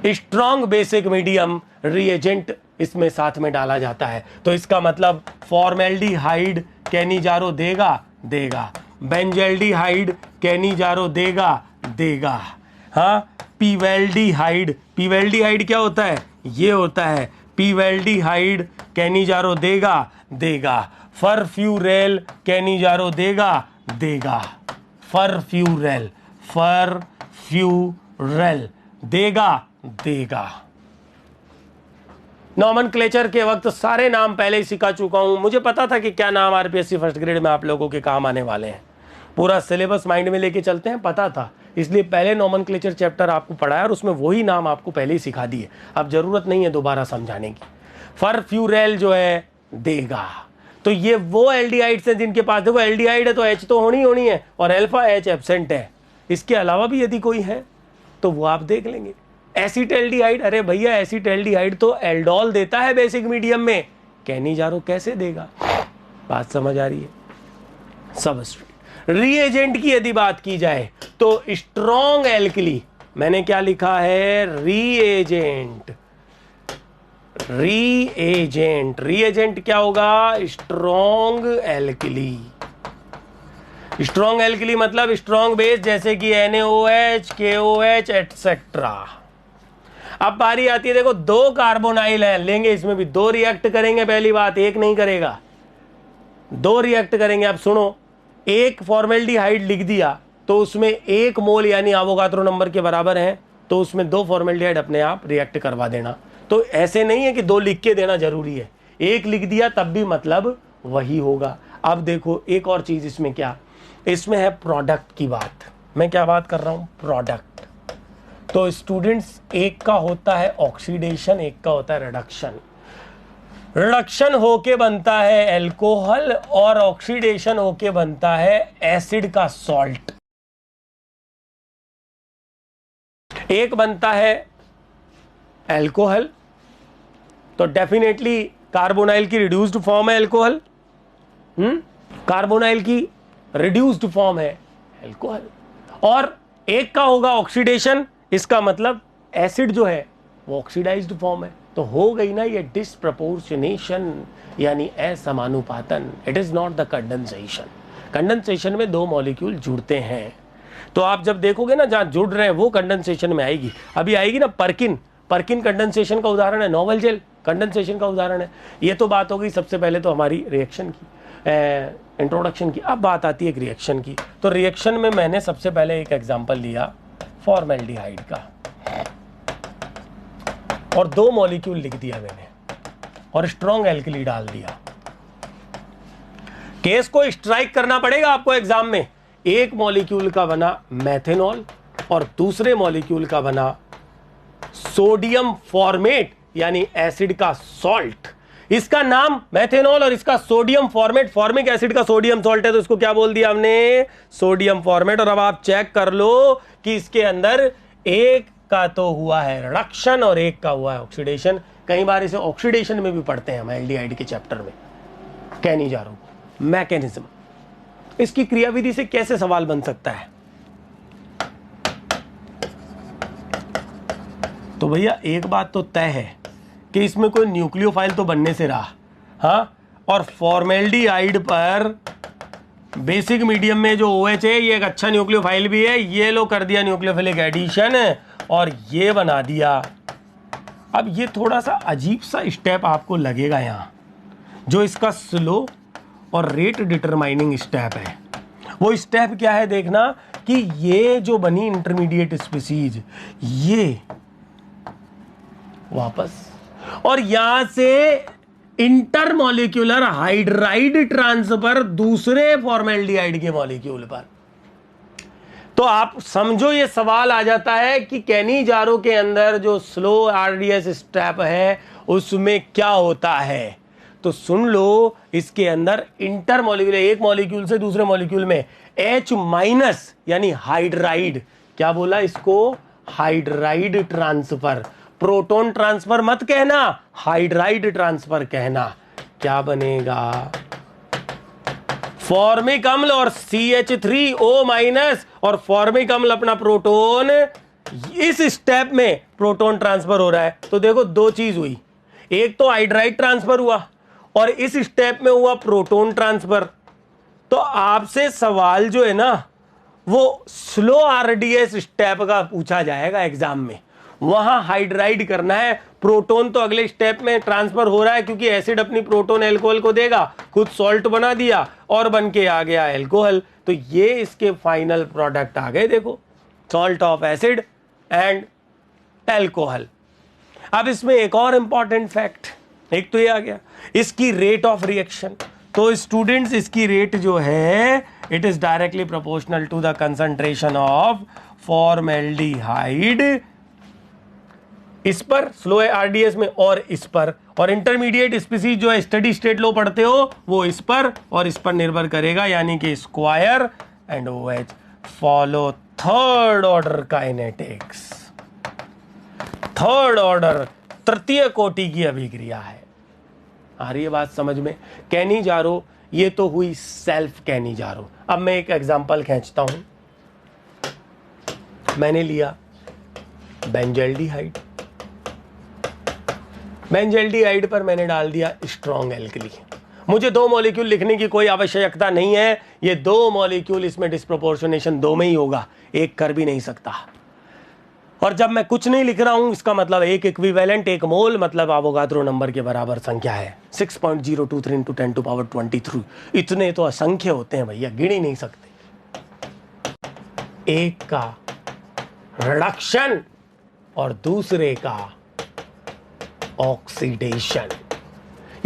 स्ट्रॉन्ग बेसिक मीडियम रिएजेंट इसमें साथ में डाला जाता है, तो इसका मतलब फॉर्मेल्डिहाइड कैनिजारो देगा, बेंजल्डिहाइड कैनिजारो देगा, हाँ। पीवेल्डिहाइड क्या होता है? ये होता है पीवेल्डिहाइड कैनिजारो देगा। फरफ्यूरेल कैनिजारो देगा। फरफ्यूरेल देगा। नॉमेनक्लेचर के वक्त सारे नाम पहले ही सिखा चुका हूं, मुझे पता था कि क्या नाम आरपीएससी फर्स्ट ग्रेड में आप लोगों के काम आने वाले हैं, पूरा सिलेबस माइंड में लेके चलते हैं, पता था, इसलिए पहले नॉमेनक्लेचर चैप्टर आपको पढ़ाया और उसमें वही नाम आपको पहले ही सिखा दिए, अब जरूरत नहीं है दोबारा समझाने की। फरफ्यूरेल जो है देगा, तो ये वो एल्डिहाइड्स हैं जिनके पास, देखो एल्डिहाइड है तो एच तो होनी है और अल्फा एच एब्सेंट है, इसके अलावा भी यदि कोई है तो वो आप देख लेंगे। एसिटेल्डिहाइड, अरे भैया एसिटेल्डिहाइड तो एल्डोल देता है बेसिक मीडियम में, कैनिजारो कैसे देगा? बात समझ आ रही है? सबस्ट्रेट रीएजेंट की यदि बात की जाए तो स्ट्रॉन्ग एल्कली, मैंने क्या लिखा है? रीएजेंट क्या होगा? Strong alkali. स्ट्रॉन्ग एल्कली मतलब स्ट्रॉन्ग बेस, जैसे कि NaOH, KOH एटसेट्रा। अब बारी आती है, देखो दो कार्बोनाइल है, लेंगे इसमें भी दो रिएक्ट करेंगे, पहली बात एक नहीं करेगा, दो रिएक्ट करेंगे। अब सुनो, एक फॉर्मेल्डिहाइड लिख दिया तो उसमें 1 मोल यानी एवोगाद्रो नंबर के बराबर है, तो उसमें 2 फॉर्मेल्डिहाइड अपने आप रिएक्ट करवा देना। तो ऐसे नहीं है कि 2 लिख के देना जरूरी है, 1 लिख दिया तब भी मतलब वही होगा। अब देखो एक और चीज इसमें क्या, इसमें है प्रोडक्ट की बात। मैं क्या बात कर रहा हूं? प्रोडक्ट। तो स्टूडेंट्स, एक का होता है ऑक्सीडेशन, एक का होता है रिडक्शन। रिडक्शन होके बनता है अल्कोहल और ऑक्सीडेशन होके बनता है एसिड का सॉल्ट। एक बनता है अल्कोहल, तो डेफिनेटली कार्बोनाइल की रिड्यूस्ड फॉर्म है अल्कोहल, कार्बोनाइल की रिड्यूस्ड फॉर्म है अल्कोहल, और एक का होगा ऑक्सीडेशन, इसका मतलब एसिड जो है वो ऑक्सीडाइज्ड फॉर्म है। तो हो गई ना ये डिसप्रपोर्शनेशन, यानी असमानुपातन। It is not the condensation. Condensation में 2 मॉलिक्यूल जुड़ते हैं, तो आप जब देखोगे ना जहां जुड़ रहे हैं वो कंडेंसेशन में आएगी। अभी आएगी ना परकिन कंडेंसेशन का उदाहरण है, नोवल जेल कंडेंसेशन का उदाहरण है। ये तो बात हो गई सबसे पहले तो हमारी रिएक्शन की, इंट्रोडक्शन की। अब बात आती है एक रिएक्शन की। तो रिएक्शन में मैंने सबसे पहले एक एग्जांपल लिया फॉर्मेल्डिहाइड का, और 2 मॉलिक्यूल लिख दिया मैंने और स्ट्रॉन्ग एल्कली डाल दिया। केस को स्ट्राइक करना पड़ेगा आपको एग्जाम में। एक मॉलिक्यूल का बना मेथेनॉल और दूसरे मॉलिक्यूल का बना सोडियम फॉर्मेट, यानी एसिड का सॉल्ट। इसका नाम मेथेनॉल और इसका सोडियम फॉर्मेट, फॉर्मिक एसिड का सोडियम सॉल्ट है, तो इसको क्या बोल दिया हमने? Sodium format. और अब आप चेक कर लो कि इसके अंदर एक का तो हुआ है रिडक्शन और एक का हुआ है ऑक्सीडेशन। कई बार इसे ऑक्सीडेशन में भी पढ़ते हैं हम एल्डिहाइड के चैप्टर में। कैनिजारो मैकेनिज्म, इसकी क्रियाविधि से कैसे सवाल बन सकता है? तो भैया एक बात तो तय है कि इसमें कोई न्यूक्लियोफाइल तो बनने से रहा, हाँ। और फॉर्मेल्डिहाइड पर बेसिक मीडियम में जो OH है ये एक अच्छा न्यूक्लियोफाइल भी है, ये लो कर दिया न्यूक्लियोफिलिक एडिशन और ये बना दिया। अब ये थोड़ा सा अजीब सा स्टेप आपको लगेगा यहाँ, जो इसका स्लो और रेट डिटरमाइनिंग स्टेप है। वो स्टेप क्या है देखना, कि ये जो बनी इंटरमीडिएट स्पीसीज ये वापस, और यहां से इंटरमॉलिक्यूलर हाइड्राइड ट्रांसफर दूसरे फॉर्मेल्डिहाइड के मॉलिक्यूल पर। तो आप समझो ये सवाल आ जाता है कि कैनिजारो के अंदर जो स्लो आरडीएस स्टेप है उसमें क्या होता है। तो सुन लो, इसके अंदर इंटरमॉलिक्यूलर, एक मॉलिक्यूल से दूसरे मॉलिक्यूल में H माइनस यानी हाइड्राइड, क्या बोला इसको, हाइड्राइड ट्रांसफर। प्रोटॉन ट्रांसफर मत कहना, हाइड्राइड ट्रांसफर कहना। क्या बनेगा, फॉर्मिक अम्ल और CH3O माइनस और फॉर्मिक अम्ल अपना प्रोटोन, इस स्टेप में प्रोटोन ट्रांसफर हो रहा है। तो देखो दो चीज हुई, एक तो हाइड्राइड ट्रांसफर हुआ और इस स्टेप में हुआ प्रोटोन ट्रांसफर। तो आपसे सवाल जो है ना वो स्लो आरडीएस स्टेप का पूछा जाएगा एग्जाम में, वहां हाइड्राइड करना है। प्रोटोन तो अगले स्टेप में ट्रांसफर हो रहा है क्योंकि एसिड अपनी प्रोटोन एल्कोहल को देगा, खुद सॉल्ट बना दिया और बन के आ गया एल्कोहल। तो ये इसके फाइनल प्रोडक्ट आ गए, देखो, salt of acid and alcohol. अब इसमें एक और इंपॉर्टेंट फैक्ट, एक तो ये आ गया इसकी रेट ऑफ रिएक्शन। तो स्टूडेंट्स इसकी रेट जो है it is directly proportional to the concentration of formaldehyde, इस पर स्लो आरडीएस में और इस पर, और इंटरमीडिएट स्पीसीज जो है स्टेडी स्टेट लो पढ़ते हो वो इस पर और इस पर निर्भर करेगा, यानी कि square and OH। Follow third order kinetics, third order तृतीय कोटि की अभिक्रिया है। आ रही है बात समझ में। कैनिजारो ये तो हुई सेल्फ कैनिजारो। अब मैं एक एग्जांपल खींचता हूं, मैंने लिया बेंजल्डिहाइड, बेंजल्डिहाइड पर मैंने डाल दिया स्ट्रॉन्ग एल्कली। मुझे दो मॉलिक्यूल लिखने की कोई आवश्यकता नहीं है, ये दो मॉलिक्यूल, इसमें डिस्प्रोपोर्शनेशन दो में ही होगा, एक कर भी नहीं सकता। और जब मैं कुछ नहीं लिख रहा हूं इसका मतलब एक इक्विवेलेंट, एक मोल, मतलब अवोगाद्रो नंबर के बराबर संख्या है 6.023 × 10⁻23। इतने तो असंख्य होते हैं भैया, गिन ही नहीं सकते। एक का रिडक्शन और दूसरे का ऑक्सीडेशन।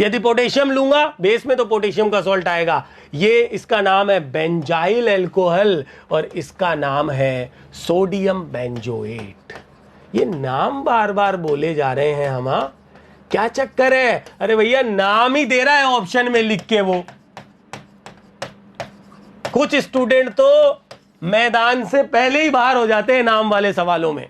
यदि पोटेशियम लूंगा बेस में तो पोटेशियम का सॉल्ट आएगा। ये इसका नाम है बेंजाइल एल्कोहल और इसका नाम है सोडियम बेंजोएट। ये नाम बार बार बोले जा रहे हैं हम, क्या चक्कर है? अरे भैया नाम ही दे रहा है ऑप्शन में लिख के वो। कुछ स्टूडेंट तो मैदान से पहले ही बाहर हो जाते हैं नाम वाले सवालों में,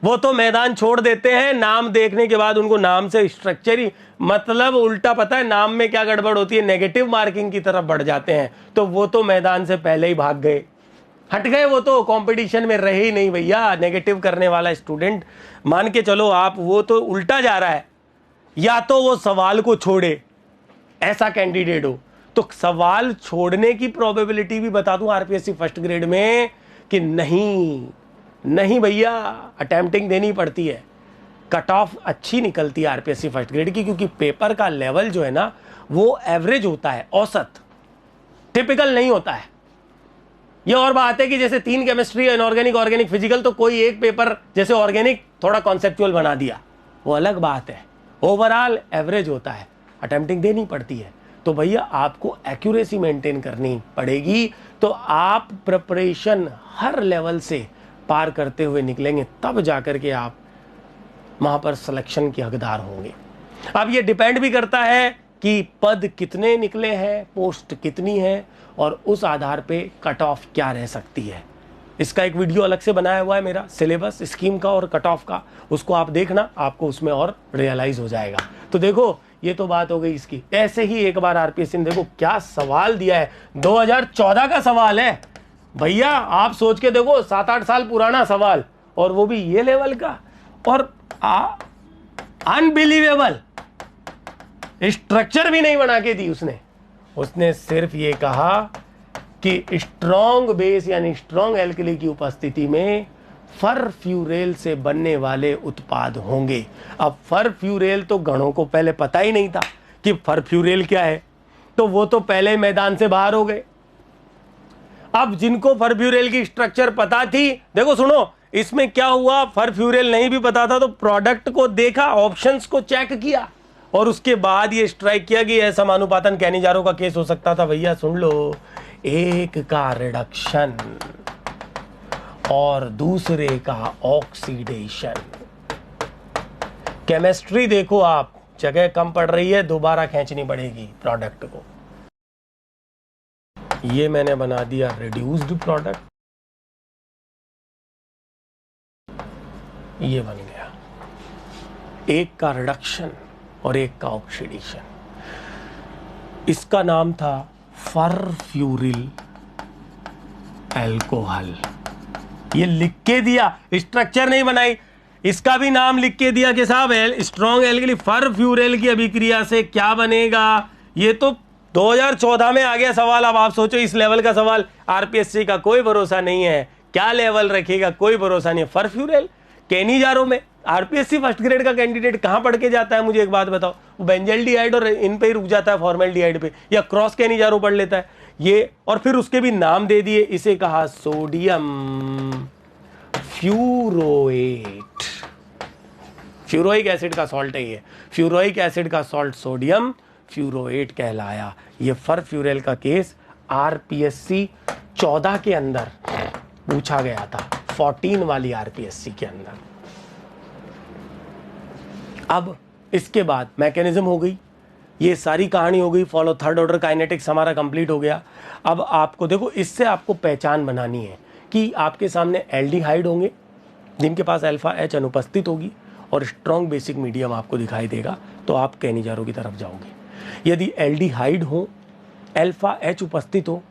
वो तो मैदान छोड़ देते हैं नाम देखने के बाद। उनको नाम से स्ट्रक्चर ही मतलब उल्टा पता है नाम में क्या गड़बड़ होती है, नेगेटिव मार्किंग की तरफ बढ़ जाते हैं। तो वो तो मैदान से पहले ही भाग गए, हट गए, वो तो कंपटीशन में रहे ही नहीं भैया। नेगेटिव करने वाला स्टूडेंट मान के चलो आप, वो तो उल्टा जा रहा है, या तो वो सवाल को छोड़े, ऐसा कैंडिडेट हो। तो सवाल छोड़ने की प्रोबेबिलिटी भी बता दूं आरपीएससी फर्स्ट ग्रेड में कि नहीं भैया, अटेम्प्टिंग देनी पड़ती है। कट ऑफ अच्छी निकलती है आरपीएससी फर्स्ट ग्रेड की, क्योंकि पेपर का लेवल जो है ना वो एवरेज होता है, औसत, टिपिकल नहीं होता है। ये और बात है कि जैसे 3 केमिस्ट्री, इनऑर्गेनिक, ऑर्गेनिक, फिजिकल, तो कोई एक पेपर जैसे ऑर्गेनिक थोड़ा कॉन्सेप्चुअल बना दिया, वो अलग बात है। ओवरऑल एवरेज होता है, अटेम्प्टिंग देनी पड़ती है। तो भैया आपको एक्यूरेसी मेंटेन करनी पड़ेगी। तो आप प्रिपरेशन हर लेवल से पार करते हुए निकलेंगे, तब जाकर के आप वहां पर सिलेक्शन के हकदार होंगे। अब ये डिपेंड भी करता है कि पद कितने निकले हैं, पोस्ट कितनी है, और उस आधार पे कट ऑफ क्या रह सकती है। इसका एक वीडियो अलग से बनाया हुआ है मेरा, सिलेबस स्कीम का और कट ऑफ का, उसको आप देखना, आपको उसमें और रियलाइज हो जाएगा। तो देखो ये तो बात हो गई इसकी। ऐसे ही एक बार आरपीएससी ने देखो क्या सवाल दिया है, 2014 का सवाल है भैया, आप सोच के देखो, 7-8 साल पुराना सवाल, और वो भी ये लेवल का, और अनबिलीवेबल, स्ट्रक्चर भी नहीं बना के दी उसने सिर्फ ये कहा कि स्ट्रॉन्ग बेस यानी स्ट्रॉन्ग एल्कली की उपस्थिति में फरफ्यूरेल से बनने वाले उत्पाद होंगे। अब फरफ्यूरेल तो गणों को पहले पता ही नहीं था कि फरफ्यूरेल क्या है, तो वो तो पहले मैदान से बाहर हो गए। अब जिनको फरफ्यूरेल की स्ट्रक्चर पता थी, देखो सुनो, इसमें क्या हुआ, फरफ्यूरेल नहीं भी पता था तो प्रोडक्ट को देखा, ऑप्शंस को चेक किया, और उसके बाद ये स्ट्राइक किया कि असमानुपातन कैनिजारो का केस हो सकता था। भैया सुन लो, एक का रिडक्शन और दूसरे का ऑक्सीडेशन। केमिस्ट्री देखो आप, जगह कम पड़ रही है, दोबारा खींचनी पड़ेगी प्रोडक्ट को। ये मैंने बना दिया रिड्यूस्ड प्रोडक्ट, ये बन गया एक का रिडक्शन और एक का ऑक्सीडेशन। इसका नाम था फरफ्यूरिल अल्कोहल। ये लिख के दिया, स्ट्रक्चर नहीं बनाई, इसका भी नाम लिख के दिया कि साहब स्ट्रॉन्ग एल्कली फरफ्यूरिल की अभिक्रिया से क्या बनेगा। ये तो 2014 में आ गया सवाल। अब आप सोचो, इस लेवल का सवाल आरपीएससी का कोई भरोसा नहीं है, क्या लेवल रखेगा कोई भरोसा नहीं है। फरफ्यूरिल कैनिजारो में आरपीएससी फर्स्ट ग्रेड का कैंडिडेट कहां पढ़ के जाता है, मुझे एक बात बताओ। वो बेंजल्डिहाइड और इन पे ही रुक जाता है, फॉर्मेल्डिहाइड पे, या क्रॉस कैनिजारो पढ़ लेता है ये। और फिर उसके भी नाम दे दिए, इसे कहा सोडियम फ्यूरोएट। फ्यूरोइक एसिड का सॉल्ट है ये, फ्यूरोइक एसिड का सॉल्ट सोडियम फ्यूरोएट कहलाया। ये फरफ्यूरिल का केस आरपीएससी 14 के अंदर पूछा गया था, 14 वाली आरपीएससी के अंदर। अब इसके बाद मैकेनिज्म हो गई, ये सारी कहानी हो गई, फॉलो थर्ड ऑर्डर काइनेटिक्स हमारा कंप्लीट हो गया। अब आपको देखो, इससे आपको पहचान बनानी है कि आपके सामने एल्डिहाइड होंगे जिनके पास अल्फा एच अनुपस्थित होगी और स्ट्रॉन्ग बेसिक मीडियम आपको दिखाई देगा, तो आप कैनिजारो की तरफ जाओगे। यदि एल्डिहाइड हो, अल्फा एच उपस्थित हो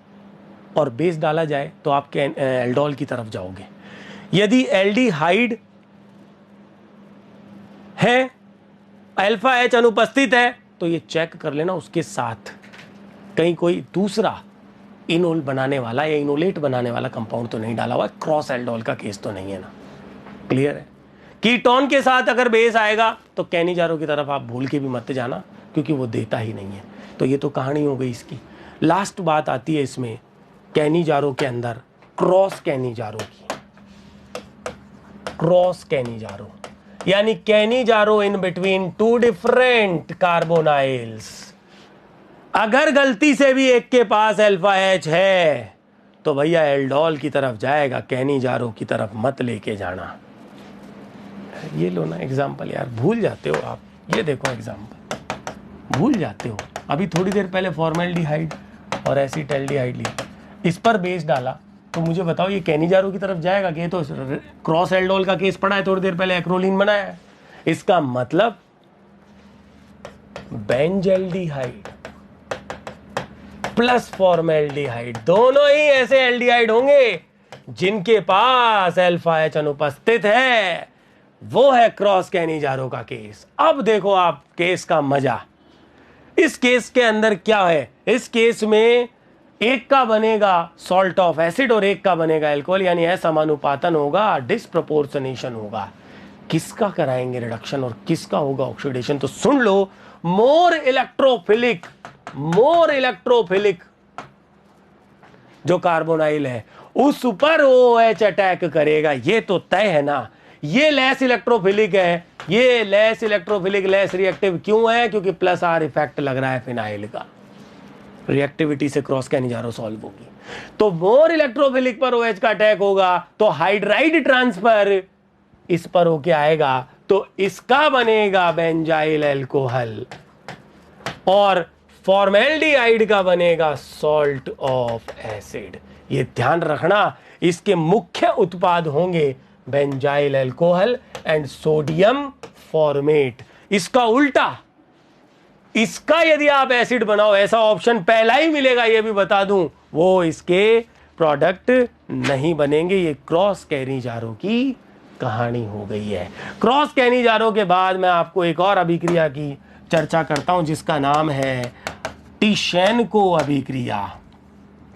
और बेस डाला जाए तो आप एल्डोल की तरफ जाओगे। यदि एल्डिहाइड है, अल्फा एच अनुपस्थित है, तो ये चेक कर लेना उसके साथ कहीं कोई दूसरा इनोल बनाने वाला या इनोलेट बनाने वाला कंपाउंड तो नहीं डाला हुआ, क्रॉस एल्डोल का केस तो नहीं है ना। क्लियर है? कीटोन के साथ अगर बेस आएगा तो कैनिजारो की तरफ आप भूल के भी मत जाना, क्योंकि वो देता ही नहीं है। तो ये तो कहानी हो गई इसकी। लास्ट बात आती है इसमें कैनिजारो के अंदर क्रॉस कैनिजारो की। क्रॉस कैनिजारो यानी Cannizzaro in between two different carbonyls. अगर गलती से भी एक के पास अल्फा एच है तो भैया एल्डोल की तरफ जाएगा, कैनिजारो की तरफ मत लेके जाना। ये लो ना एग्जाम्पल, यार भूल जाते हो आप। ये देखो एग्जाम्पल, भूल जाते हो। अभी थोड़ी देर पहले फॉर्मेल्डिहाइड और एसिटल्डिहाइड ली, इस पर बेस डाला, तो मुझे बताओ ये कैनिजारो की तरफ जाएगा कि? ये तो क्रॉस एल्डोल का केस पढ़ा है थोड़ी देर पहले, एक्रोलीन बनाया है। इसका मतलब बेंजल्डिहाइड प्लस फॉर्मेल्डिहाइड दोनों ही ऐसे एल्डिहाइड होंगे जिनके पास अल्फा एच अनुपस्थित है। वो है क्रॉस कैनिजारो का केस। अब देखो आप केस का मजा। इस केस के अंदर क्या है? इस केस में एक का बनेगा सॉल्ट ऑफ एसिड और एक का बनेगा अल्कोहल, यानी असमानुपातन होगा, डिस्प्रपोर्शनेशन होगा। किसका कराएंगे रिडक्शन और किसका होगा ऑक्सीडेशन? तो सुन लो, मोर इलेक्ट्रोफिलिक जो कार्बोनाइल है उस पर OH अटैक करेगा, ये तो तय है ना। ये लेस इलेक्ट्रोफिलिक है, ये लेस इलेक्ट्रोफिलिक, लेस रिएक्टिव क्यों है? क्योंकि प्लस आर इफेक्ट लग रहा है फिनाइल का, रिएक्टिविटी से क्रॉस कैनिजारो सॉल्व होगी। तो मोर इलेक्ट्रोफिलिक पर OH का अटैक होगा तो हाइड्राइड ट्रांसफर इस पर होके आएगा, तो इसका बनेगा बेंजाइल अल्कोहल और फॉर्मेल्डिहाइड का बनेगा सॉल्ट ऑफ एसिड। ये ध्यान रखना, इसके मुख्य उत्पाद होंगे benzyl alcohol and sodium format. इसका उल्टा, इसका यदि आप एसिड बनाओ, ऐसा ऑप्शन पहला ही मिलेगा, ये भी बता दूं, वो इसके प्रोडक्ट नहीं बनेंगे। ये क्रॉस कैनिजारो की कहानी हो गई है। क्रॉस कैनिजारो के बाद मैं आपको एक और अभिक्रिया की चर्चा करता हूं जिसका नाम है टिशेनको अभिक्रिया।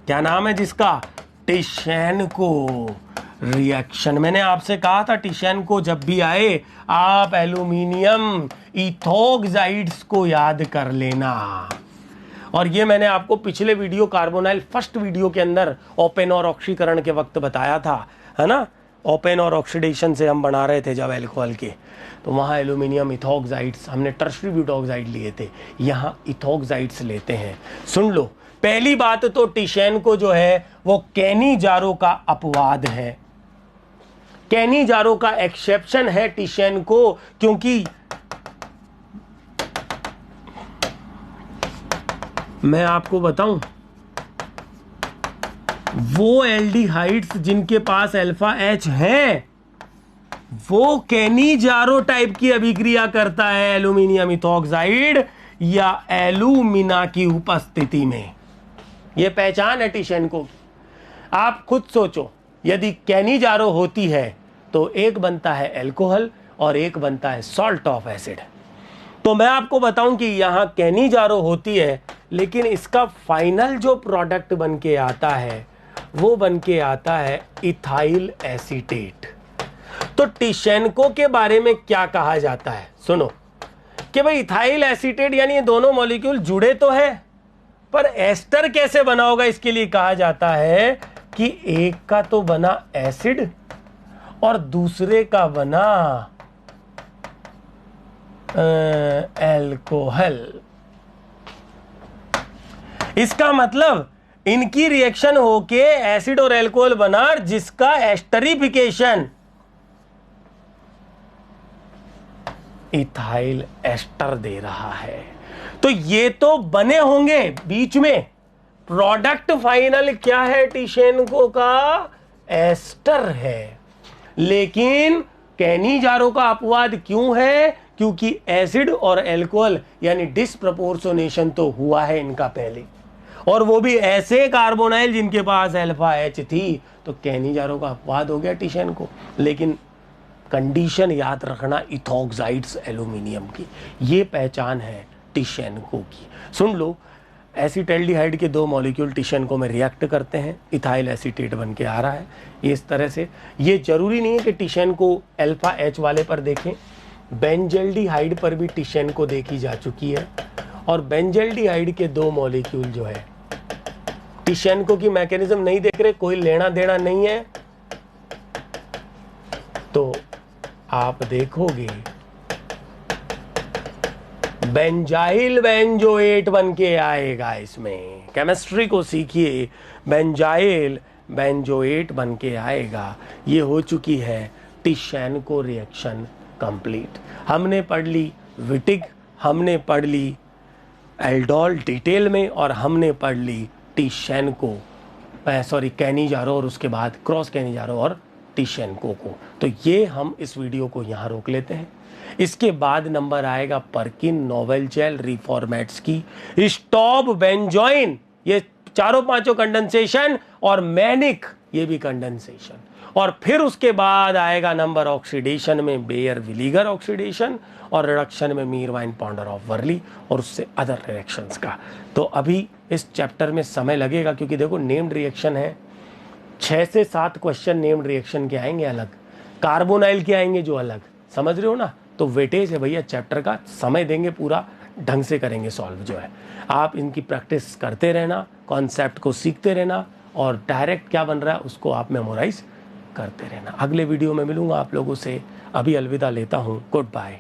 क्या नाम है जिसका? टिशेनको रिएक्शन। मैंने आपसे कहा था टिशेनको जब भी आए आप एल्यूमिनियम इथोक्साइड्स को याद कर लेना। और ये मैंने आपको पिछले वीडियो कार्बोनाइल फर्स्ट वीडियो के अंदर ओपन और ऑक्सीकरण के वक्त बताया था, है ना। ओपन और ऑक्सीडेशन से हम बना रहे थे जब अल्कोहल के, तो वहाँ एल्यूमिनियम इथोक्साइड्स हमने टर्शरी ब्यूटोक्साइड लिए थे, यहाँ इथोक्साइड्स लेते हैं। सुन लो, पहली बात तो टिशेनको जो है वो कैनिजारो का अपवाद है, कैनिजारो का एक्सेप्शन है टिशेनको, क्योंकि मैं आपको बताऊं वो एल्डिहाइड्स जिनके पास अल्फा एच है वो कैनिजारो टाइप की अभिक्रिया करता है एल्यूमिनियम इथोक्साइड या एल्यूमिना की उपस्थिति में। यह पहचान है टिशेनको की। आप खुद सोचो, यदि कैनिजारो होती है तो एक बनता है अल्कोहल और एक बनता है सॉल्ट ऑफ एसिड। तो मैं आपको बताऊं कि यहां कैनिजारो होती है, लेकिन इसका फाइनल जो प्रोडक्ट बन के आता है वो बन के आता है इथाइल एसीटेट। तो टिशेनको के बारे में क्या कहा जाता है, सुनो कि भाई इथाइल एसीटेट यानी ये दोनों मॉलिक्यूल जुड़े तो है, पर एस्टर कैसे बना होगा इसके लिए कहा जाता है कि एक का तो बना एसिड और दूसरे का बना अल्कोहल। इसका मतलब इनकी रिएक्शन होके एसिड और अल्कोहल बना जिसका एस्टरिफिकेशन इथाइल एस्टर दे रहा है। तो ये तो बने होंगे बीच में, प्रोडक्ट फाइनल क्या है टिशेनको का, एस्टर है। लेकिन कैनिजारो का अपवाद क्यों है, क्योंकि एसिड और अल्कोहल यानी डिस्प्रपोर्शनेशन तो हुआ है इनका पहले, और वो भी ऐसे कार्बोनाइल जिनके पास अल्फा एच थी, तो कैनिजारो का अपवाद हो गया टिशेनको। लेकिन कंडीशन याद रखना इथोक्साइड्स एल्यूमिनियम की, ये पहचान है टिशेनको की। सुन लो, एसिटाल्डिहाइड के दो मॉलिक्यूल टिशेनको में रिएक्ट करते हैं, इथाइल एसीटेट बन के आ रहा है इस तरह से। ये जरूरी नहीं है कि टिशेनको अल्फा एच वाले पर देखें, बेंजल्डिहाइड पर भी टिशेनको देखी जा चुकी है, और बेंजल्डिहाइड के दो मॉलिक्यूल जो है टिशेनको की मैकेनिज्म नहीं देख रहे, कोई लेना देना नहीं है, तो आप देखोगे बेंजाइल बेंजोएट बन के आएगा इसमें। केमिस्ट्री को सीखिए, बेंजाइल बेंजोएट बन के आएगा। ये हो चुकी है टिशेनको रिएक्शन कंप्लीट। हमने पढ़ ली विटिक, हमने पढ़ ली एल्डोल डिटेल में, और हमने पढ़ ली टिशेनको कैनिजारो, और उसके बाद क्रॉस कैनिजारो और टिशेनको को। तो ये हम इस वीडियो को यहाँ रोक लेते हैं। इसके बाद नंबर आएगा पर्किन, नोवेलचेल, रिफॉर्मेट्स की, स्टॉप बेंजोइन, ये चारों पांचों कंडेंसेशन, और मैनिक ये भी कंडेंसेशन। और फिर उसके बाद आएगा नंबर ऑक्सीडेशन में बेयर विलीगर ऑक्सीडेशन, और रिडक्शन में मीरवाइन पॉन्डर ऑफ वर्ली, और उससे अदर रिएक्शंस का। तो अभी इस चैप्टर में समय लगेगा, क्योंकि देखो नेम्ड रिएक्शन है, 6 से 7 क्वेश्चन नेम्ड रिएक्शन के आएंगे अलग, कार्बोनाइल के आएंगे जो अलग, समझ रहे हो ना। तो वेटेज है भैया चैप्टर का, समय देंगे, पूरा ढंग से करेंगे सॉल्व जो है। आप इनकी प्रैक्टिस करते रहना, कॉन्सेप्ट को सीखते रहना, और डायरेक्ट क्या बन रहा है उसको आप मेमोराइज करते रहना। अगले वीडियो में मिलूंगा आप लोगों से, अभी अलविदा लेता हूँ, गुड बाय।